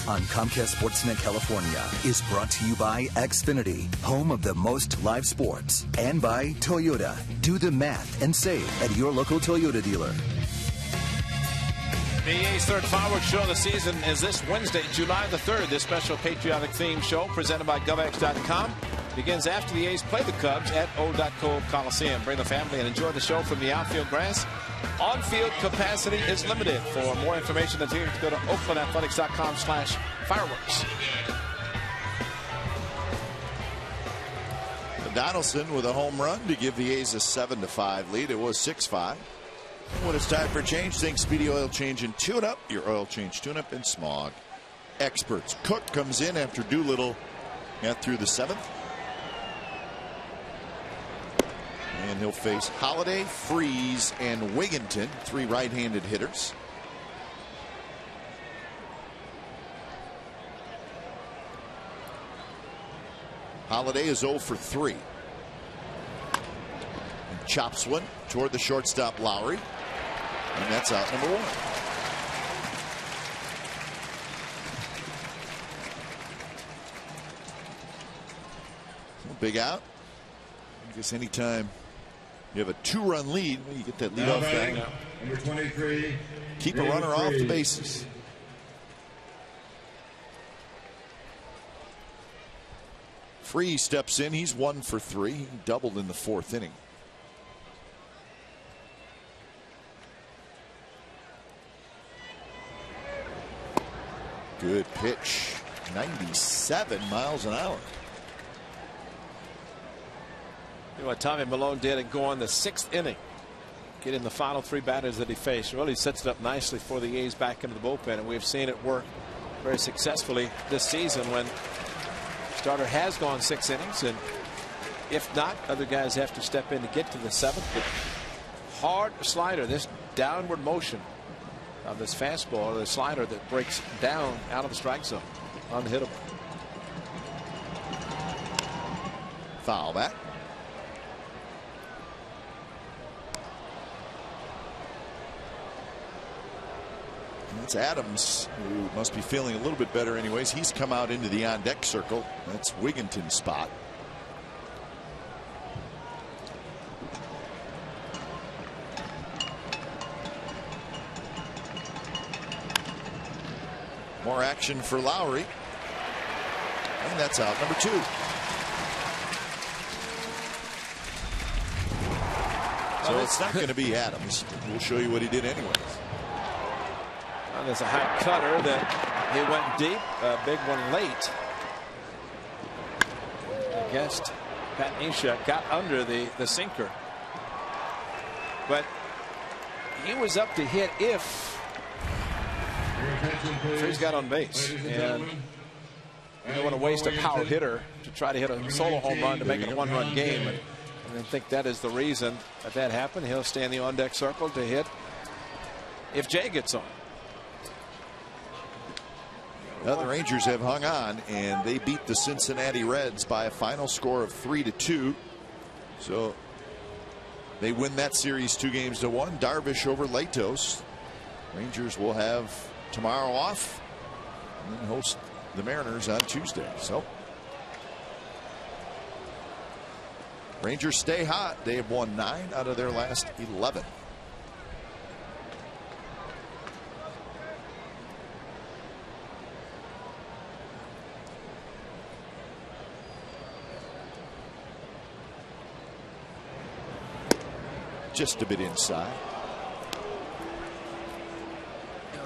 On Comcast Sportsnet California is brought to you by Xfinity, home of the most live sports, and by Toyota. Do the math and save at your local Toyota dealer. The A's third fireworks show of the season is this Wednesday, July the 3rd. This special patriotic theme show presented by GovX.com begins after the A's play the Cubs at O.K Coliseum. Bring the family and enjoy the show from the outfield grass. On-field capacity is limited. For more information and tickets, go to OaklandAthletics.com/fireworks. Donaldson with a home run to give the A's a 7-5 lead. It was 6-5. When it's time for a change, think Speedy Oil Change and Tune-Up. Your oil change tune-up and smog experts. Cook comes in after Doolittle got through the 7th. And he'll face Holiday, Freeze, and Wigginton, 3 right-handed hitters. Holiday is 0 for 3. And chops one toward the shortstop Lowry. And that's out number 1. Big out. I guess anytime you have a 2-run lead, you get that leadoff thing. Number 23. Keep a runner off the bases. Free steps in. He's 1 for 3. He doubled in the 4th inning. Good pitch. 97 miles an hour. You know what Tommy Milone did and go on the 6th inning. Get in the final 3 batters that he faced. Really sets it up nicely for the A's back into the bullpen. And we've seen it work very successfully this season when starter has gone 6 innings. And if not, other guys have to step in to get to the 7th. But hard slider, this downward motion of this fastball, or the slider that breaks down out of the strike zone. Unhittable. Foul back. That's Adams, who must be feeling a little bit better anyways. He's come out into the on-deck circle. That's Wigginton's spot. More action for Lowry. And that's out number 2. So it's not going to be Adams. We'll show you what he did anyways. Well, there's a high cutter that he went deep. A big one late. I guess Pat Nisha got under the sinker. But he was up to hit if Freeze got on base. And you don't want to waste a power hitter to try to hit a solo home run to make it a 1-run game. And I think that is the reason that happened. He'll stay in the on-deck circle to hit if Jay gets on. Now the Rangers have hung on, and they beat the Cincinnati Reds by a final score of 3-2. So they win that series 2-1. Darvish over Latos. Rangers will have tomorrow off and then host the Mariners on Tuesday. So Rangers stay hot. They have won 9 out of their last 11. Just a bit inside.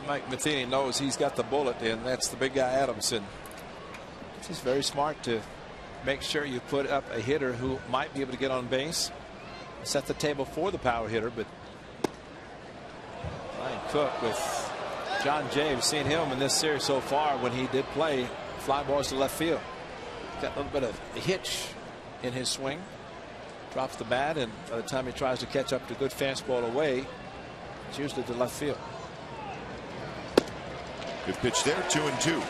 Mike Matheny knows he's got the bullet, and that's the big guy Adamson. He's very smart to make sure you put up a hitter who might be able to get on base, set the table for the power hitter. But Ryan Cook with John Jay, we've seen him in this series so far when he did play fly balls to left field. Got a little bit of a hitch in his swing. Drops the bat, and by the time he tries to catch up to good fastball away, it's usually to left field. Good pitch there, 2-2.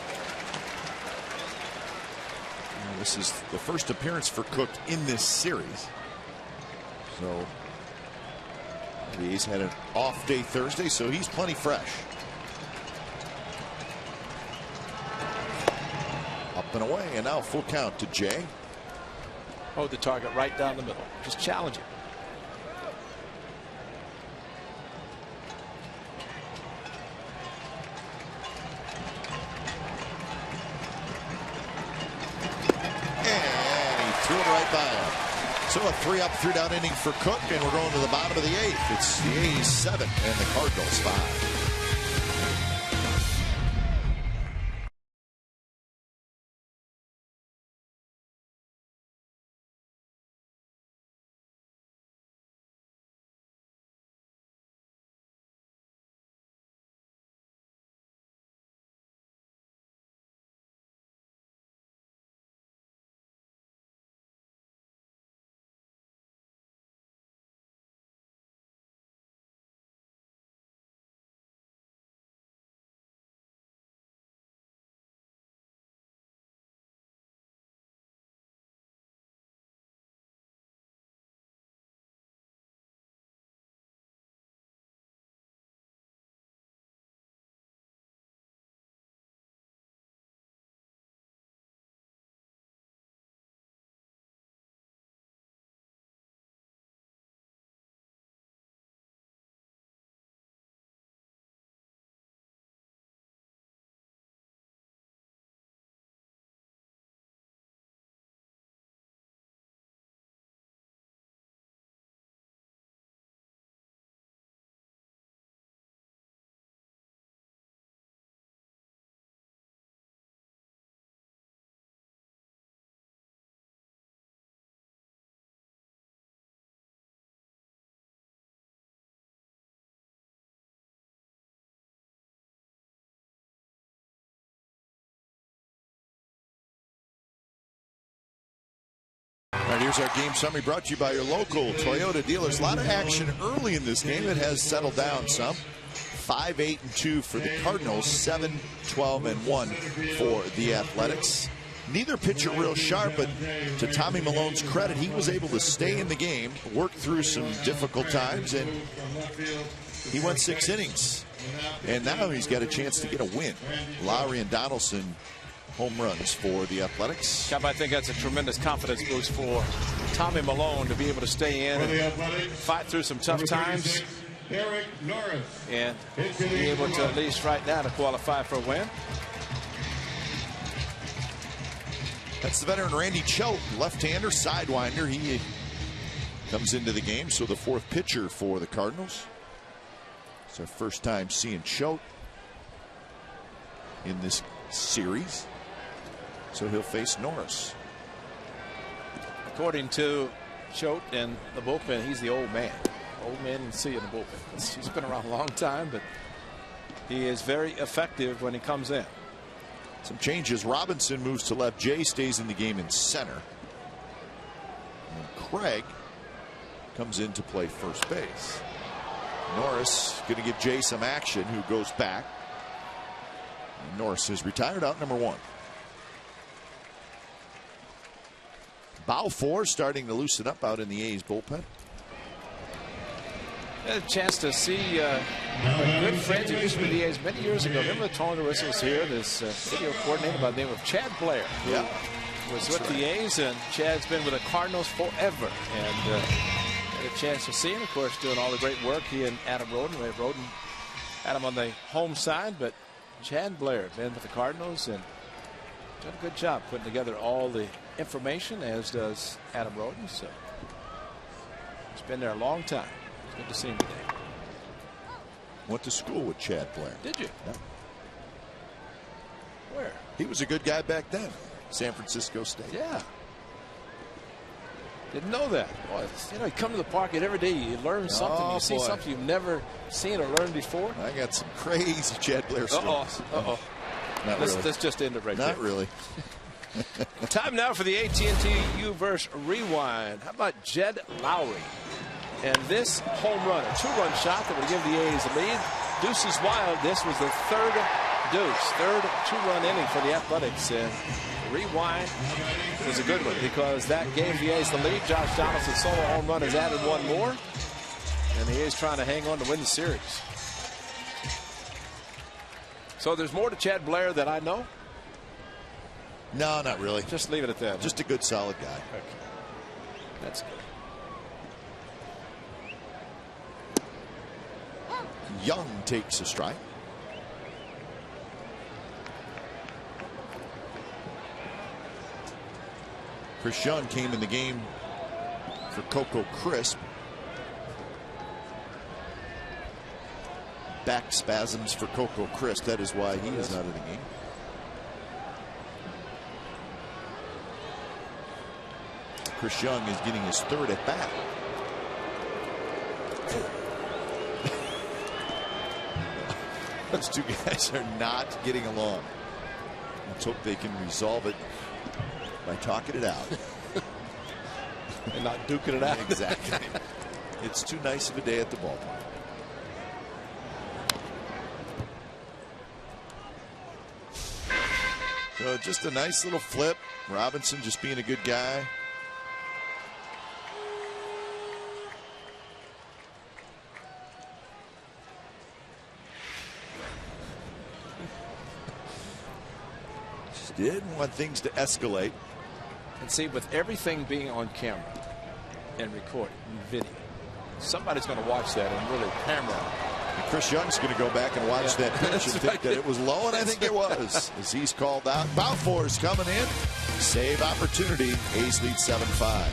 This is the first appearance for Cook in this series. So he's had an off day Thursday, so he's plenty fresh. Up and away, and now full count to Jay. Hold the target right down the middle. Just challenge it. threw it right by him. So a 3-up, 3-down inning for Cook, and we're going to the bottom of the 8th. It's the A's 7 and the Cardinals 5. All right, here's our game summary brought to you by your local Toyota dealers. A lot of action early in this game. It has settled down some. 5-8-2 for the Cardinals, 7-12-1 for the Athletics. Neither pitcher real sharp, but to Tommy Milone's credit, he was able to stay in the game, work through some difficult times, and he went 6 innings. And now he's got a chance to get a win. Lowry and Donaldson home runs for the Athletics. I think that's a tremendous confidence boost for Tommy Milone to be able to stay in and fight through some tough times and be able to, at least right now, to qualify for a win. That's the veteran Randy Choate, left-hander, sidewinder. He comes into the game, so the 4th pitcher for the Cardinals. It's our first time seeing Choate in this series. So he'll face Norris. According to Choate and the bullpen, he's the old man. Old man you see in the bullpen. He's been around a long time, but he is very effective when he comes in. Some changes. Robinson moves to left. Jay stays in the game in center. And Craig comes in to play first base. Norris going to give Jay some action, who goes back. And Norris is retired, out number 1. Balfour starting to loosen up out in the A's bullpen. Had a chance to see good friends who used to be the A's many years ago. Remember Tony Larissa was here, this video coordinator by the name of Chad Blair. Yeah. Was with the A's, and Chad's been with the Cardinals forever. And had a chance to see him, of course, doing all the great work. He and Adam Roden. Roden had him on the home side, but Chad Blair been with the Cardinals and done a good job putting together all the information, as does Adam Roden. So he's been there a long time. It's good to see him today. Went to school with Chad Blair. Did you? Yeah. Where? He was a good guy back then. San Francisco State. Yeah. Didn't know that. Boy, you know, you come to the park and every day you learn something. You see something you've never seen or learned before. I got some crazy Chad Blair stories. Not really. Let's just end it right there. Not really. Time now for the AT&T U-verse rewind. How about Jed Lowry? And this home run, a 2-run shot that would give the A's a lead. Deuces wild. This was the third 2-run inning for the Athletics. And rewind was a good one because that gave the A's the lead. Josh Donaldson's solo home run has added one more. And the A's trying to hang on to win the series. So there's more to Chad Blair than I know? No, not really. Just leave it at that. Just a good, solid guy. Okay. That's good. Young takes a strike. Chris Young came in the game for Coco Crisp. Back spasms for Coco Crisp. That is why he is not in the game. Chris Young is getting his third at bat. Those two guys are not getting along. Let's hope they can resolve it by talking it out. And not duking it out. Exactly. It's too nice of a day at the ballpark. So just a nice little flip. Robinson just being a good guy. Just didn't want things to escalate. And see, with everything being on camera and recorded and video, somebody's going to watch that and really hammer on it. And Chris Young's going to go back and watch that pitch and think that it was low, and I think it was. As he's called out. Balfour's coming in. Save opportunity. A's lead 7-5.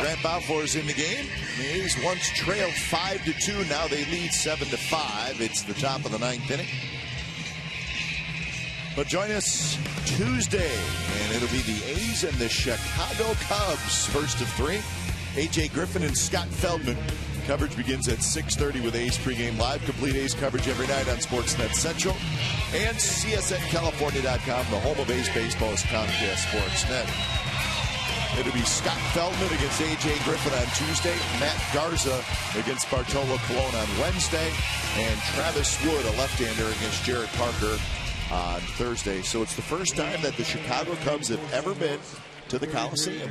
Grant Balfour's in the game. The A's once trailed 5-2. Now they lead 7-5. It's the top of the ninth inning. But join us Tuesday, and it'll be the A's and the Chicago Cubs. First of three. A.J. Griffin and Scott Feldman. Coverage begins at 6:30 with A's pregame live. Complete A's coverage every night on Sportsnet Central and CSNCalifornia.com, the home of A's baseball's Comcast Sportsnet. It'll be Scott Feldman against A.J. Griffin on Tuesday, Matt Garza against Bartolo Colon on Wednesday, and Travis Wood, a left-hander, against Jared Parker on Thursday. So it's the first time that the Chicago Cubs have ever been to the Coliseum.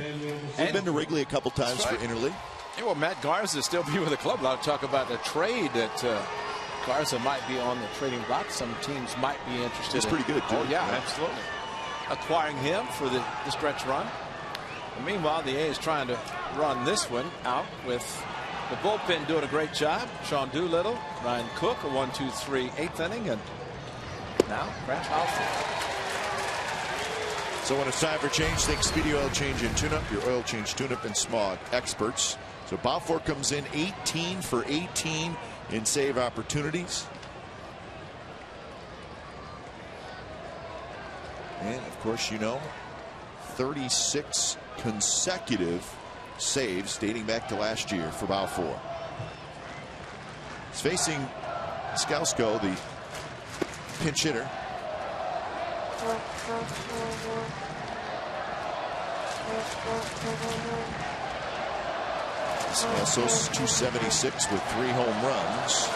They've been to Wrigley a couple times for interleague. Yeah, well, Matt Garza still be with the club. A lot of talk about the trade that Garza might be on the trading block. Some teams might be interested. He's pretty good, too. Oh, yeah, absolutely. Acquiring him for the stretch run. And meanwhile, the A's trying to run this one out with the bullpen doing a great job. Sean Doolittle, Ryan Cook, a 1-2-3 8th inning, and now Grant Balfour. So when it's time for change, think Speedy Oil Change and Tune-Up, your oil change, tune-up, and smog experts. So Balfour comes in 18 for 18 in save opportunities. And of course, you know, 36 consecutive saves dating back to last year for Balfour. He's facing Skausko, the pinch hitter. Skausko's 276 with 3 home runs.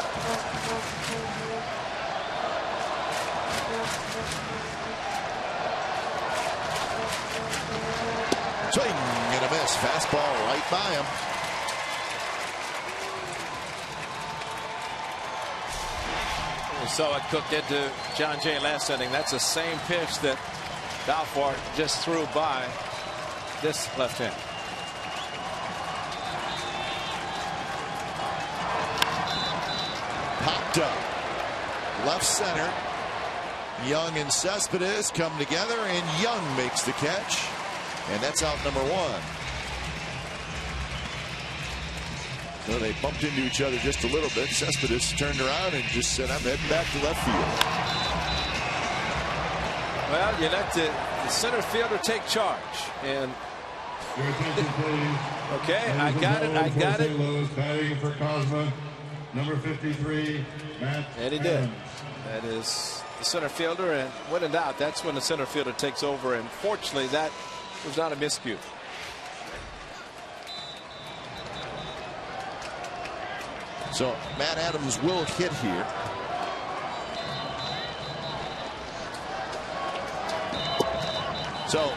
Swing and a miss. Fastball right by him. We saw it cooked into John Jay last inning. That's the same pitch that Balfour just threw by this left hand. Popped up. Left center. Young and Cespedes come together, and Young makes the catch. And that's out number 1. So they bumped into each other just a little bit. Cespedes turned around and just said, I'm heading back to left field. Well, you let the center fielder take charge. And okay, I got it. Batting for Cosma, number 53, Matt. And he did. That is the center fielder. And when in doubt, that's when the center fielder takes over. And fortunately, that was not a miscue. So Matt Adams will hit here. So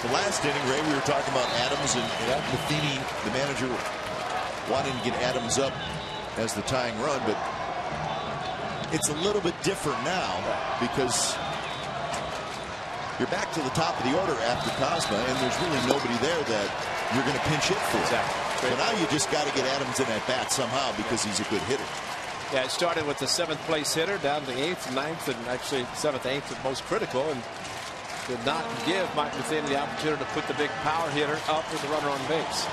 the last inning, Ray, we were talking about Adams and Matheny, the manager, wanting to get Adams up as the tying run, but it's a little bit different now because you're back to the top of the order after Cosma, and there's really nobody there that you're going to pinch hit for. Exactly. So now you just got to get Adams in at bat somehow because he's a good hitter. Yeah, it started with the 7th place hitter down to the 8th, 9th, and actually 7th, 8th at most critical, and did not give Mike Matheny the opportunity to put the big power hitter up with the runner on base.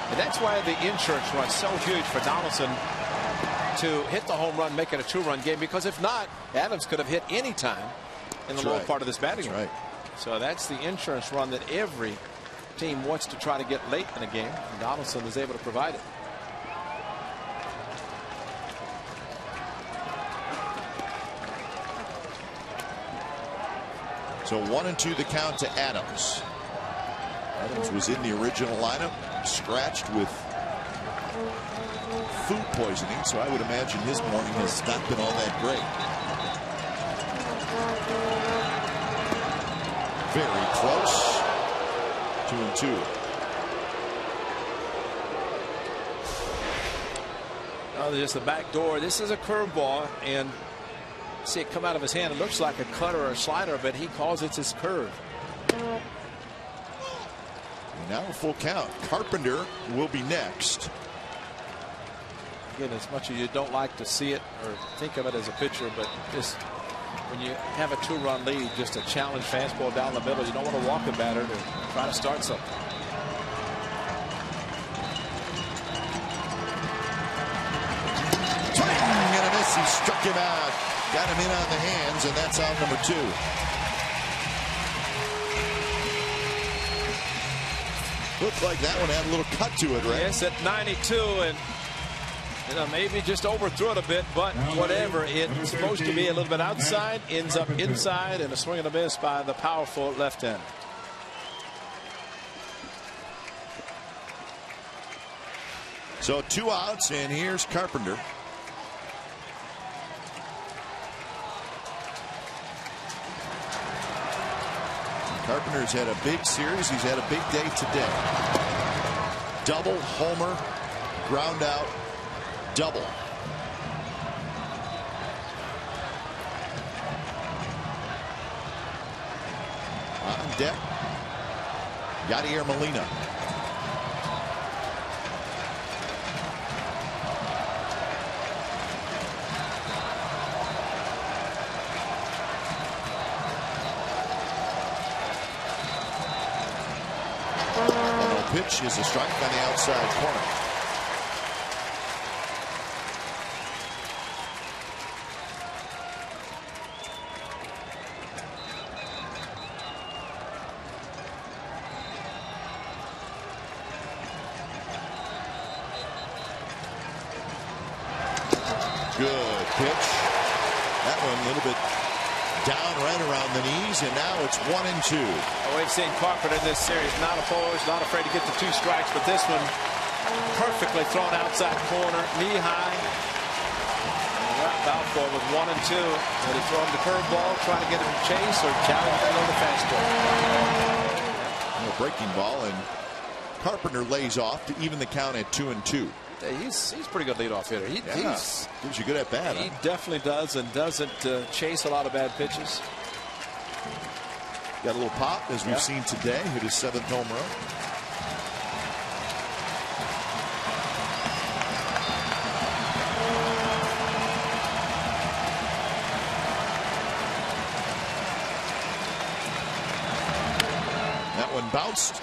And that's why the insurance run so huge for Donaldson to hit the home run, make it a 2-run game, because if not, Adams could have hit any time in the lower part of this batting order. So that's the insurance run that every team wants to try to get late in a game, and Donaldson is able to provide it. So 1-2 the count to Adams. Adams was in the original lineup, scratched with food poisoning, so I would imagine his morning has not been all that great. Very close. 2-2. Oh, there's the back door. This is a curveball, and see it come out of his hand. It looks like a cutter or a slider, but he calls it his curve. Now a full count. Carpenter will be next. Again, as much as you don't like to see it or think of it as a pitcher, but just when you have a 2-run lead, just a challenge fastball down the middle, you don't want to walk the batter to try to start something. Swing and a miss. He struck him out. Got him in on the hands, and that's out number 2. Looked like that one had a little cut to it, right? Yes, at 92, and maybe just overthrew it a bit, but whatever. It's supposed to be a little bit outside, ends up inside, and a swing and a miss by the powerful left hand. So 2 outs, and here's Carpenter. Carpenter's had a big series. He's had a big day today. Double, homer, ground out, double. On deck, Yadier Molina. Pitch is a strike on the outside corner. Good pitch. That one a little bit down right around the knees, and now it's 1-2. We've seen Carpenter in this series not opposed, not afraid to get the 2 strikes, but this one perfectly thrown outside corner, knee high. Balfour with 1 and 2. Did he throw him the curveball, trying to get him to chase, or challenge below the fastball? Breaking ball, and Carpenter lays off to even the count at 2-2. He's pretty good leadoff hitter. Gives you good at bat. He definitely does, and doesn't chase a lot of bad pitches. Got a little pop, as we've seen today. Hit his 7th home run. That one bounced.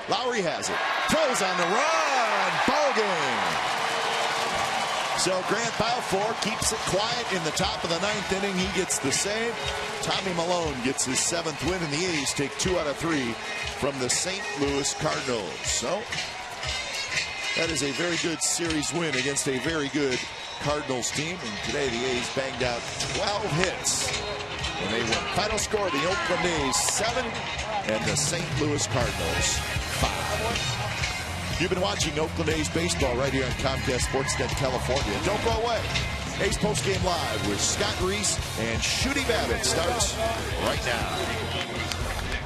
Lowry has it. Throws on the run. Ball game. So Grant Balfour keeps it quiet in the top of the 9th inning. He gets the save. Tommy Malone gets his 7th win, and the A's take 2 out of 3 from the St. Louis Cardinals. So that is a very good series win against a very good Cardinals team. And today the A's banged out 12 hits. And they win. Final score, the Oakland A's 7 and the St. Louis Cardinals 5. You've been watching Oakland A's baseball right here on Comcast Sportsnet California. Don't go away. A's postgame live with Scott Reese and Shooty Babbitt starts right now.